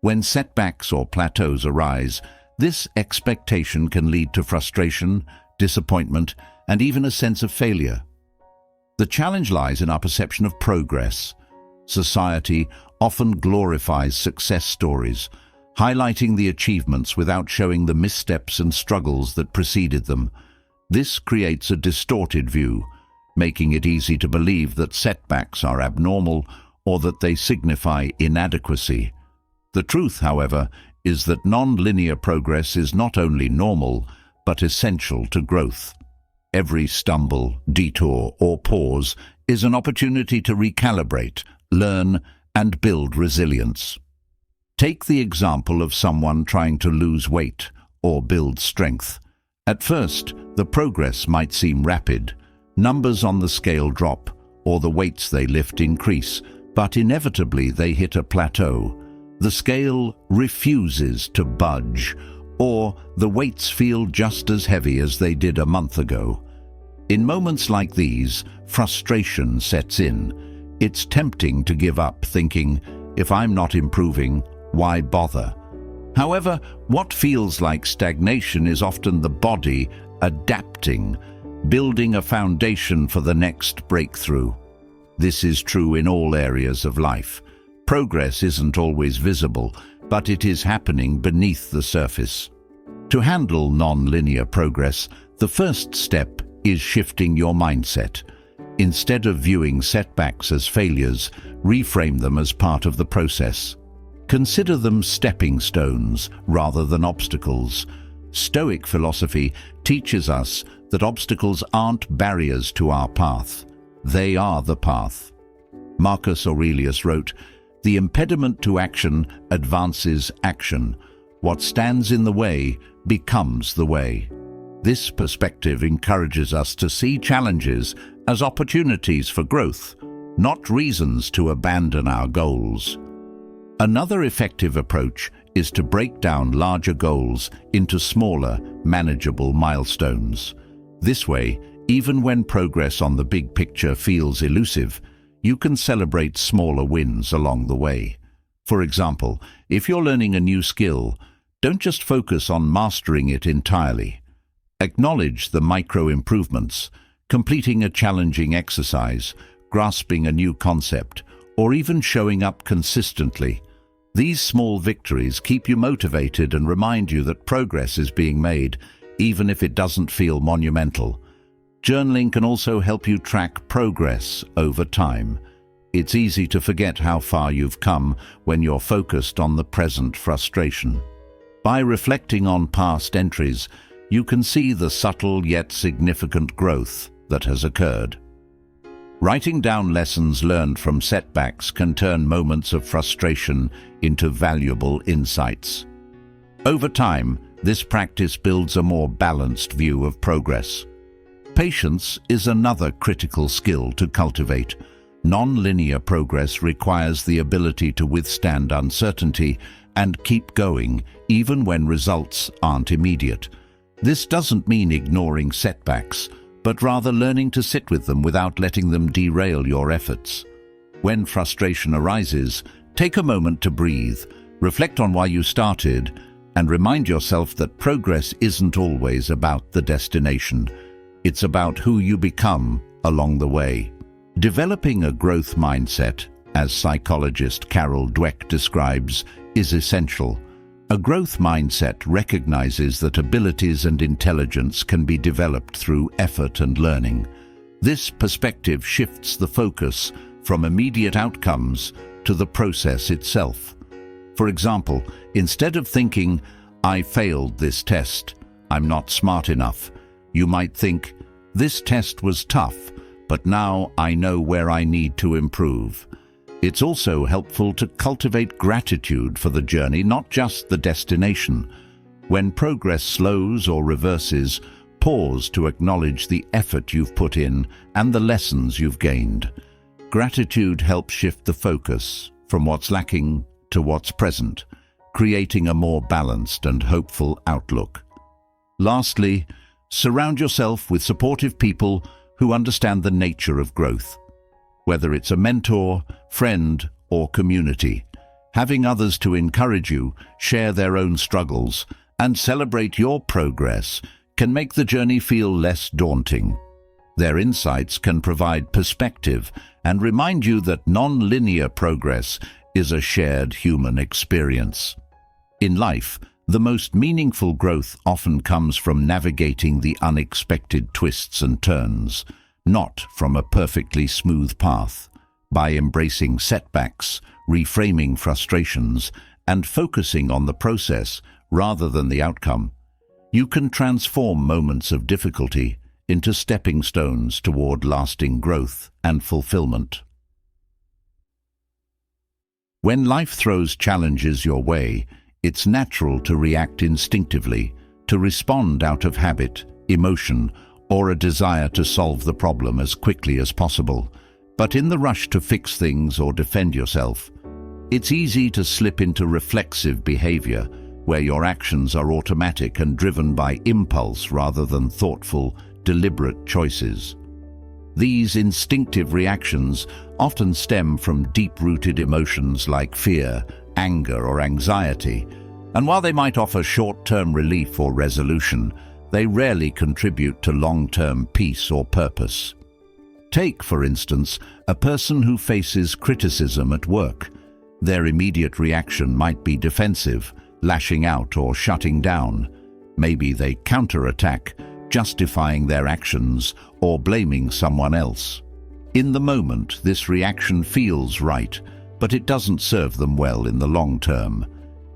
Speaker 1: When setbacks or plateaus arise, this expectation can lead to frustration, disappointment, and even a sense of failure. The challenge lies in our perception of progress. Society often glorifies success stories, highlighting the achievements without showing the missteps and struggles that preceded them. This creates a distorted view, making it easy to believe that setbacks are abnormal or that they signify inadequacy. The truth, however, is that non-linear progress is not only normal, but essential to growth. Every stumble, detour, or pause is an opportunity to recalibrate, learn, and build resilience. Take the example of someone trying to lose weight or build strength. At first, the progress might seem rapid. Numbers on the scale drop, or the weights they lift increase, but inevitably they hit a plateau. The scale refuses to budge, or the weights feel just as heavy as they did a month ago. In moments like these, frustration sets in. It's tempting to give up, thinking, if I'm not improving, why bother? However, what feels like stagnation is often the body adapting, building a foundation for the next breakthrough. This is true in all areas of life. Progress isn't always visible, but it is happening beneath the surface. To handle non-linear progress, the first step is shifting your mindset. Instead of viewing setbacks as failures, reframe them as part of the process. Consider them stepping stones rather than obstacles. Stoic philosophy teaches us that obstacles aren't barriers to our path. They are the path. Marcus Aurelius wrote, "The impediment to action advances action. What stands in the way becomes the way." This perspective encourages us to see challenges as opportunities for growth, not reasons to abandon our goals. Another effective approach is to break down larger goals into smaller, manageable milestones. This way, even when progress on the big picture feels elusive, you can celebrate smaller wins along the way. For example, if you're learning a new skill, don't just focus on mastering it entirely. Acknowledge the micro-improvements, completing a challenging exercise, grasping a new concept, or even showing up consistently. These small victories keep you motivated and remind you that progress is being made, even if it doesn't feel monumental. Journaling can also help you track progress over time. It's easy to forget how far you've come when you're focused on the present frustration. By reflecting on past entries, you can see the subtle yet significant growth that has occurred. Writing down lessons learned from setbacks can turn moments of frustration into valuable insights. Over time, this practice builds a more balanced view of progress. Patience is another critical skill to cultivate. Non-linear progress requires the ability to withstand uncertainty and keep going, even when results aren't immediate. This doesn't mean ignoring setbacks, but rather learning to sit with them without letting them derail your efforts. When frustration arises, take a moment to breathe, reflect on why you started, and remind yourself that progress isn't always about the destination. It's about who you become along the way. Developing a growth mindset, as psychologist Carol Dweck describes, is essential. A growth mindset recognizes that abilities and intelligence can be developed through effort and learning. This perspective shifts the focus from immediate outcomes to the process itself. For example, instead of thinking, "I failed this test, I'm not smart enough," you might think, "This test was tough, but now I know where I need to improve." It's also helpful to cultivate gratitude for the journey, not just the destination. When progress slows or reverses, pause to acknowledge the effort you've put in and the lessons you've gained. Gratitude helps shift the focus from what's lacking to what's present, creating a more balanced and hopeful outlook. Lastly, surround yourself with supportive people who understand the nature of growth. Whether it's a mentor, friend, or community, having others to encourage you, share their own struggles, and celebrate your progress can make the journey feel less daunting. Their insights can provide perspective and remind you that non-linear progress is a shared human experience. In life, the most meaningful growth often comes from navigating the unexpected twists and turns, not from a perfectly smooth path. By embracing setbacks, reframing frustrations, and focusing on the process rather than the outcome, You can transform moments of difficulty into stepping stones toward lasting growth and fulfillment. When life throws challenges your way, it's natural to react instinctively, to respond out of habit, emotion, or a desire to solve the problem as quickly as possible. But in the rush to fix things or defend yourself, it's easy to slip into reflexive behavior, where your actions are automatic and driven by impulse rather than thoughtful, deliberate choices. These instinctive reactions often stem from deep-rooted emotions like fear, anger, or anxiety, and while they might offer short-term relief or resolution, they rarely contribute to long-term peace or purpose. Take, for instance, a person who faces criticism at work. Their immediate reaction might be defensive, lashing out or shutting down. Maybe they counterattack, justifying their actions or blaming someone else. In the moment, this reaction feels right, but it doesn't serve them well in the long term.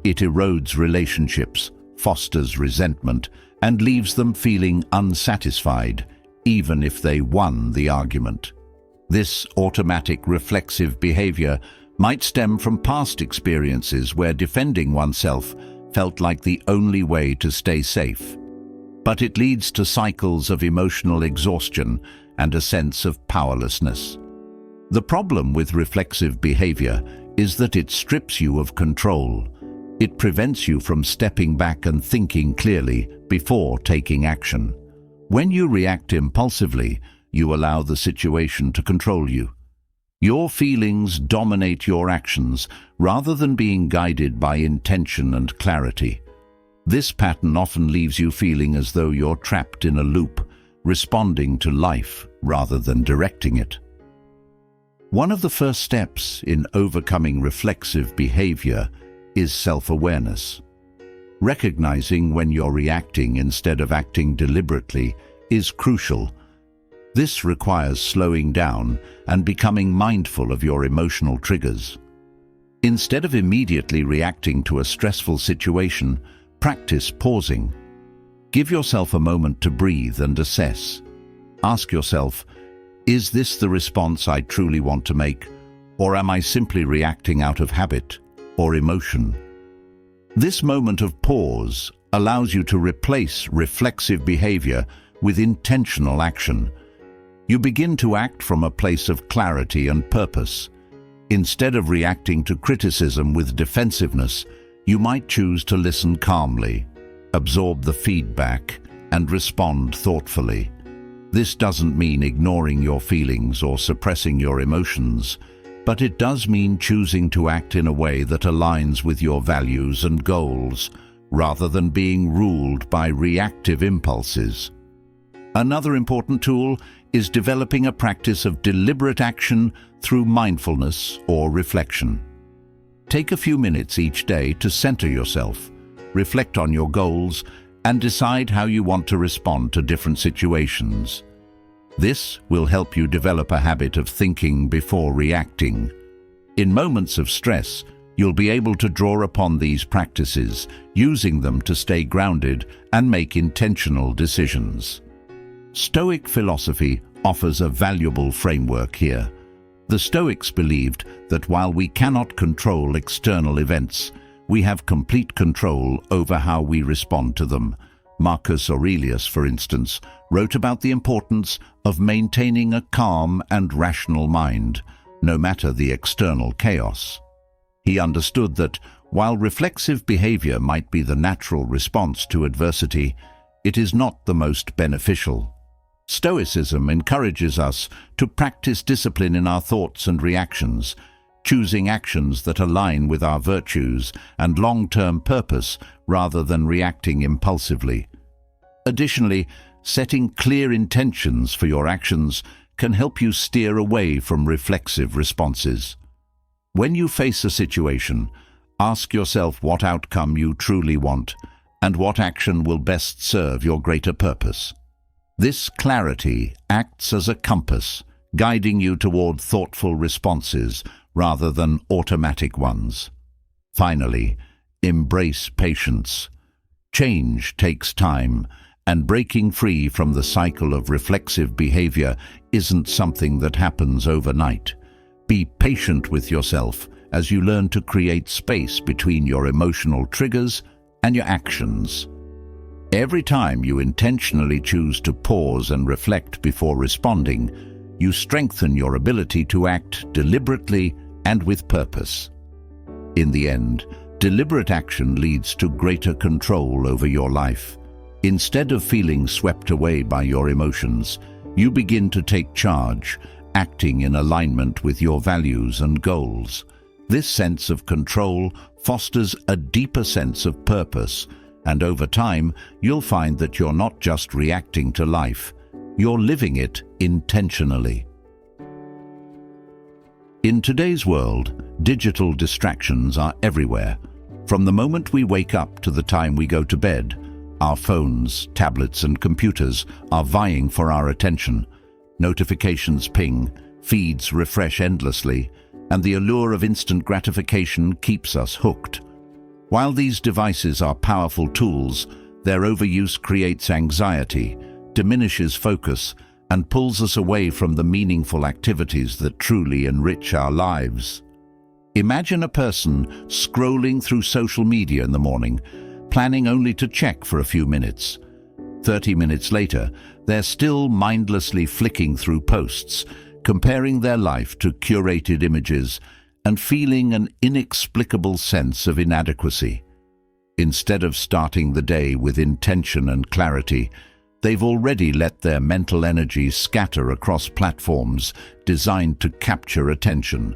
Speaker 1: It erodes relationships, fosters resentment, and leaves them feeling unsatisfied, even if they won the argument. This automatic reflexive behavior might stem from past experiences where defending oneself felt like the only way to stay safe. But it leads to cycles of emotional exhaustion and a sense of powerlessness. The problem with reflexive behavior is that it strips you of control. It prevents you from stepping back and thinking clearly before taking action. When you react impulsively, you allow the situation to control you. Your feelings dominate your actions rather than being guided by intention and clarity. This pattern often leaves you feeling as though you're trapped in a loop, responding to life rather than directing it. One of the first steps in overcoming reflexive behavior is self-awareness. Recognizing when you're reacting instead of acting deliberately is crucial. This requires slowing down and becoming mindful of your emotional triggers. Instead of immediately reacting to a stressful situation, practice pausing. Give yourself a moment to breathe and assess. Ask yourself, is this the response I truly want to make, or am I simply reacting out of habit or emotion? This moment of pause allows you to replace reflexive behavior with intentional action. You begin to act from a place of clarity and purpose. Instead of reacting to criticism with defensiveness, you might choose to listen calmly, absorb the feedback, and respond thoughtfully. This doesn't mean ignoring your feelings or suppressing your emotions, but it does mean choosing to act in a way that aligns with your values and goals, rather than being ruled by reactive impulses. Another important tool is developing a practice of deliberate action through mindfulness or reflection. Take a few minutes each day to center yourself, reflect on your goals, and decide how you want to respond to different situations. This will help you develop a habit of thinking before reacting. In moments of stress, you'll be able to draw upon these practices, using them to stay grounded and make intentional decisions. Stoic philosophy offers a valuable framework here. The Stoics believed that while we cannot control external events, we have complete control over how we respond to them. Marcus Aurelius, for instance, wrote about the importance of maintaining a calm and rational mind, no matter the external chaos. He understood that while reflexive behavior might be the natural response to adversity, it is not the most beneficial. Stoicism encourages us to practice discipline in our thoughts and reactions, choosing actions that align with our virtues and long-term purpose rather than reacting impulsively. Additionally, setting clear intentions for your actions can help you steer away from reflexive responses. When you face a situation, ask yourself what outcome you truly want and what action will best serve your greater purpose. This clarity acts as a compass, guiding you toward thoughtful responses rather than automatic ones. Finally, embrace patience. Change takes time, and breaking free from the cycle of reflexive behavior isn't something that happens overnight. Be patient with yourself as you learn to create space between your emotional triggers and your actions. Every time you intentionally choose to pause and reflect before responding, you strengthen your ability to act deliberately and with purpose. In the end, deliberate action leads to greater control over your life. Instead of feeling swept away by your emotions, you begin to take charge, acting in alignment with your values and goals. This sense of control fosters a deeper sense of purpose, and over time, you'll find that you're not just reacting to life, you're living it intentionally. In today's world, digital distractions are everywhere. From the moment we wake up to the time we go to bed, our phones, tablets, and computers are vying for our attention. Notifications ping, feeds refresh endlessly, and the allure of instant gratification keeps us hooked. While these devices are powerful tools, their overuse creates anxiety, diminishes focus, and pulls us away from the meaningful activities that truly enrich our lives. Imagine a person scrolling through social media in the morning, planning only to check for a few minutes. 30 minutes later, they're still mindlessly flicking through posts, comparing their life to curated images and feeling an inexplicable sense of inadequacy. Instead of starting the day with intention and clarity, they've already let their mental energy scatter across platforms designed to capture attention.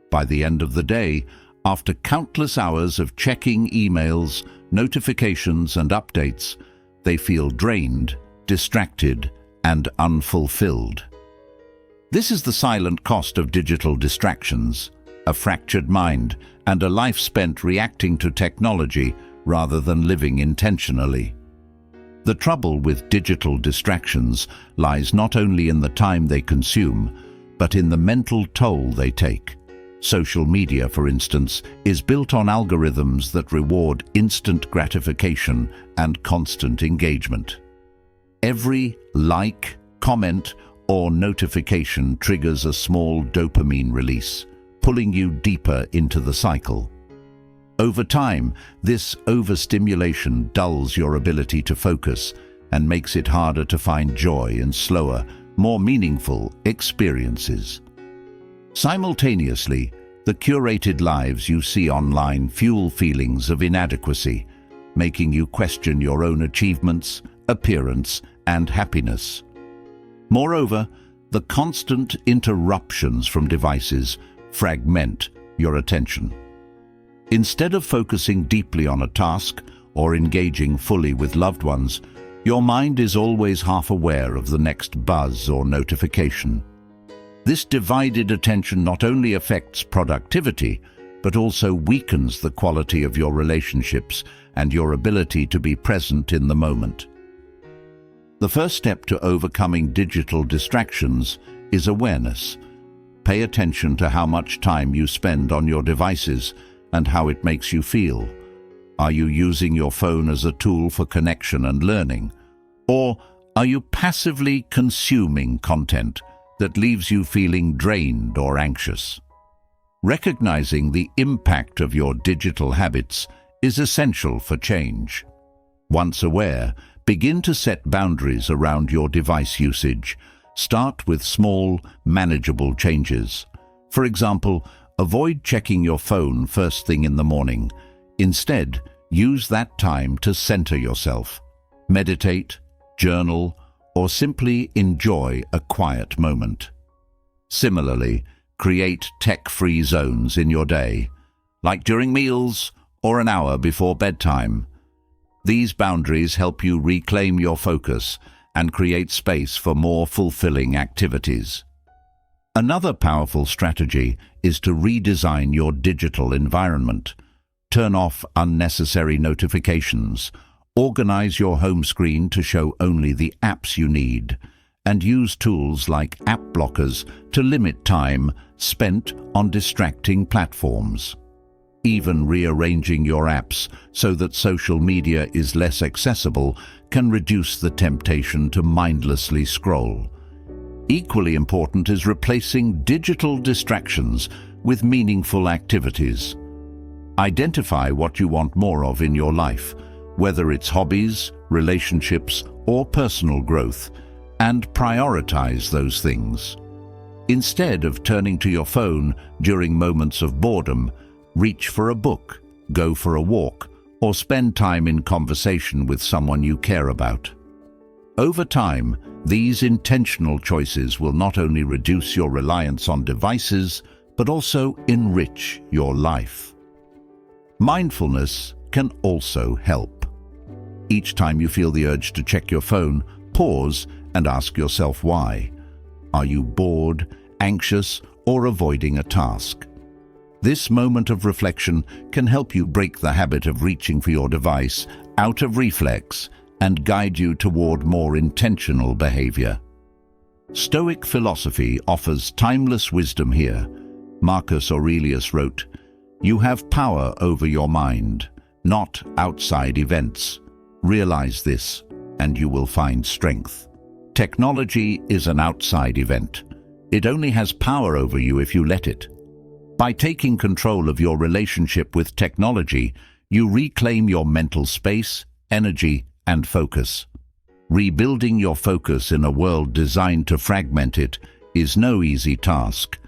Speaker 1: By the end of the day, after countless hours of checking emails, notifications, and updates, they feel drained, distracted, and unfulfilled. This is the silent cost of digital distractions: a fractured mind and a life spent reacting to technology rather than living intentionally. The trouble with digital distractions lies not only in the time they consume, but in the mental toll they take. Social media, for instance, is built on algorithms that reward instant gratification and constant engagement. Every like, comment, or notification triggers a small dopamine release, pulling you deeper into the cycle. Over time, this overstimulation dulls your ability to focus and makes it harder to find joy in slower, more meaningful experiences. Simultaneously, the curated lives you see online fuel feelings of inadequacy, making you question your own achievements, appearance, and happiness. Moreover, the constant interruptions from devices fragment your attention. Instead of focusing deeply on a task or engaging fully with loved ones, your mind is always half aware of the next buzz or notification. This divided attention not only affects productivity, but also weakens the quality of your relationships and your ability to be present in the moment. The first step to overcoming digital distractions is awareness. Pay attention to how much time you spend on your devices and how it makes you feel. Are you using your phone as a tool for connection and learning? Or are you passively consuming content that leaves you feeling drained or anxious? Recognizing the impact of your digital habits is essential for change. Once aware, begin to set boundaries around your device usage. Start with small, manageable changes. For example, avoid checking your phone first thing in the morning. Instead, use that time to center yourself. Meditate, journal, or simply enjoy a quiet moment. Similarly, create tech-free zones in your day, like during meals or an hour before bedtime. These boundaries help you reclaim your focus and create space for more fulfilling activities. Another powerful strategy is to redesign your digital environment. Turn off unnecessary notifications, organize your home screen to show only the apps you need, and use tools like app blockers to limit time spent on distracting platforms. Even rearranging your apps so that social media is less accessible can reduce the temptation to mindlessly scroll. Equally important is replacing digital distractions with meaningful activities. Identify what you want more of in your life, whether it's hobbies, relationships, or personal growth, and prioritize those things. Instead of turning to your phone during moments of boredom, reach for a book, go for a walk, or spend time in conversation with someone you care about. Over time, these intentional choices will not only reduce your reliance on devices, but also enrich your life. Mindfulness can also help. Each time you feel the urge to check your phone, pause and ask yourself why. Are you bored, anxious, or avoiding a task? This moment of reflection can help you break the habit of reaching for your device out of reflex and guide you toward more intentional behavior. Stoic philosophy offers timeless wisdom here. Marcus Aurelius wrote, "You have power over your mind, not outside events. Realize this, and you will find strength." Technology is an outside event. It only has power over you if you let it. By taking control of your relationship with technology, you reclaim your mental space, energy, and focus. Rebuilding your focus in a world designed to fragment it is no easy task,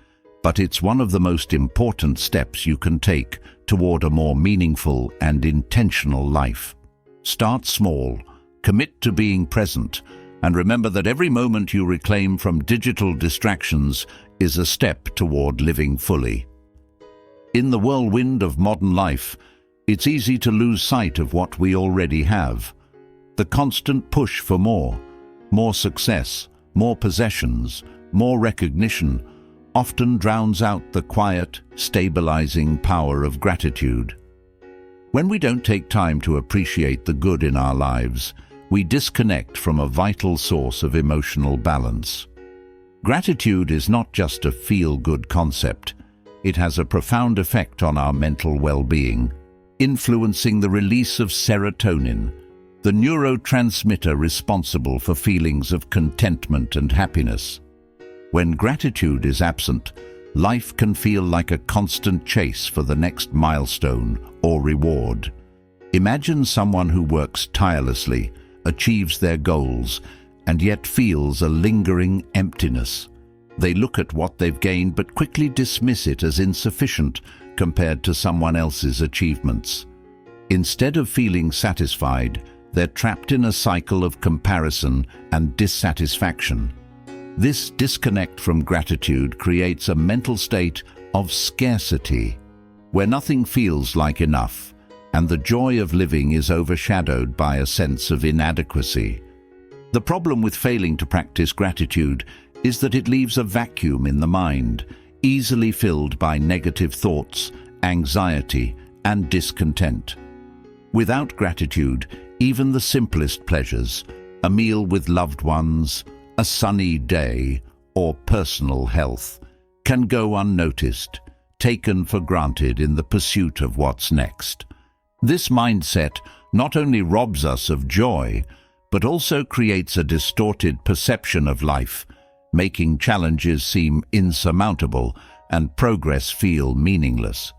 Speaker 1: but it's one of the most important steps you can take toward a more meaningful and intentional life. Start small, commit to being present, and remember that every moment you reclaim from digital distractions is a step toward living fully. In the whirlwind of modern life, it's easy to lose sight of what we already have. The constant push for more success, more possessions, more recognition, often drowns out the quiet, stabilizing power of gratitude. When we don't take time to appreciate the good in our lives, we disconnect from a vital source of emotional balance. Gratitude is not just a feel-good concept. It has a profound effect on our mental well-being, influencing the release of serotonin, the neurotransmitter responsible for feelings of contentment and happiness. When gratitude is absent, life can feel like a constant chase for the next milestone or reward. Imagine someone who works tirelessly, achieves their goals, and yet feels a lingering emptiness. They look at what they've gained but quickly dismiss it as insufficient compared to someone else's achievements. Instead of feeling satisfied, they're trapped in a cycle of comparison and dissatisfaction. This disconnect from gratitude creates a mental state of scarcity, where nothing feels like enough, and the joy of living is overshadowed by a sense of inadequacy. The problem with failing to practice gratitude is that it leaves a vacuum in the mind, easily filled by negative thoughts, anxiety, and discontent. Without gratitude, even the simplest pleasures, a meal with loved ones, a sunny day, or personal health, can go unnoticed, taken for granted in the pursuit of what's next. This mindset not only robs us of joy, but also creates a distorted perception of life, making challenges seem insurmountable and progress feel meaningless.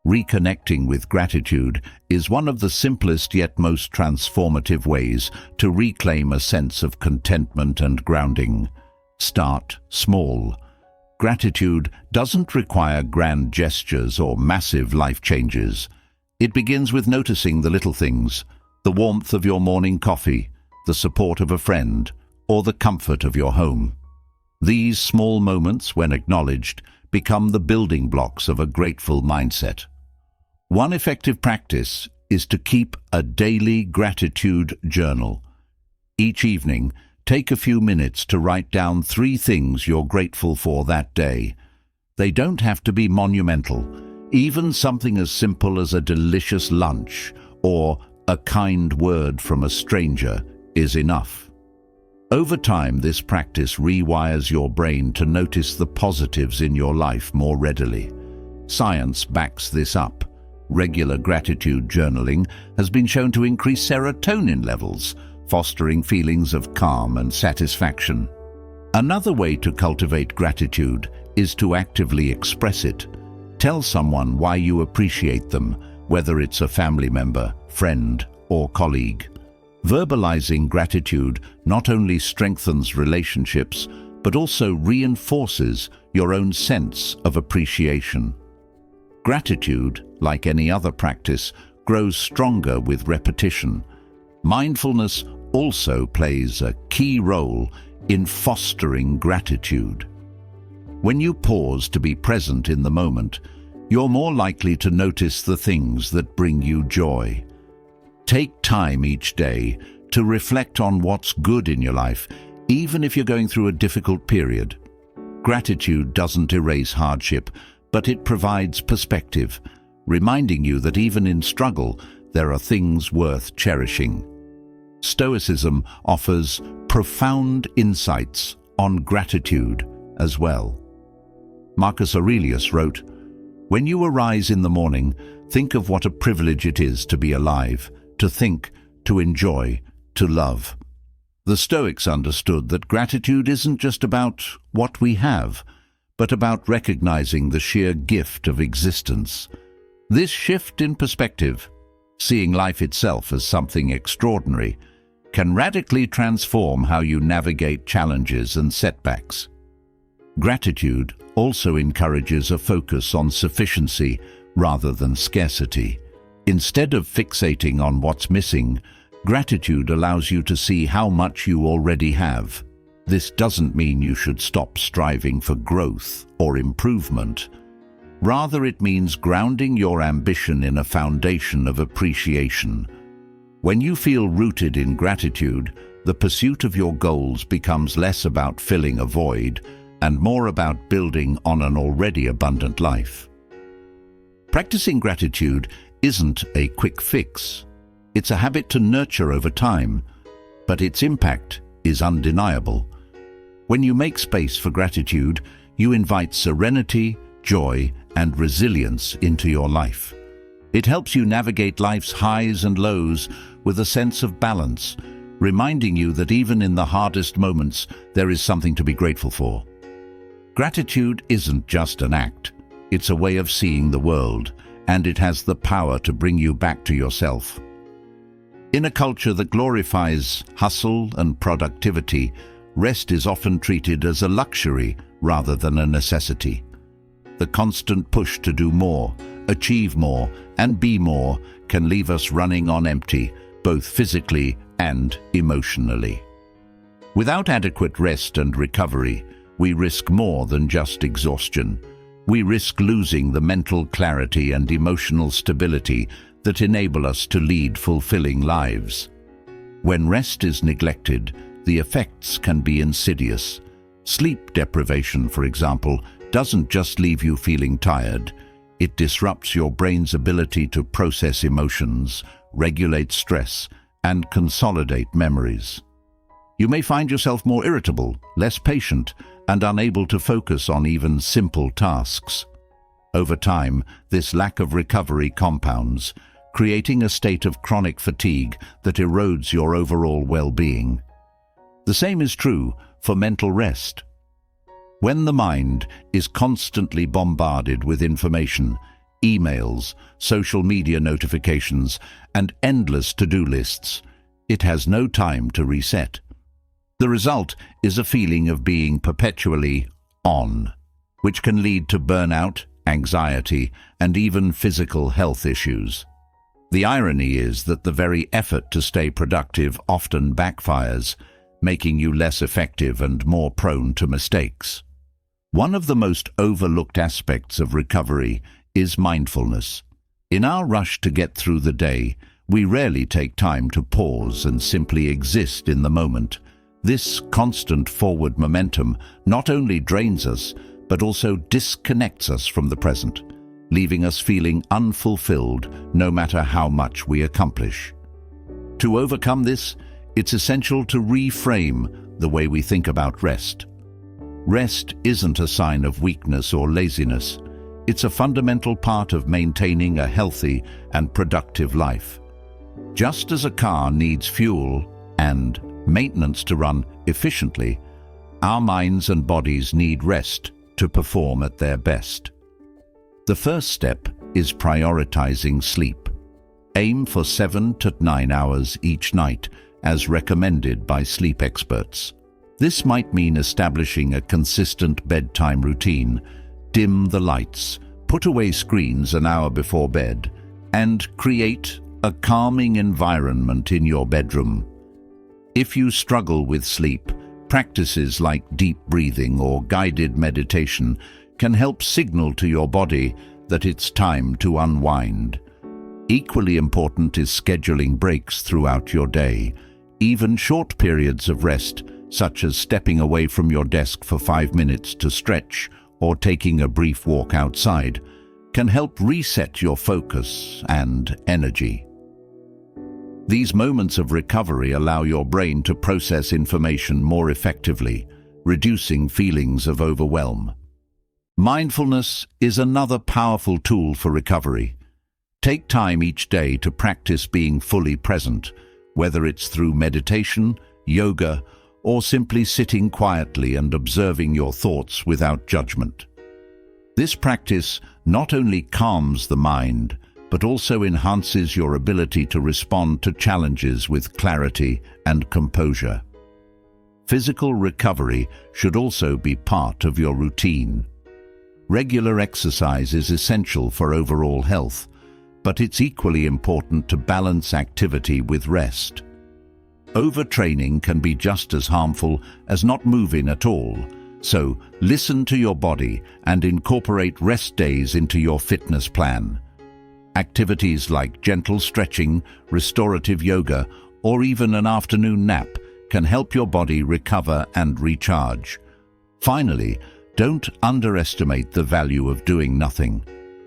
Speaker 1: Reconnecting with gratitude is one of the simplest yet most transformative ways to reclaim a sense of contentment and grounding. Start small. Gratitude doesn't require grand gestures or massive life changes. It begins with noticing the little things, the warmth of your morning coffee, the support of a friend, or the comfort of your home. These small moments, when acknowledged, become the building blocks of a grateful mindset. One effective practice is to keep a daily gratitude journal. Each evening, take a few minutes to write down 3 things you're grateful for that day. They don't have to be monumental. Even something as simple as a delicious lunch or a kind word from a stranger is enough. Over time, this practice rewires your brain to notice the positives in your life more readily. Science backs this up. Regular gratitude journaling has been shown to increase serotonin levels, fostering feelings of calm and satisfaction. Another way to cultivate gratitude is to actively express it. Tell someone why you appreciate them, whether it's a family member, friend, or colleague. Verbalizing gratitude not only strengthens relationships, but also reinforces your own sense of appreciation. Gratitude, like any other practice, grows stronger with repetition. Mindfulness also plays a key role in fostering gratitude. When you pause to be present in the moment, you're more likely to notice the things that bring you joy. Take time each day to reflect on what's good in your life, even if you're going through a difficult period. Gratitude doesn't erase hardship, but it provides perspective, reminding you that even in struggle, there are things worth cherishing. Stoicism offers profound insights on gratitude as well. Marcus Aurelius wrote, "When you arise in the morning, think of what a privilege it is to be alive, to think, to enjoy, to love." The Stoics understood that gratitude isn't just about what we have, but about recognizing the sheer gift of existence. This shift in perspective, seeing life itself as something extraordinary, can radically transform how you navigate challenges and setbacks. Gratitude also encourages a focus on sufficiency rather than scarcity. Instead of fixating on what's missing, gratitude allows you to see how much you already have. This doesn't mean you should stop striving for growth or improvement. Rather, it means grounding your ambition in a foundation of appreciation. When you feel rooted in gratitude, the pursuit of your goals becomes less about filling a void and more about building on an already abundant life. Practicing gratitude isn't a quick fix. It's a habit to nurture over time, but its impact is undeniable. When you make space for gratitude, you invite serenity, joy, and resilience into your life. It helps you navigate life's highs and lows with a sense of balance, reminding you that even in the hardest moments, there is something to be grateful for. Gratitude isn't just an act, it's a way of seeing the world, and it has the power to bring you back to yourself. In a culture that glorifies hustle and productivity, rest is often treated as a luxury rather than a necessity. The constant push to do more, achieve more, and be more can leave us running on empty, both physically and emotionally. Without adequate rest and recovery, we risk more than just exhaustion. We risk losing the mental clarity and emotional stability that enable us to lead fulfilling lives. When rest is neglected, the effects can be insidious. Sleep deprivation, for example, doesn't just leave you feeling tired. It disrupts your brain's ability to process emotions, regulate stress, and consolidate memories. You may find yourself more irritable, less patient, and unable to focus on even simple tasks. Over time, this lack of recovery compounds, creating a state of chronic fatigue that erodes your overall well-being. The same is true for mental rest. When the mind is constantly bombarded with information, emails, social media notifications, and endless to-do lists, it has no time to reset. The result is a feeling of being perpetually on, which can lead to burnout, anxiety, and even physical health issues. The irony is that the very effort to stay productive often backfires, making you less effective and more prone to mistakes. One of the most overlooked aspects of recovery is mindfulness. In our rush to get through the day, we rarely take time to pause and simply exist in the moment. This constant forward momentum not only drains us, but also disconnects us from the present, leaving us feeling unfulfilled no matter how much we accomplish. To overcome this, it's essential to reframe the way we think about rest. Rest isn't a sign of weakness or laziness. It's a fundamental part of maintaining a healthy and productive life. Just as a car needs fuel and maintenance to run efficiently, our minds and bodies need rest to perform at their best. The first step is prioritizing sleep. Aim for 7 to 9 hours each night, as recommended by sleep experts. This might mean establishing a consistent bedtime routine, dim the lights, put away screens an hour before bed, and create a calming environment in your bedroom. If you struggle with sleep, practices like deep breathing or guided meditation can help signal to your body that it's time to unwind. Equally important is scheduling breaks throughout your day. Even short periods of rest, such as stepping away from your desk for 5 minutes to stretch or taking a brief walk outside, can help reset your focus and energy. These moments of recovery allow your brain to process information more effectively, reducing feelings of overwhelm. Mindfulness is another powerful tool for recovery. Take time each day to practice being fully present, whether it's through meditation, yoga, or simply sitting quietly and observing your thoughts without judgment. This practice not only calms the mind, but also enhances your ability to respond to challenges with clarity and composure. Physical recovery should also be part of your routine. Regular exercise is essential for overall health, but it's equally important to balance activity with rest. Overtraining can be just as harmful as not moving at all, so listen to your body and incorporate rest days into your fitness plan. Activities like gentle stretching, restorative yoga, or even an afternoon nap can help your body recover and recharge. Finally, don't underestimate the value of doing nothing.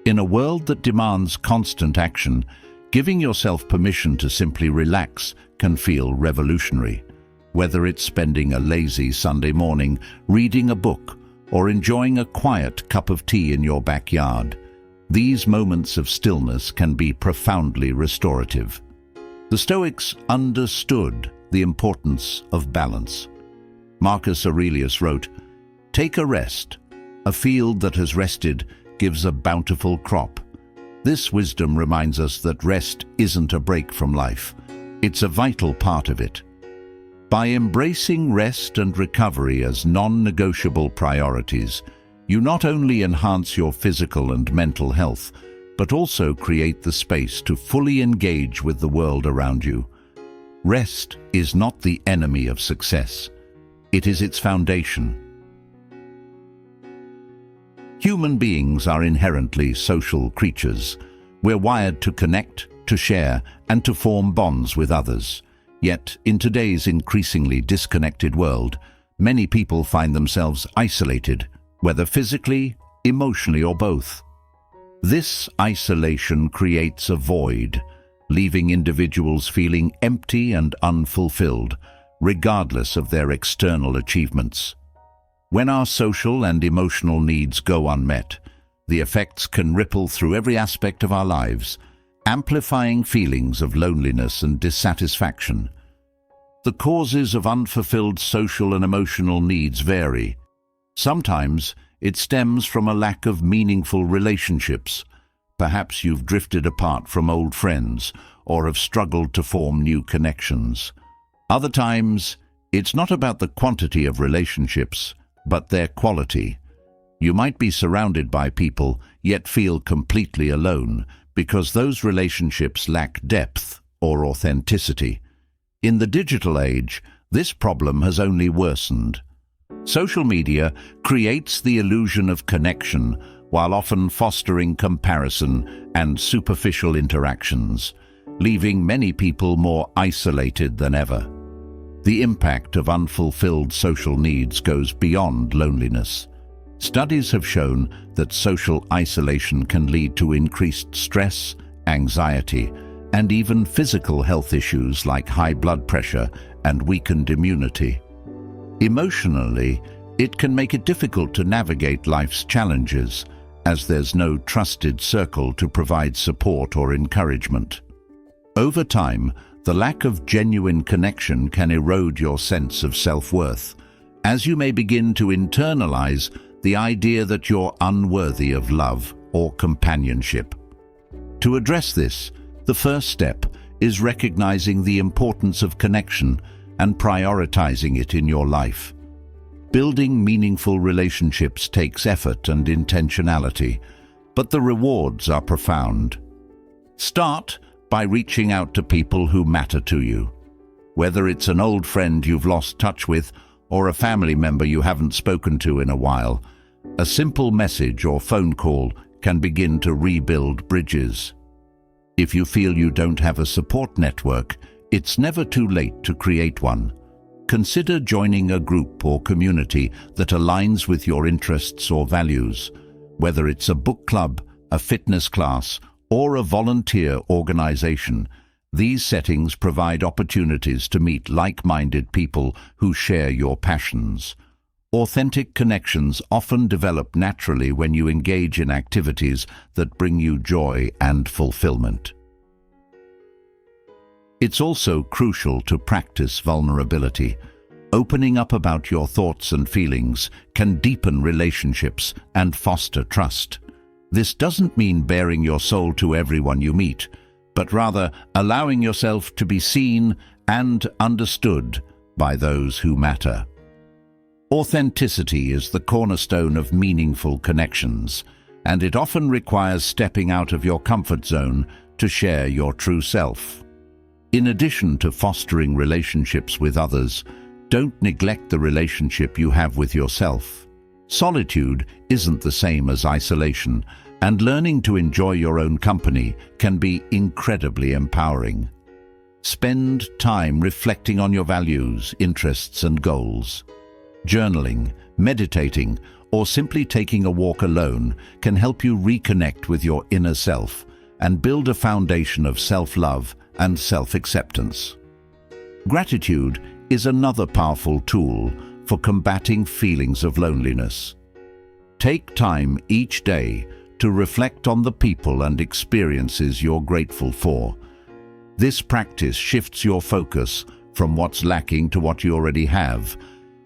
Speaker 1: In a world that demands constant action, giving yourself permission to simply relax can feel revolutionary. Whether it's spending a lazy Sunday morning, reading a book, or enjoying a quiet cup of tea in your backyard, these moments of stillness can be profoundly restorative. The Stoics understood the importance of balance. Marcus Aurelius wrote, "Take a rest. A field that has rested gives a bountiful crop." This wisdom reminds us that rest isn't a break from life. It's a vital part of it. By embracing rest and recovery as non-negotiable priorities, you not only enhance your physical and mental health, but also create the space to fully engage with the world around you. Rest is not the enemy of success. It is its foundation. Human beings are inherently social creatures. We're wired to connect, to share, and to form bonds with others. Yet, in today's increasingly disconnected world, many people find themselves isolated, whether physically, emotionally, or both. This isolation creates a void, leaving individuals feeling empty and unfulfilled, regardless of their external achievements. When our social and emotional needs go unmet, the effects can ripple through every aspect of our lives, amplifying feelings of loneliness and dissatisfaction. The causes of unfulfilled social and emotional needs vary. Sometimes it stems from a lack of meaningful relationships. Perhaps you've drifted apart from old friends or have struggled to form new connections. Other times, it's not about the quantity of relationships, but their quality. You might be surrounded by people, yet feel completely alone because those relationships lack depth or authenticity. In the digital age, this problem has only worsened. Social media creates the illusion of connection while often fostering comparison and superficial interactions, leaving many people more isolated than ever. The impact of unfulfilled social needs goes beyond loneliness. Studies have shown that social isolation can lead to increased stress, anxiety, and even physical health issues like high blood pressure and weakened immunity. Emotionally, it can make it difficult to navigate life's challenges, as there's no trusted circle to provide support or encouragement. Over time, the lack of genuine connection can erode your sense of self-worth, as you may begin to internalize the idea that you're unworthy of love or companionship. To address this, the first step is recognizing the importance of connection and prioritizing it in your life. Building meaningful relationships takes effort and intentionality, but the rewards are profound. Start by reaching out to people who matter to you. Whether it's an old friend you've lost touch with or a family member you haven't spoken to in a while, a simple message or phone call can begin to rebuild bridges. If you feel you don't have a support network, it's never too late to create one. Consider joining a group or community that aligns with your interests or values. Whether it's a book club, a fitness class, or a volunteer organization, these settings provide opportunities to meet like-minded people who share your passions. Authentic connections often develop naturally when you engage in activities that bring you joy and fulfillment. It's also crucial to practice vulnerability. Opening up about your thoughts and feelings can deepen relationships and foster trust. This doesn't mean baring your soul to everyone you meet, but rather allowing yourself to be seen and understood by those who matter. Authenticity is the cornerstone of meaningful connections, and it often requires stepping out of your comfort zone to share your true self. In addition to fostering relationships with others, don't neglect the relationship you have with yourself. Solitude isn't the same as isolation, and learning to enjoy your own company can be incredibly empowering. Spend time reflecting on your values, interests, and goals. Journaling, meditating, or simply taking a walk alone can help you reconnect with your inner self and build a foundation of self-love and self-acceptance. Gratitude is another powerful tool for combating feelings of loneliness. Take time each day to reflect on the people and experiences you're grateful for. This practice shifts your focus from what's lacking to what you already have,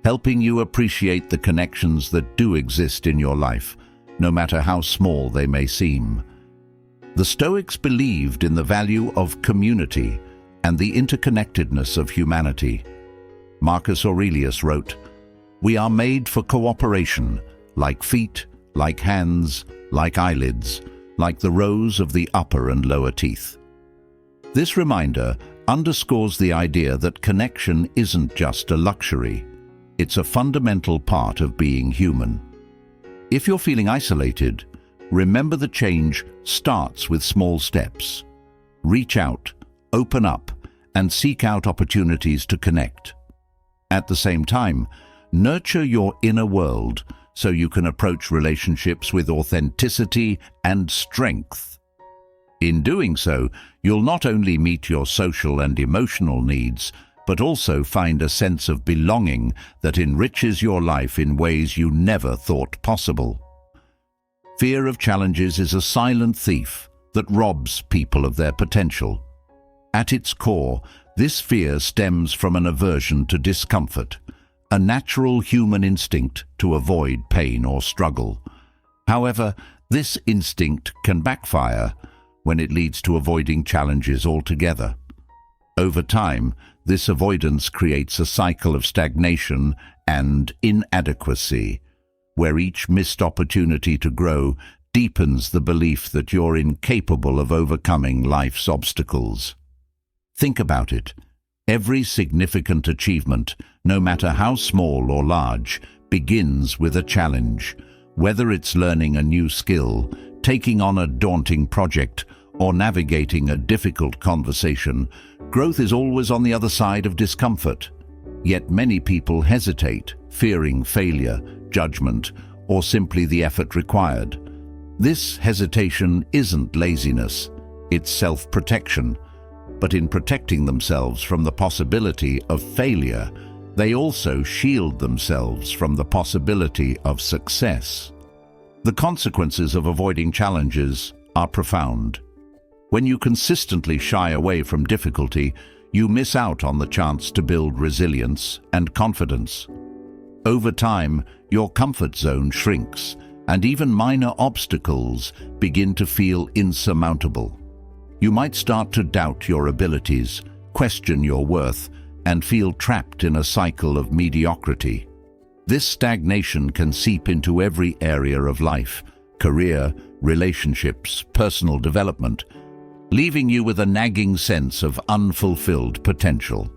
Speaker 1: helping you appreciate the connections that do exist in your life, no matter how small they may seem. The Stoics believed in the value of community and the interconnectedness of humanity. Marcus Aurelius wrote, "We are made for cooperation, like feet, like hands, like eyelids, like the rows of the upper and lower teeth." This reminder underscores the idea that connection isn't just a luxury. It's a fundamental part of being human. If you're feeling isolated, remember the change starts with small steps. Reach out, open up, and seek out opportunities to connect. At the same time, nurture your inner world so you can approach relationships with authenticity and strength. In doing so, you'll not only meet your social and emotional needs, but also find a sense of belonging that enriches your life in ways you never thought possible. Fear of challenges is a silent thief that robs people of their potential. At its core, this fear stems from an aversion to discomfort, a natural human instinct to avoid pain or struggle. However, this instinct can backfire when it leads to avoiding challenges altogether. Over time, this avoidance creates a cycle of stagnation and inadequacy, where each missed opportunity to grow deepens the belief that you're incapable of overcoming life's obstacles. Think about it. Every significant achievement, no matter how small or large, begins with a challenge. Whether it's learning a new skill, taking on a daunting project, or navigating a difficult conversation, growth is always on the other side of discomfort. Yet many people hesitate, fearing failure, judgment, or simply the effort required. This hesitation isn't laziness, it's self-protection. But in protecting themselves from the possibility of failure, they also shield themselves from the possibility of success. The consequences of avoiding challenges are profound. When you consistently shy away from difficulty, you miss out on the chance to build resilience and confidence. Over time, your comfort zone shrinks, and even minor obstacles begin to feel insurmountable. You might start to doubt your abilities, question your worth, and feel trapped in a cycle of mediocrity. This stagnation can seep into every area of life: career, relationships, personal development, leaving you with a nagging sense of unfulfilled potential.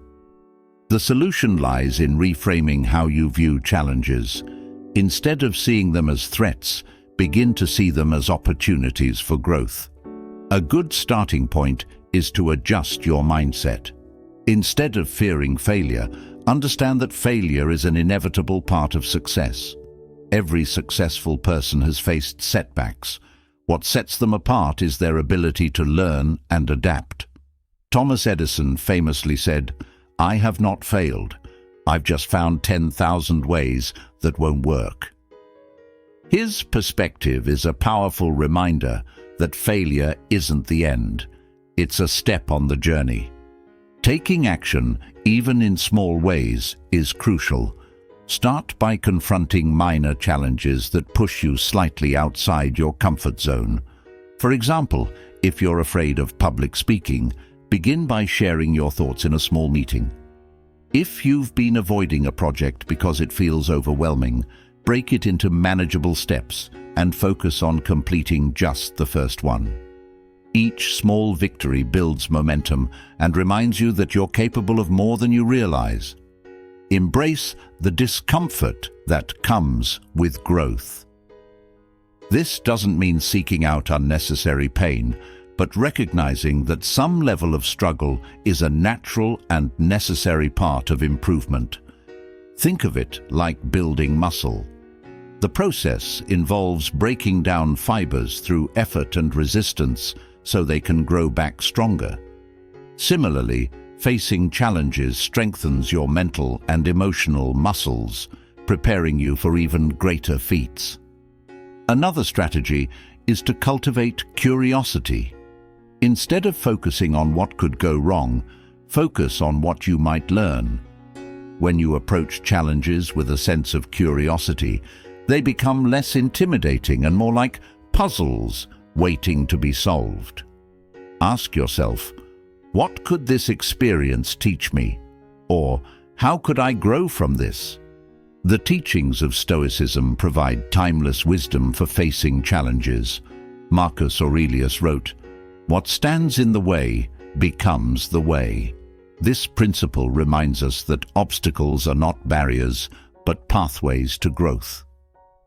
Speaker 1: The solution lies in reframing how you view challenges. Instead of seeing them as threats, begin to see them as opportunities for growth. A good starting point is to adjust your mindset. Instead of fearing failure, understand that failure is an inevitable part of success. Every successful person has faced setbacks. What sets them apart is their ability to learn and adapt. Thomas Edison famously said, "I have not failed. I've just found 10,000 ways that won't work." His perspective is a powerful reminder that failure isn't the end. It's a step on the journey. Taking action, even in small ways, is crucial. Start by confronting minor challenges that push you slightly outside your comfort zone. For example, if you're afraid of public speaking, begin by sharing your thoughts in a small meeting. If you've been avoiding a project because it feels overwhelming, break it into manageable steps and focus on completing just the first one. Each small victory builds momentum and reminds you that you're capable of more than you realize. Embrace the discomfort that comes with growth. This doesn't mean seeking out unnecessary pain, but recognizing that some level of struggle is a natural and necessary part of improvement. Think of it like building muscle. The process involves breaking down fibers through effort and resistance so they can grow back stronger. Similarly, facing challenges strengthens your mental and emotional muscles, preparing you for even greater feats. Another strategy is to cultivate curiosity. Instead of focusing on what could go wrong, focus on what you might learn. When you approach challenges with a sense of curiosity, they become less intimidating and more like puzzles waiting to be solved. Ask yourself, what could this experience teach me? Or, how could I grow from this? The teachings of Stoicism provide timeless wisdom for facing challenges. Marcus Aurelius wrote, "What stands in the way becomes the way." This principle reminds us that obstacles are not barriers, but pathways to growth.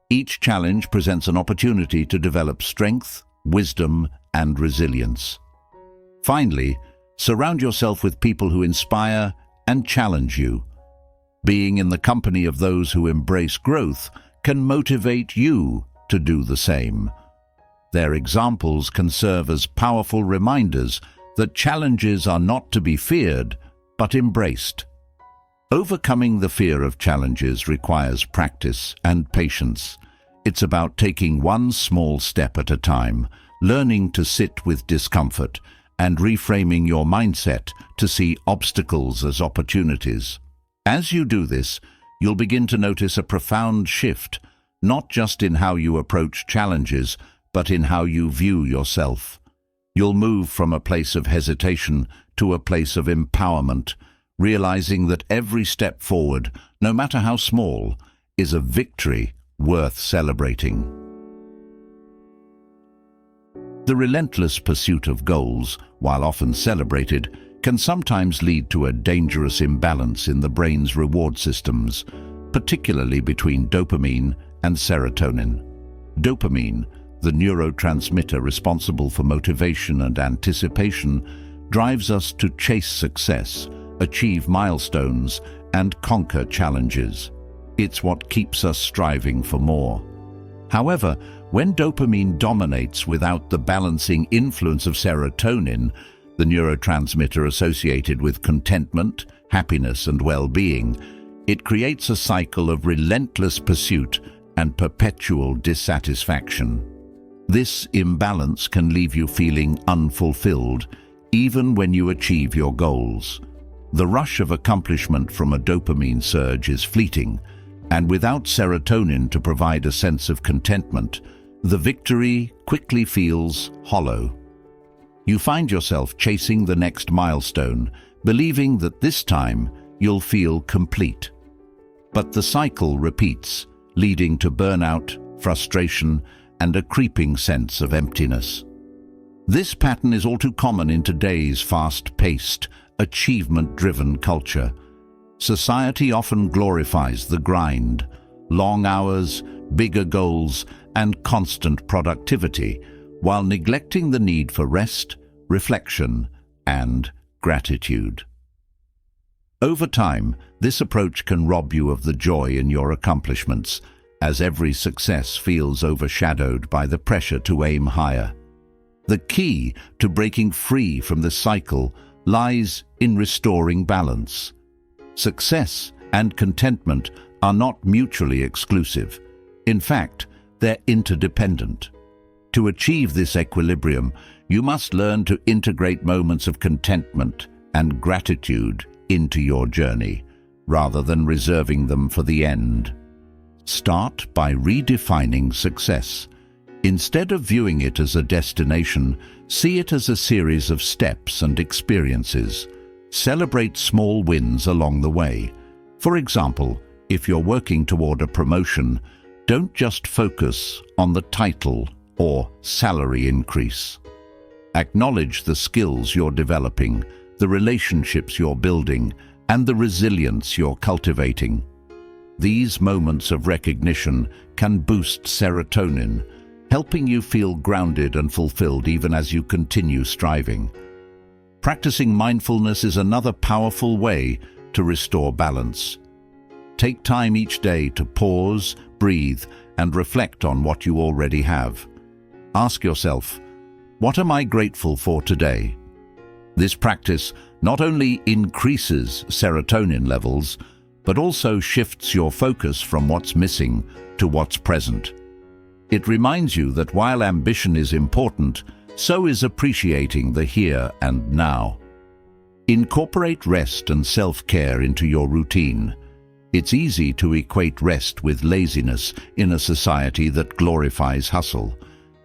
Speaker 1: Each challenge presents an opportunity to develop strength, wisdom, and resilience. Finally, surround yourself with people who inspire and challenge you. Being in the company of those who embrace growth can motivate you to do the same. Their examples can serve as powerful reminders that challenges are not to be feared, but embraced. Overcoming the fear of challenges requires practice and patience. It's about taking one small step at a time, learning to sit with discomfort, and reframing your mindset to see obstacles as opportunities. As you do this, you'll begin to notice a profound shift, not just in how you approach challenges, but in how you view yourself. You'll move from a place of hesitation to a place of empowerment, realizing that every step forward, no matter how small, is a victory worth celebrating. The relentless pursuit of goals, while often celebrated, can sometimes lead to a dangerous imbalance in the brain's reward systems, particularly between dopamine and serotonin. Dopamine, the neurotransmitter responsible for motivation and anticipation, drives us to chase success, achieve milestones, and conquer challenges. It's what keeps us striving for more. However, when dopamine dominates without the balancing influence of serotonin, the neurotransmitter associated with contentment, happiness, and well-being, it creates a cycle of relentless pursuit and perpetual dissatisfaction. This imbalance can leave you feeling unfulfilled, even when you achieve your goals. The rush of accomplishment from a dopamine surge is fleeting, and without serotonin to provide a sense of contentment, the victory quickly feels hollow. You find yourself chasing the next milestone, believing that this time you'll feel complete. But the cycle repeats, leading to burnout, frustration, and a creeping sense of emptiness. This pattern is all too common in today's fast-paced, achievement-driven culture. Society often glorifies the grind, long hours, bigger goals, and constant productivity, while neglecting the need for rest, reflection, and gratitude. Over time, this approach can rob you of the joy in your accomplishments, as every success feels overshadowed by the pressure to aim higher. The key to breaking free from this cycle lies in restoring balance. Success and contentment are not mutually exclusive. In fact, they're interdependent. To achieve this equilibrium, you must learn to integrate moments of contentment and gratitude into your journey, rather than reserving them for the end. Start by redefining success. Instead of viewing it as a destination, see it as a series of steps and experiences. Celebrate small wins along the way. For example, if you're working toward a promotion, don't just focus on the title or salary increase. Acknowledge the skills you're developing, the relationships you're building, and the resilience you're cultivating. These moments of recognition can boost serotonin, helping you feel grounded and fulfilled even as you continue striving. Practicing mindfulness is another powerful way to restore balance. Take time each day to pause, breathe, and reflect on what you already have. Ask yourself, what am I grateful for today? This practice not only increases serotonin levels, but also shifts your focus from what's missing to what's present. It reminds you that while ambition is important, so is appreciating the here and now. Incorporate rest and self-care into your routine. It's easy to equate rest with laziness in a society that glorifies hustle,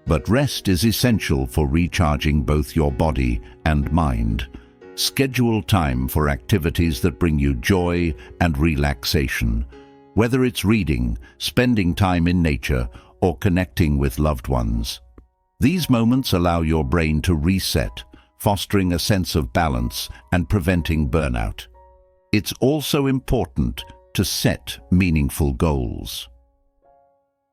Speaker 1: but rest is essential for recharging both your body and mind. Schedule time for activities that bring you joy and relaxation, whether it's reading, spending time in nature, or connecting with loved ones. These moments allow your brain to reset, fostering a sense of balance and preventing burnout. It's also important to set meaningful goals.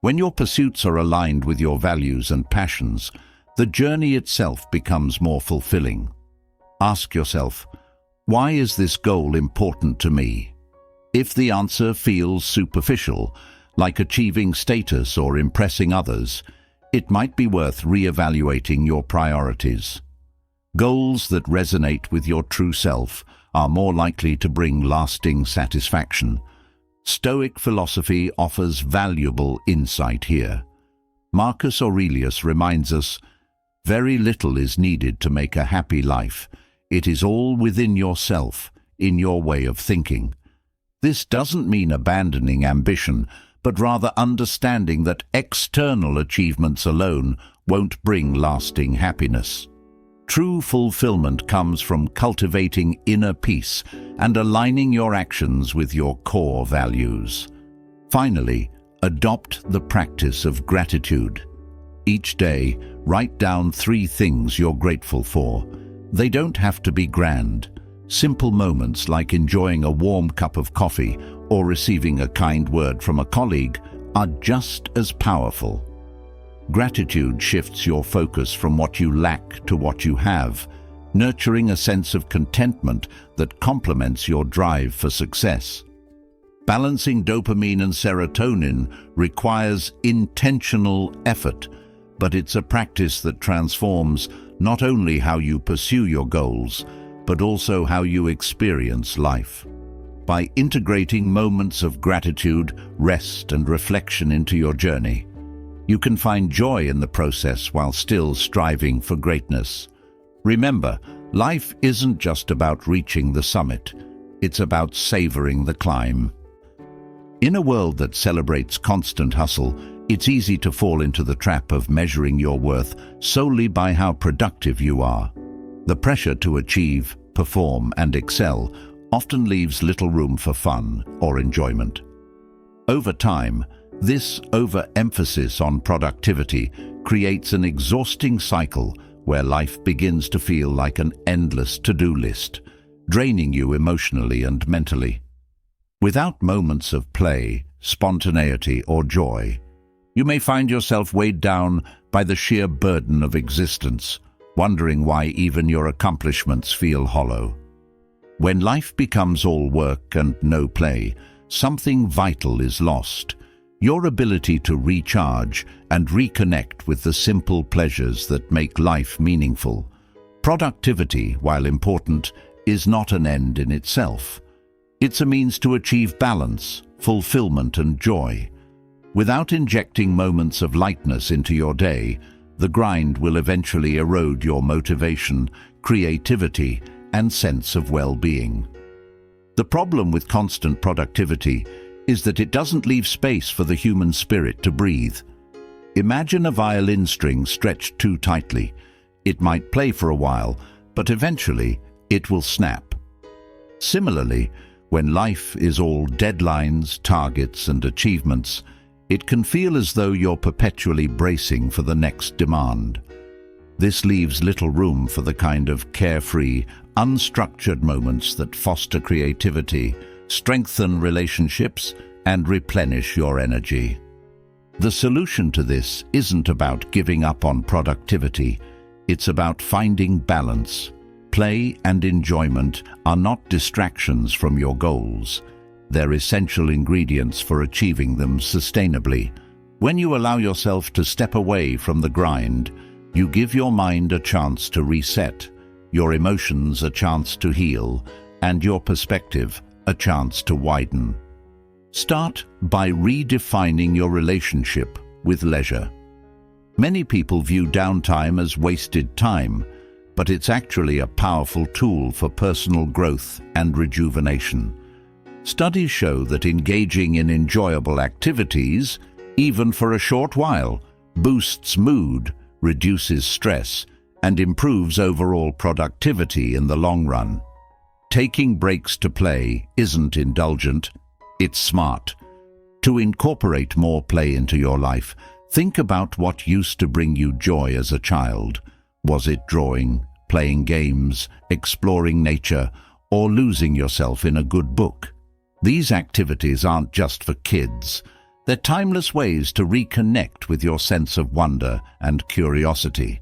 Speaker 1: When your pursuits are aligned with your values and passions, the journey itself becomes more fulfilling. Ask yourself, why is this goal important to me? If the answer feels superficial, like achieving status or impressing others, it might be worth re-evaluating your priorities. Goals that resonate with your true self are more likely to bring lasting satisfaction. Stoic philosophy offers valuable insight here. Marcus Aurelius reminds us, very little is needed to make a happy life. It is all within yourself, in your way of thinking. This doesn't mean abandoning ambition, but rather understanding that external achievements alone won't bring lasting happiness. True fulfillment comes from cultivating inner peace and aligning your actions with your core values. Finally, adopt the practice of gratitude. Each day, write down 3 things you're grateful for. They don't have to be grand. Simple moments like enjoying a warm cup of coffee or receiving a kind word from a colleague are just as powerful. Gratitude shifts your focus from what you lack to what you have, nurturing a sense of contentment that complements your drive for success. Balancing dopamine and serotonin requires intentional effort, but it's a practice that transforms not only how you pursue your goals, but also how you experience life. by integrating moments of gratitude, rest, and reflection into your journey. You can find joy in the process while still striving for greatness. Remember, life isn't just about reaching the summit. It's about savoring the climb. In a world that celebrates constant hustle, it's easy to fall into the trap of measuring your worth solely by how productive you are. The pressure to achieve, perform, and excel often leaves little room for fun or enjoyment. Over time, this overemphasis on productivity creates an exhausting cycle where life begins to feel like an endless to-do list, draining you emotionally and mentally. Without moments of play, spontaneity, or joy, you may find yourself weighed down by the sheer burden of existence, wondering why even your accomplishments feel hollow. When life becomes all work and no play, something vital is lost: your ability to recharge and reconnect with the simple pleasures that make life meaningful. Productivity, while important, is not an end in itself. It's a means to achieve balance, fulfillment, and joy. Without injecting moments of lightness into your day, the grind will eventually erode your motivation, creativity, and sense of well-being. The problem with constant productivity is that it doesn't leave space for the human spirit to breathe. Imagine a violin string stretched too tightly. It might play for a while, but eventually it will snap. Similarly, when life is all deadlines, targets, and achievements, it can feel as though you're perpetually bracing for the next demand. This leaves little room for the kind of carefree, unstructured moments that foster creativity, strengthen relationships, and replenish your energy. The solution to this isn't about giving up on productivity. It's about finding balance. Play and enjoyment are not distractions from your goals. They're essential ingredients for achieving them sustainably. When you allow yourself to step away from the grind, you give your mind a chance to reset, your emotions a chance to heal, and your perspective a chance to widen. Start by redefining your relationship with leisure. Many people view downtime as wasted time, but it's actually a powerful tool for personal growth and rejuvenation. Studies show that engaging in enjoyable activities, even for a short while, boosts mood, reduces stress, and improves overall productivity in the long run. Taking breaks to play isn't indulgent, it's smart. To incorporate more play into your life, think about what used to bring you joy as a child. Was it drawing, playing games, exploring nature, or losing yourself in a good book? These activities aren't just for kids. They're timeless ways to reconnect with your sense of wonder and curiosity.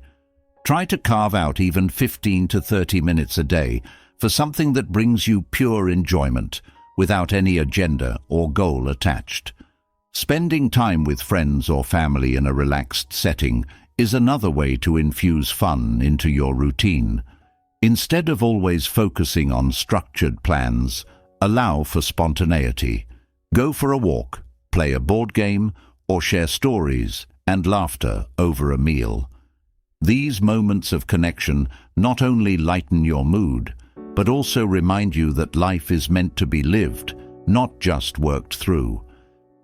Speaker 1: Try to carve out even 15 to 30 minutes a day for something that brings you pure enjoyment, without any agenda or goal attached. Spending time with friends or family in a relaxed setting is another way to infuse fun into your routine. Instead of always focusing on structured plans, allow for spontaneity. Go for a walk, play a board game, or share stories and laughter over a meal. These moments of connection not only lighten your mood, but also remind you that life is meant to be lived, not just worked through.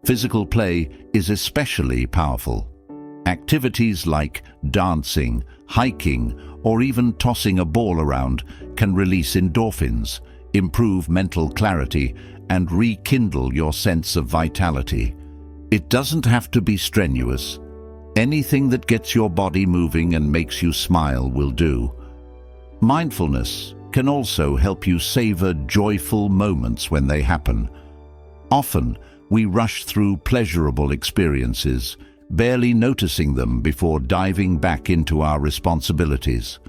Speaker 1: Physical play is especially powerful. Activities like dancing, hiking, or even tossing a ball around can release endorphins, improve mental clarity, and rekindle your sense of vitality. It doesn't have to be strenuous. Anything that gets your body moving and makes you smile will do. Mindfulness can also help you savor joyful moments when they happen. Often, we rush through pleasurable experiences, barely noticing them before diving back into our responsibilities.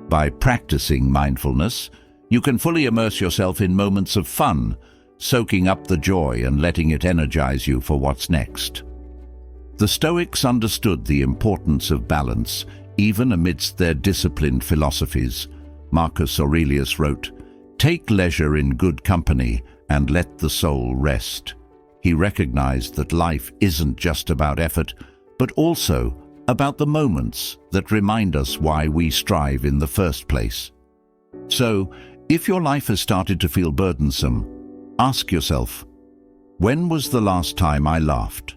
Speaker 1: By practicing mindfulness, you can fully immerse yourself in moments of fun, soaking up the joy and letting it energize you for what's next. The Stoics understood the importance of balance, even amidst their disciplined philosophies. Marcus Aurelius wrote, "Take leisure in good company, and let the soul rest. He recognized that life isn't just about effort, but also about the moments that remind us why we strive in the first place. So, if your life has started to feel burdensome, ask yourself, when was the last time I laughed?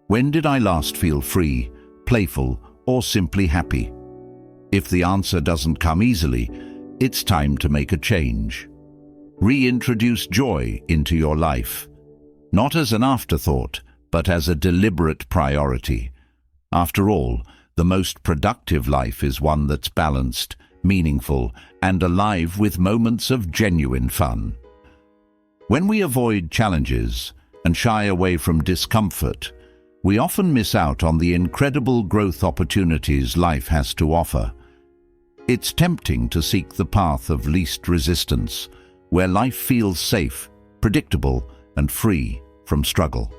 Speaker 1: When did I last feel free, playful, or simply happy? If the answer doesn't come easily, it's time to make a change. Reintroduce joy into your life, not as an afterthought, but as a deliberate priority. After all, the most productive life is one that's balanced, meaningful, and alive with moments of genuine fun. When we avoid challenges and shy away from discomfort, we often miss out on the incredible growth opportunities life has to offer. It's tempting to seek the path of least resistance, where life feels safe, predictable, and free from struggle.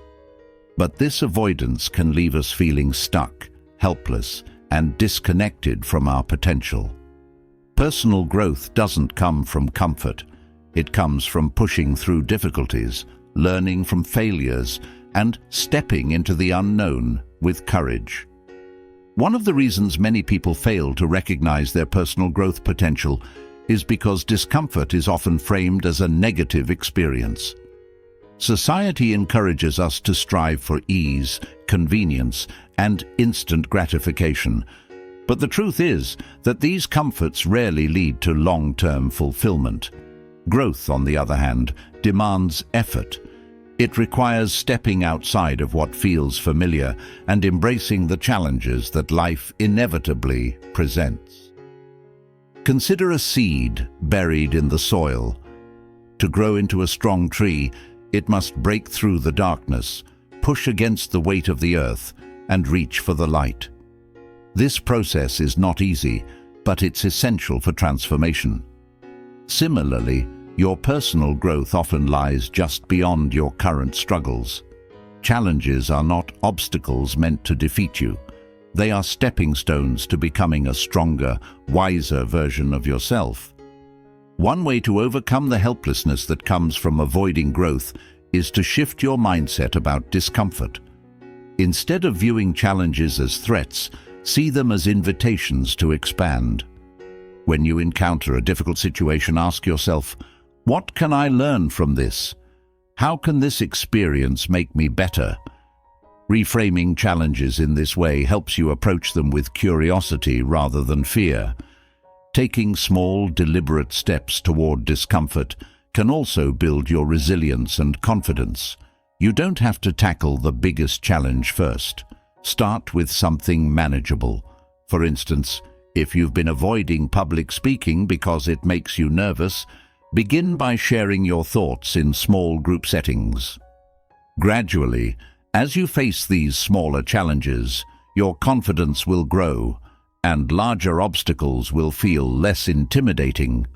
Speaker 1: But this avoidance can leave us feeling stuck, helpless, and disconnected from our potential. Personal growth doesn't come from comfort. It comes from pushing through difficulties, learning from failures, and stepping into the unknown with courage. One of the reasons many people fail to recognize their personal growth potential is because discomfort is often framed as a negative experience. Society encourages us to strive for ease, convenience, and instant gratification. But the truth is that these comforts rarely lead to long-term fulfillment. Growth, on the other hand, demands effort. It requires stepping outside of what feels familiar and embracing the challenges that life inevitably presents. Consider a seed buried in the soil. To grow into a strong tree, it must break through the darkness, push against the weight of the earth, and reach for the light. This process is not easy, but it's essential for transformation. Similarly, your personal growth often lies just beyond your current struggles. Challenges are not obstacles meant to defeat you. They are stepping stones to becoming a stronger, wiser version of yourself. One way to overcome the helplessness that comes from avoiding growth is to shift your mindset about discomfort. Instead of viewing challenges as threats, see them as invitations to expand. When you encounter a difficult situation, ask yourself, what can I learn from this? How can this experience make me better? Reframing challenges in this way helps you approach them with curiosity rather than fear. Taking small, deliberate steps toward discomfort can also build your resilience and confidence. You don't have to tackle the biggest challenge first. Start with something manageable. For instance, if you've been avoiding public speaking because it makes you nervous, begin by sharing your thoughts in small group settings. Gradually, as you face these smaller challenges, your confidence will grow, and larger obstacles will feel less intimidating.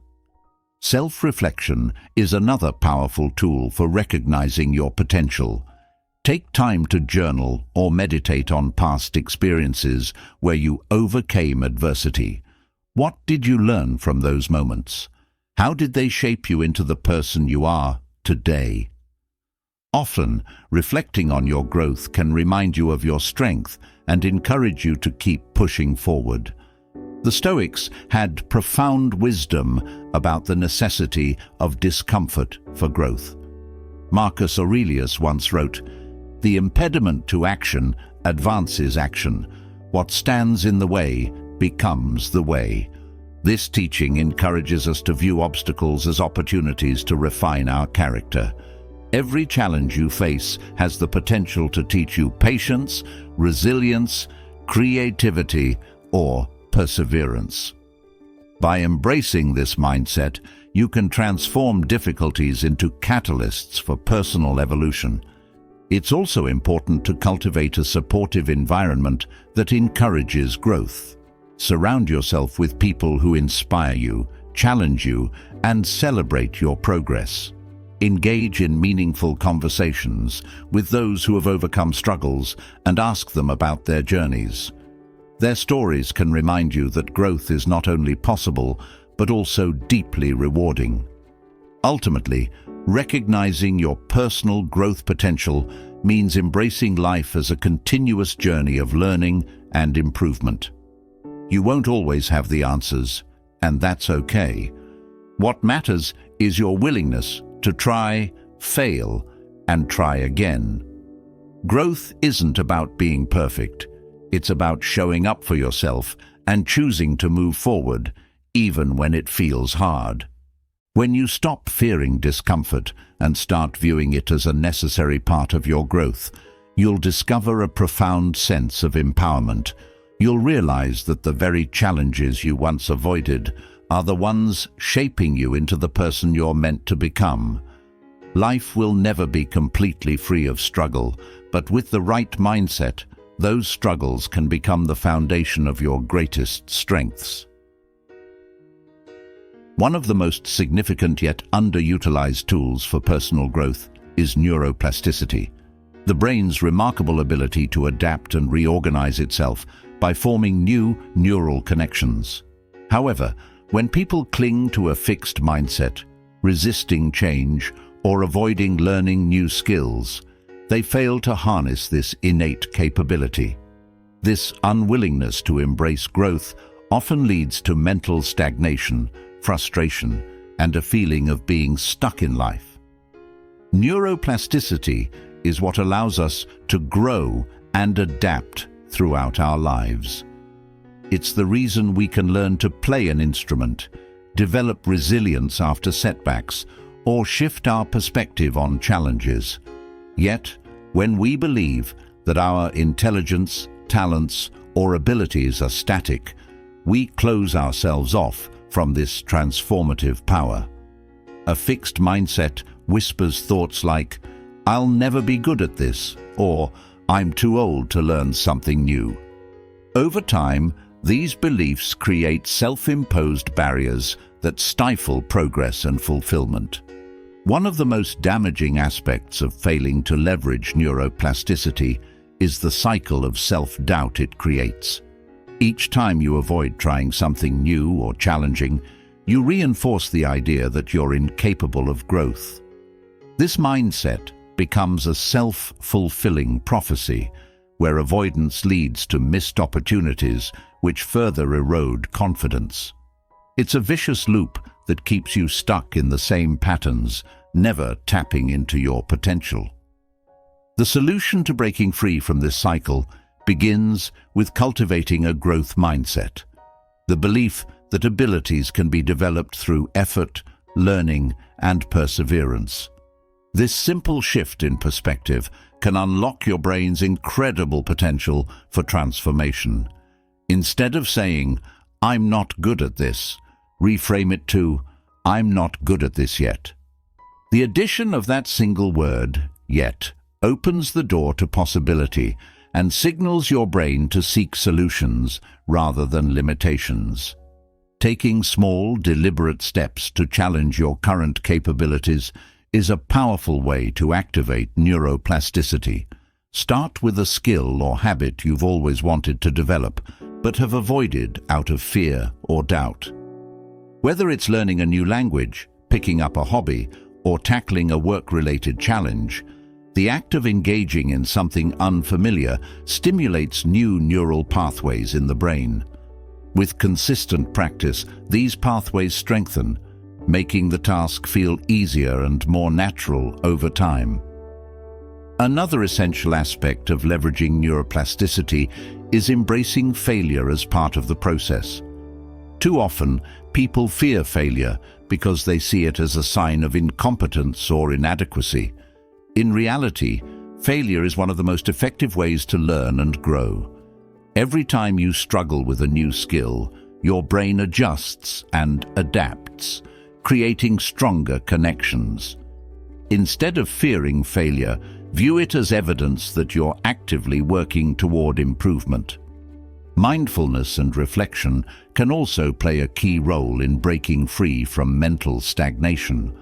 Speaker 1: Self-reflection is another powerful tool for recognizing your potential. Take time to journal or meditate on past experiences where you overcame adversity. What did you learn from those moments? How did they shape you into the person you are today? Often, reflecting on your growth can remind you of your strength and encourage you to keep pushing forward. The Stoics had profound wisdom about the necessity of discomfort for growth. Marcus Aurelius once wrote, "The impediment to action advances action. What stands in the way becomes the way." This teaching encourages us to view obstacles as opportunities to refine our character. Every challenge you face has the potential to teach you patience, resilience, creativity, or perseverance. By embracing this mindset, you can transform difficulties into catalysts for personal evolution. It's also important to cultivate a supportive environment that encourages growth. Surround yourself with people who inspire you, challenge you, and celebrate your progress. Engage in meaningful conversations with those who have overcome struggles and ask them about their journeys. Their stories can remind you that growth is not only possible, but also deeply rewarding. Ultimately, Recognizing your personal growth potential means embracing life as a continuous journey of learning and improvement. You won't always have the answers, and that's okay. What matters is your willingness to try, fail, and try again. Growth isn't about being perfect. It's about showing up for yourself and choosing to move forward, even when it feels hard. When you stop fearing discomfort and start viewing it as a necessary part of your growth, you'll discover a profound sense of empowerment. You'll realize that the very challenges you once avoided are the ones shaping you into the person you're meant to become. Life will never be completely free of struggle, but with the right mindset, those struggles can become the foundation of your greatest strengths. One of the most significant yet underutilized tools for personal growth is neuroplasticity, the brain's remarkable ability to adapt and reorganize itself by forming new neural connections. However, when people cling to a fixed mindset, resisting change, or avoiding learning new skills, they fail to harness this innate capability. This unwillingness to embrace growth often leads to mental stagnation, frustration, and a feeling of being stuck in life. Neuroplasticity is what allows us to grow and adapt throughout our lives. It's the reason we can learn to play an instrument, develop resilience after setbacks, or shift our perspective on challenges. Yet, when we believe that our intelligence, talents, or abilities are static, we close ourselves off from this transformative power. A fixed mindset whispers thoughts like, "I'll never be good at this," or "I'm too old to learn something new." Over time, these beliefs create self-imposed barriers that stifle progress and fulfillment. One of the most damaging aspects of failing to leverage neuroplasticity is the cycle of self-doubt it creates. Each time you avoid trying something new or challenging, you reinforce the idea that you're incapable of growth. This mindset becomes a self-fulfilling prophecy, where avoidance leads to missed opportunities which further erode confidence. It's a vicious loop that keeps you stuck in the same patterns, never tapping into your potential. The solution to breaking free from this cycle begins with cultivating a growth mindset, the belief that abilities can be developed through effort, learning, and perseverance. This simple shift in perspective can unlock your brain's incredible potential for transformation. Instead of saying, "I'm not good at this," reframe it to, "I'm not good at this yet." The addition of that single word, "yet," opens the door to possibility and signals your brain to seek solutions rather than limitations. Taking small, deliberate steps to challenge your current capabilities is a powerful way to activate neuroplasticity. Start with a skill or habit you've always wanted to develop, but have avoided out of fear or doubt. Whether it's learning a new language, picking up a hobby, or tackling a work-related challenge, the act of engaging in something unfamiliar stimulates new neural pathways in the brain. With consistent practice, these pathways strengthen, making the task feel easier and more natural over time. Another essential aspect of leveraging neuroplasticity is embracing failure as part of the process. Too often, people fear failure because they see it as a sign of incompetence or inadequacy. In reality, failure is one of the most effective ways to learn and grow. Every time you struggle with a new skill, your brain adjusts and adapts, creating stronger connections. Instead of fearing failure, view it as evidence that you're actively working toward improvement. Mindfulness and reflection can also play a key role in breaking free from mental stagnation.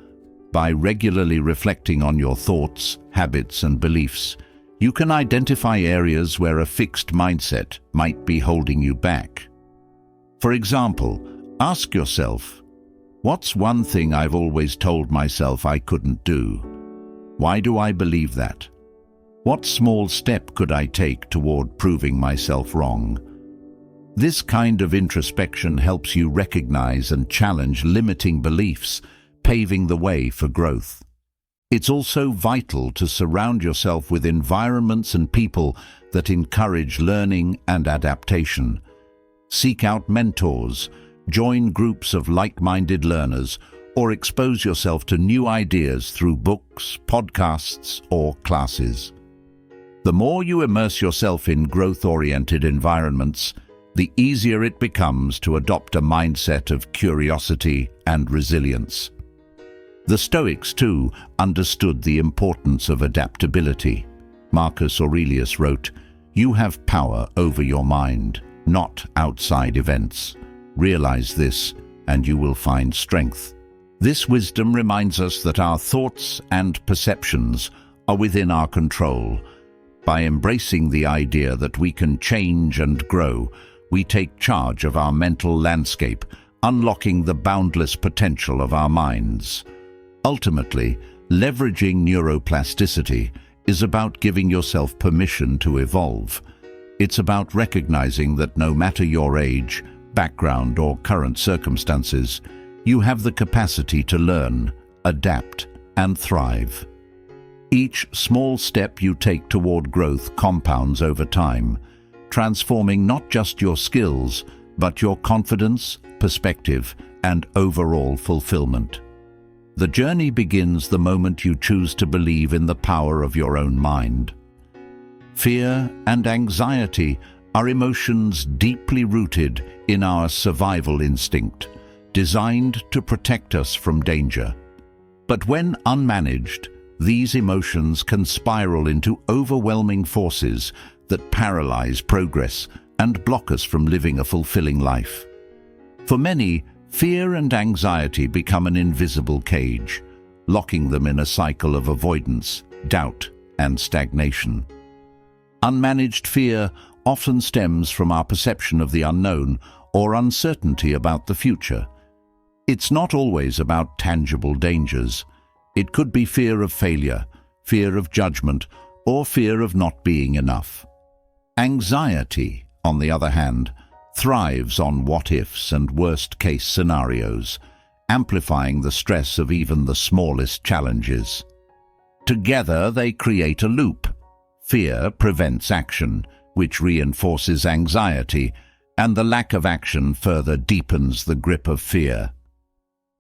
Speaker 1: By regularly reflecting on your thoughts, habits, and beliefs, you can identify areas where a fixed mindset might be holding you back. For example, ask yourself, What's one thing I've always told myself I couldn't do? Why do I believe that? What small step could I take toward proving myself wrong? This kind of introspection helps you recognize and challenge limiting beliefs, paving the way for growth. It's also vital to surround yourself with environments and people that encourage learning and adaptation. Seek out mentors, join groups of like-minded learners, or expose yourself to new ideas through books, podcasts, or classes. The more you immerse yourself in growth-oriented environments, the easier it becomes to adopt a mindset of curiosity and resilience. The Stoics, too, understood the importance of adaptability. Marcus Aurelius wrote, "You have power over your mind, not outside events. Realize this, and you will find strength." This wisdom reminds us that our thoughts and perceptions are within our control. By embracing the idea that we can change and grow, we take charge of our mental landscape, unlocking the boundless potential of our minds. Ultimately, leveraging neuroplasticity is about giving yourself permission to evolve. It's about recognizing that no matter your age, background, or current circumstances, you have the capacity to learn, adapt, and thrive. Each small step you take toward growth compounds over time, transforming not just your skills, but your confidence, perspective, and overall fulfillment. The journey begins the moment you choose to believe in the power of your own mind. Fear and anxiety are emotions deeply rooted in our survival instinct, designed to protect us from danger. But when unmanaged, these emotions can spiral into overwhelming forces that paralyze progress and block us from living a fulfilling life. For many, fear and anxiety become an invisible cage, locking them in a cycle of avoidance, doubt, and stagnation. Unmanaged fear often stems from our perception of the unknown or uncertainty about the future. It's not always about tangible dangers. It could be fear of failure, fear of judgment, or fear of not being enough. Anxiety, on the other hand, thrives on what-ifs and worst-case scenarios, amplifying the stress of even the smallest challenges. Together, they create a loop. Fear prevents action, which reinforces anxiety, and the lack of action further deepens the grip of fear.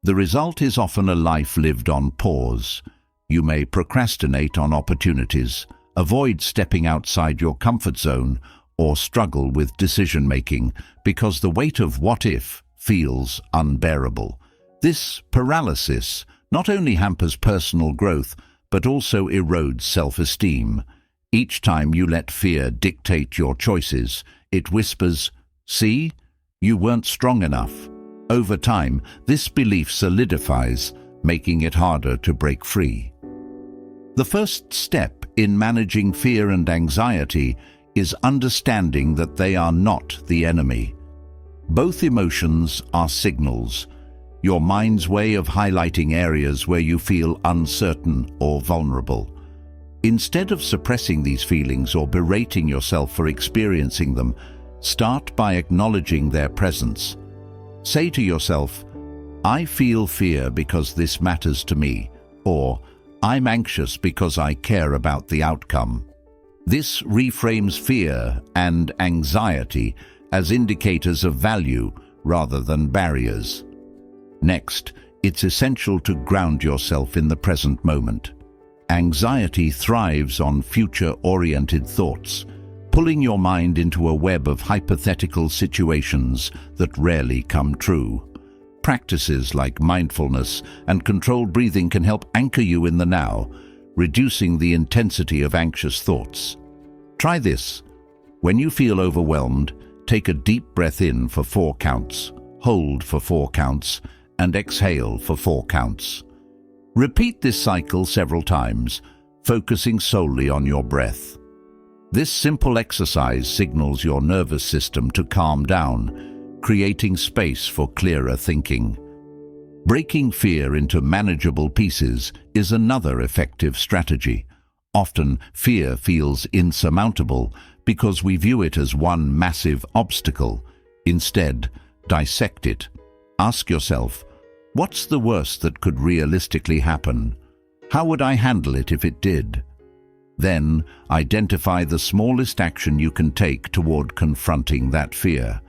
Speaker 1: The result is often a life lived on pause. You may procrastinate on opportunities, avoid stepping outside your comfort zone, or struggle with decision-making because the weight of what if feels unbearable. This paralysis not only hampers personal growth, but also erodes self-esteem. Each time you let fear dictate your choices, it whispers, "See, you weren't strong enough." Over time, this belief solidifies, making it harder to break free. The first step in managing fear and anxiety is understanding that they are not the enemy. Both emotions are signals, your mind's way of highlighting areas where you feel uncertain or vulnerable. Instead of suppressing these feelings or berating yourself for experiencing them, start by acknowledging their presence. Say to yourself, "I feel fear because this matters to me," or "I'm anxious because I care about the outcome." This reframes fear and anxiety as indicators of value rather than barriers. Next, it's essential to ground yourself in the present moment. Anxiety thrives on future-oriented thoughts, pulling your mind into a web of hypothetical situations that rarely come true. Practices like mindfulness and controlled breathing can help anchor you in the now, reducing the intensity of anxious thoughts. Try this. When you feel overwhelmed, take a deep breath in for 4 counts, hold for 4 counts, and exhale for 4 counts. Repeat this cycle several times, focusing solely on your breath. This simple exercise signals your nervous system to calm down, creating space for clearer thinking. Breaking fear into manageable pieces is another effective strategy. Often, fear feels insurmountable because we view it as one massive obstacle. Instead, dissect it. Ask yourself, what's the worst that could realistically happen? How would I handle it if it did? Then, identify the smallest action you can take toward confronting that fear.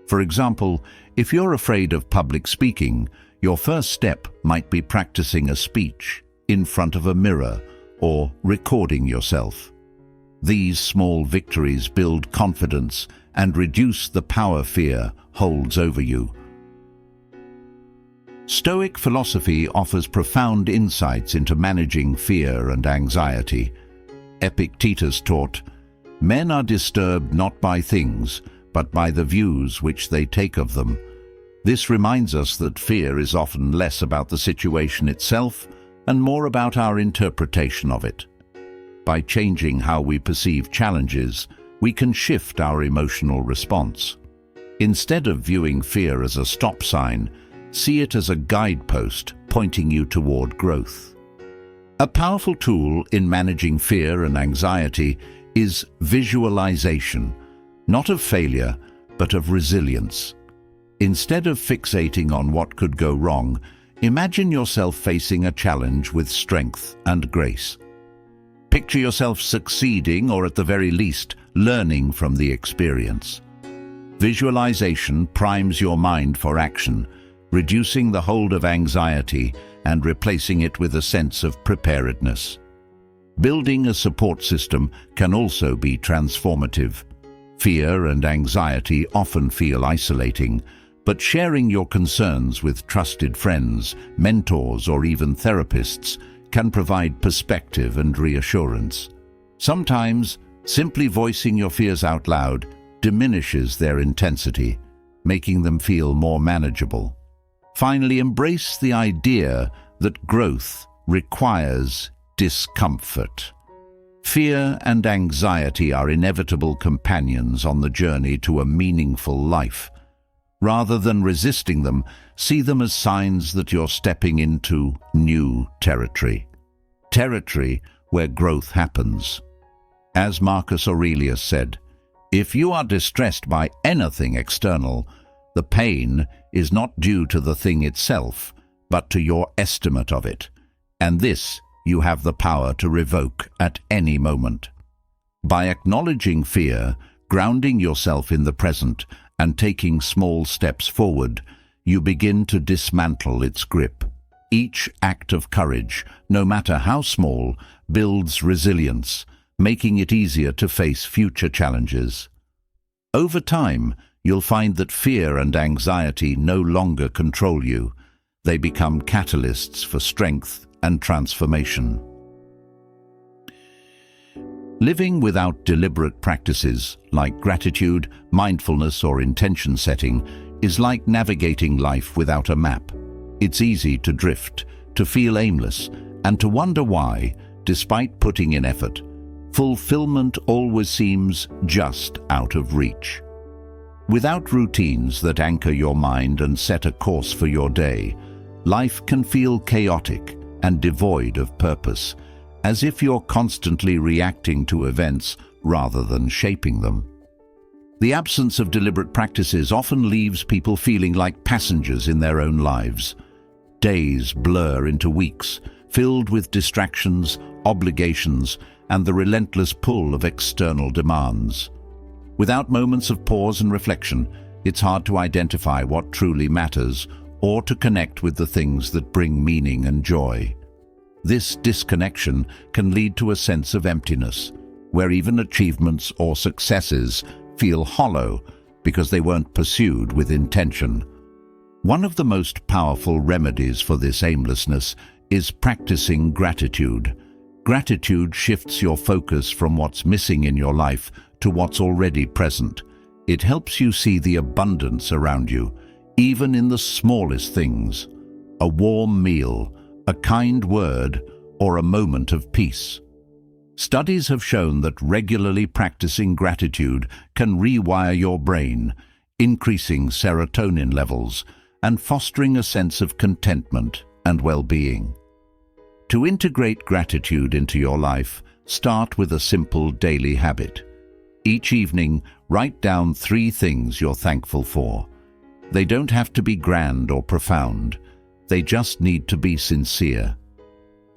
Speaker 1: For example, if you're afraid of public speaking, your first step might be practicing a speech in front of a mirror or recording yourself. These small victories build confidence and reduce the power fear holds over you. Stoic philosophy offers profound insights into managing fear and anxiety. Epictetus taught, "Men are disturbed not by things, but by the views which they take of them." This reminds us that fear is often less about the situation itself and more about our interpretation of it. By changing how we perceive challenges, we can shift our emotional response. Instead of viewing fear as a stop sign, see it as a guidepost pointing you toward growth. A powerful tool in managing fear and anxiety is visualization, not of failure, but of resilience. Instead of fixating on what could go wrong, imagine yourself facing a challenge with strength and grace. Picture yourself succeeding, or at the very least, learning from the experience. Visualization primes your mind for action, reducing the hold of anxiety and replacing it with a sense of preparedness. Building a support system can also be transformative. Fear and anxiety often feel isolating, but sharing your concerns with trusted friends, mentors, or even therapists can provide perspective and reassurance. Sometimes, simply voicing your fears out loud diminishes their intensity, making them feel more manageable. Finally, embrace the idea that growth requires discomfort. Fear and anxiety are inevitable companions on the journey to a meaningful life. Rather than resisting them, see them as signs that you're stepping into new territory. Territory where growth happens. As Marcus Aurelius said, "If you are distressed by anything external, the pain is not due to the thing itself, but to your estimate of it, and this you have the power to revoke at any moment." By acknowledging fear, grounding yourself in the present, and taking small steps forward, you begin to dismantle its grip. Each act of courage, no matter how small, builds resilience, making it easier to face future challenges. Over time, you'll find that fear and anxiety no longer control you. They become catalysts for strength and transformation. Living without deliberate practices like gratitude, mindfulness, or intention setting is like navigating life without a map. It's easy to drift, to feel aimless, and to wonder why, despite putting in effort, fulfillment always seems just out of reach. Without routines that anchor your mind and set a course for your day, life can feel chaotic and devoid of purpose, as if you're constantly reacting to events rather than shaping them. The absence of deliberate practices often leaves people feeling like passengers in their own lives. Days blur into weeks, filled with distractions, obligations, and the relentless pull of external demands. Without moments of pause and reflection, it's hard to identify what truly matters or to connect with the things that bring meaning and joy. This disconnection can lead to a sense of emptiness, where even achievements or successes feel hollow because they weren't pursued with intention. One of the most powerful remedies for this aimlessness is practicing gratitude. Gratitude shifts your focus from what's missing in your life to what's already present. It helps you see the abundance around you, even in the smallest things. A warm meal, a kind word, or a moment of peace. Studies have shown that regularly practicing gratitude can rewire your brain, increasing serotonin levels and fostering a sense of contentment and well-being. To integrate gratitude into your life, start with a simple daily habit. Each evening, write down 3 things you're thankful for. They don't have to be grand or profound. They just need to be sincere.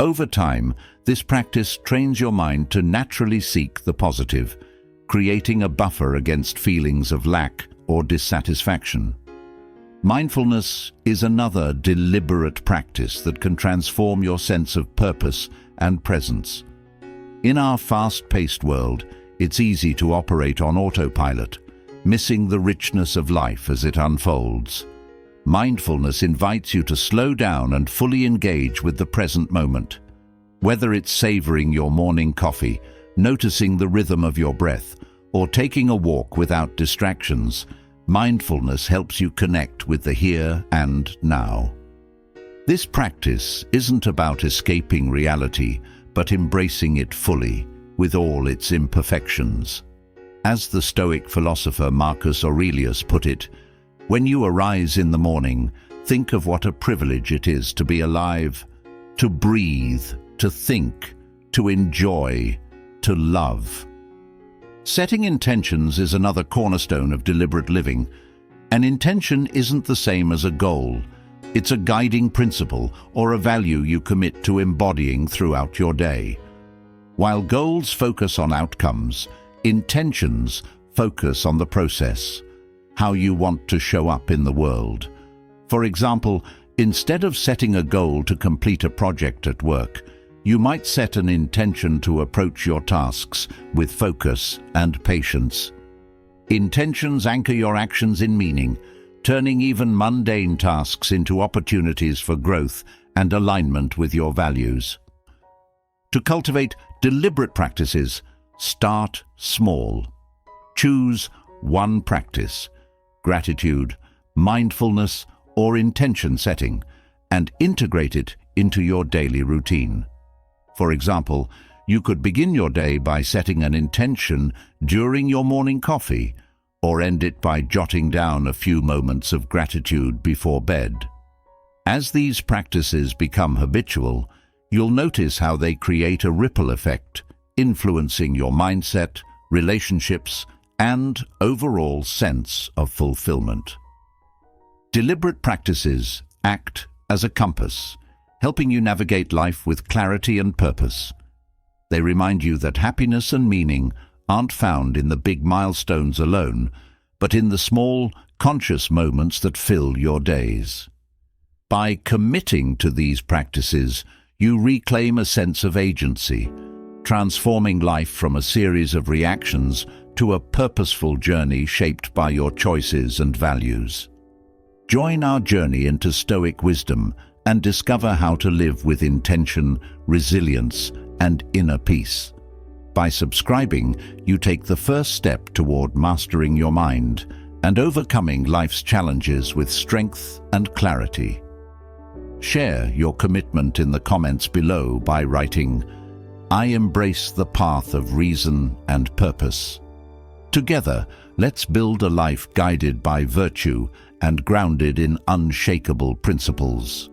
Speaker 1: Over time, this practice trains your mind to naturally seek the positive, creating a buffer against feelings of lack or dissatisfaction. Mindfulness is another deliberate practice that can transform your sense of purpose and presence. In our fast-paced world, it's easy to operate on autopilot, missing the richness of life as it unfolds. Mindfulness invites you to slow down and fully engage with the present moment. Whether it's savoring your morning coffee, noticing the rhythm of your breath, or taking a walk without distractions, mindfulness helps you connect with the here and now. This practice isn't about escaping reality, but embracing it fully, with all its imperfections. As the Stoic philosopher Marcus Aurelius put it, "When you arise in the morning, think of what a privilege it is to be alive, to breathe, to think, to enjoy, to love." Setting intentions is another cornerstone of deliberate living. An intention isn't the same as a goal. It's a guiding principle or a value you commit to embodying throughout your day. While goals focus on outcomes, intentions focus on the process, how you want to show up in the world. For example, instead of setting a goal to complete a project at work, you might set an intention to approach your tasks with focus and patience. Intentions anchor your actions in meaning, turning even mundane tasks into opportunities for growth and alignment with your values. To cultivate deliberate practices, start small. Choose one practice, gratitude, mindfulness, or intention setting, and integrate it into your daily routine. For example, you could begin your day by setting an intention during your morning coffee, or end it by jotting down a few moments of gratitude before bed. As these practices become habitual, you'll notice how they create a ripple effect, influencing your mindset, relationships, and overall sense of fulfillment. Deliberate practices act as a compass, helping you navigate life with clarity and purpose. They remind you that happiness and meaning aren't found in the big milestones alone, but in the small, conscious moments that fill your days. By committing to these practices, you reclaim a sense of agency, transforming life from a series of reactions to a purposeful journey shaped by your choices and values. Join our journey into Stoic wisdom and discover how to live with intention, resilience, and inner peace. By subscribing, you take the first step toward mastering your mind and overcoming life's challenges with strength and clarity. Share your commitment in the comments below by writing, "I embrace the path of reason and purpose." Together, let's build a life guided by virtue and grounded in unshakable principles.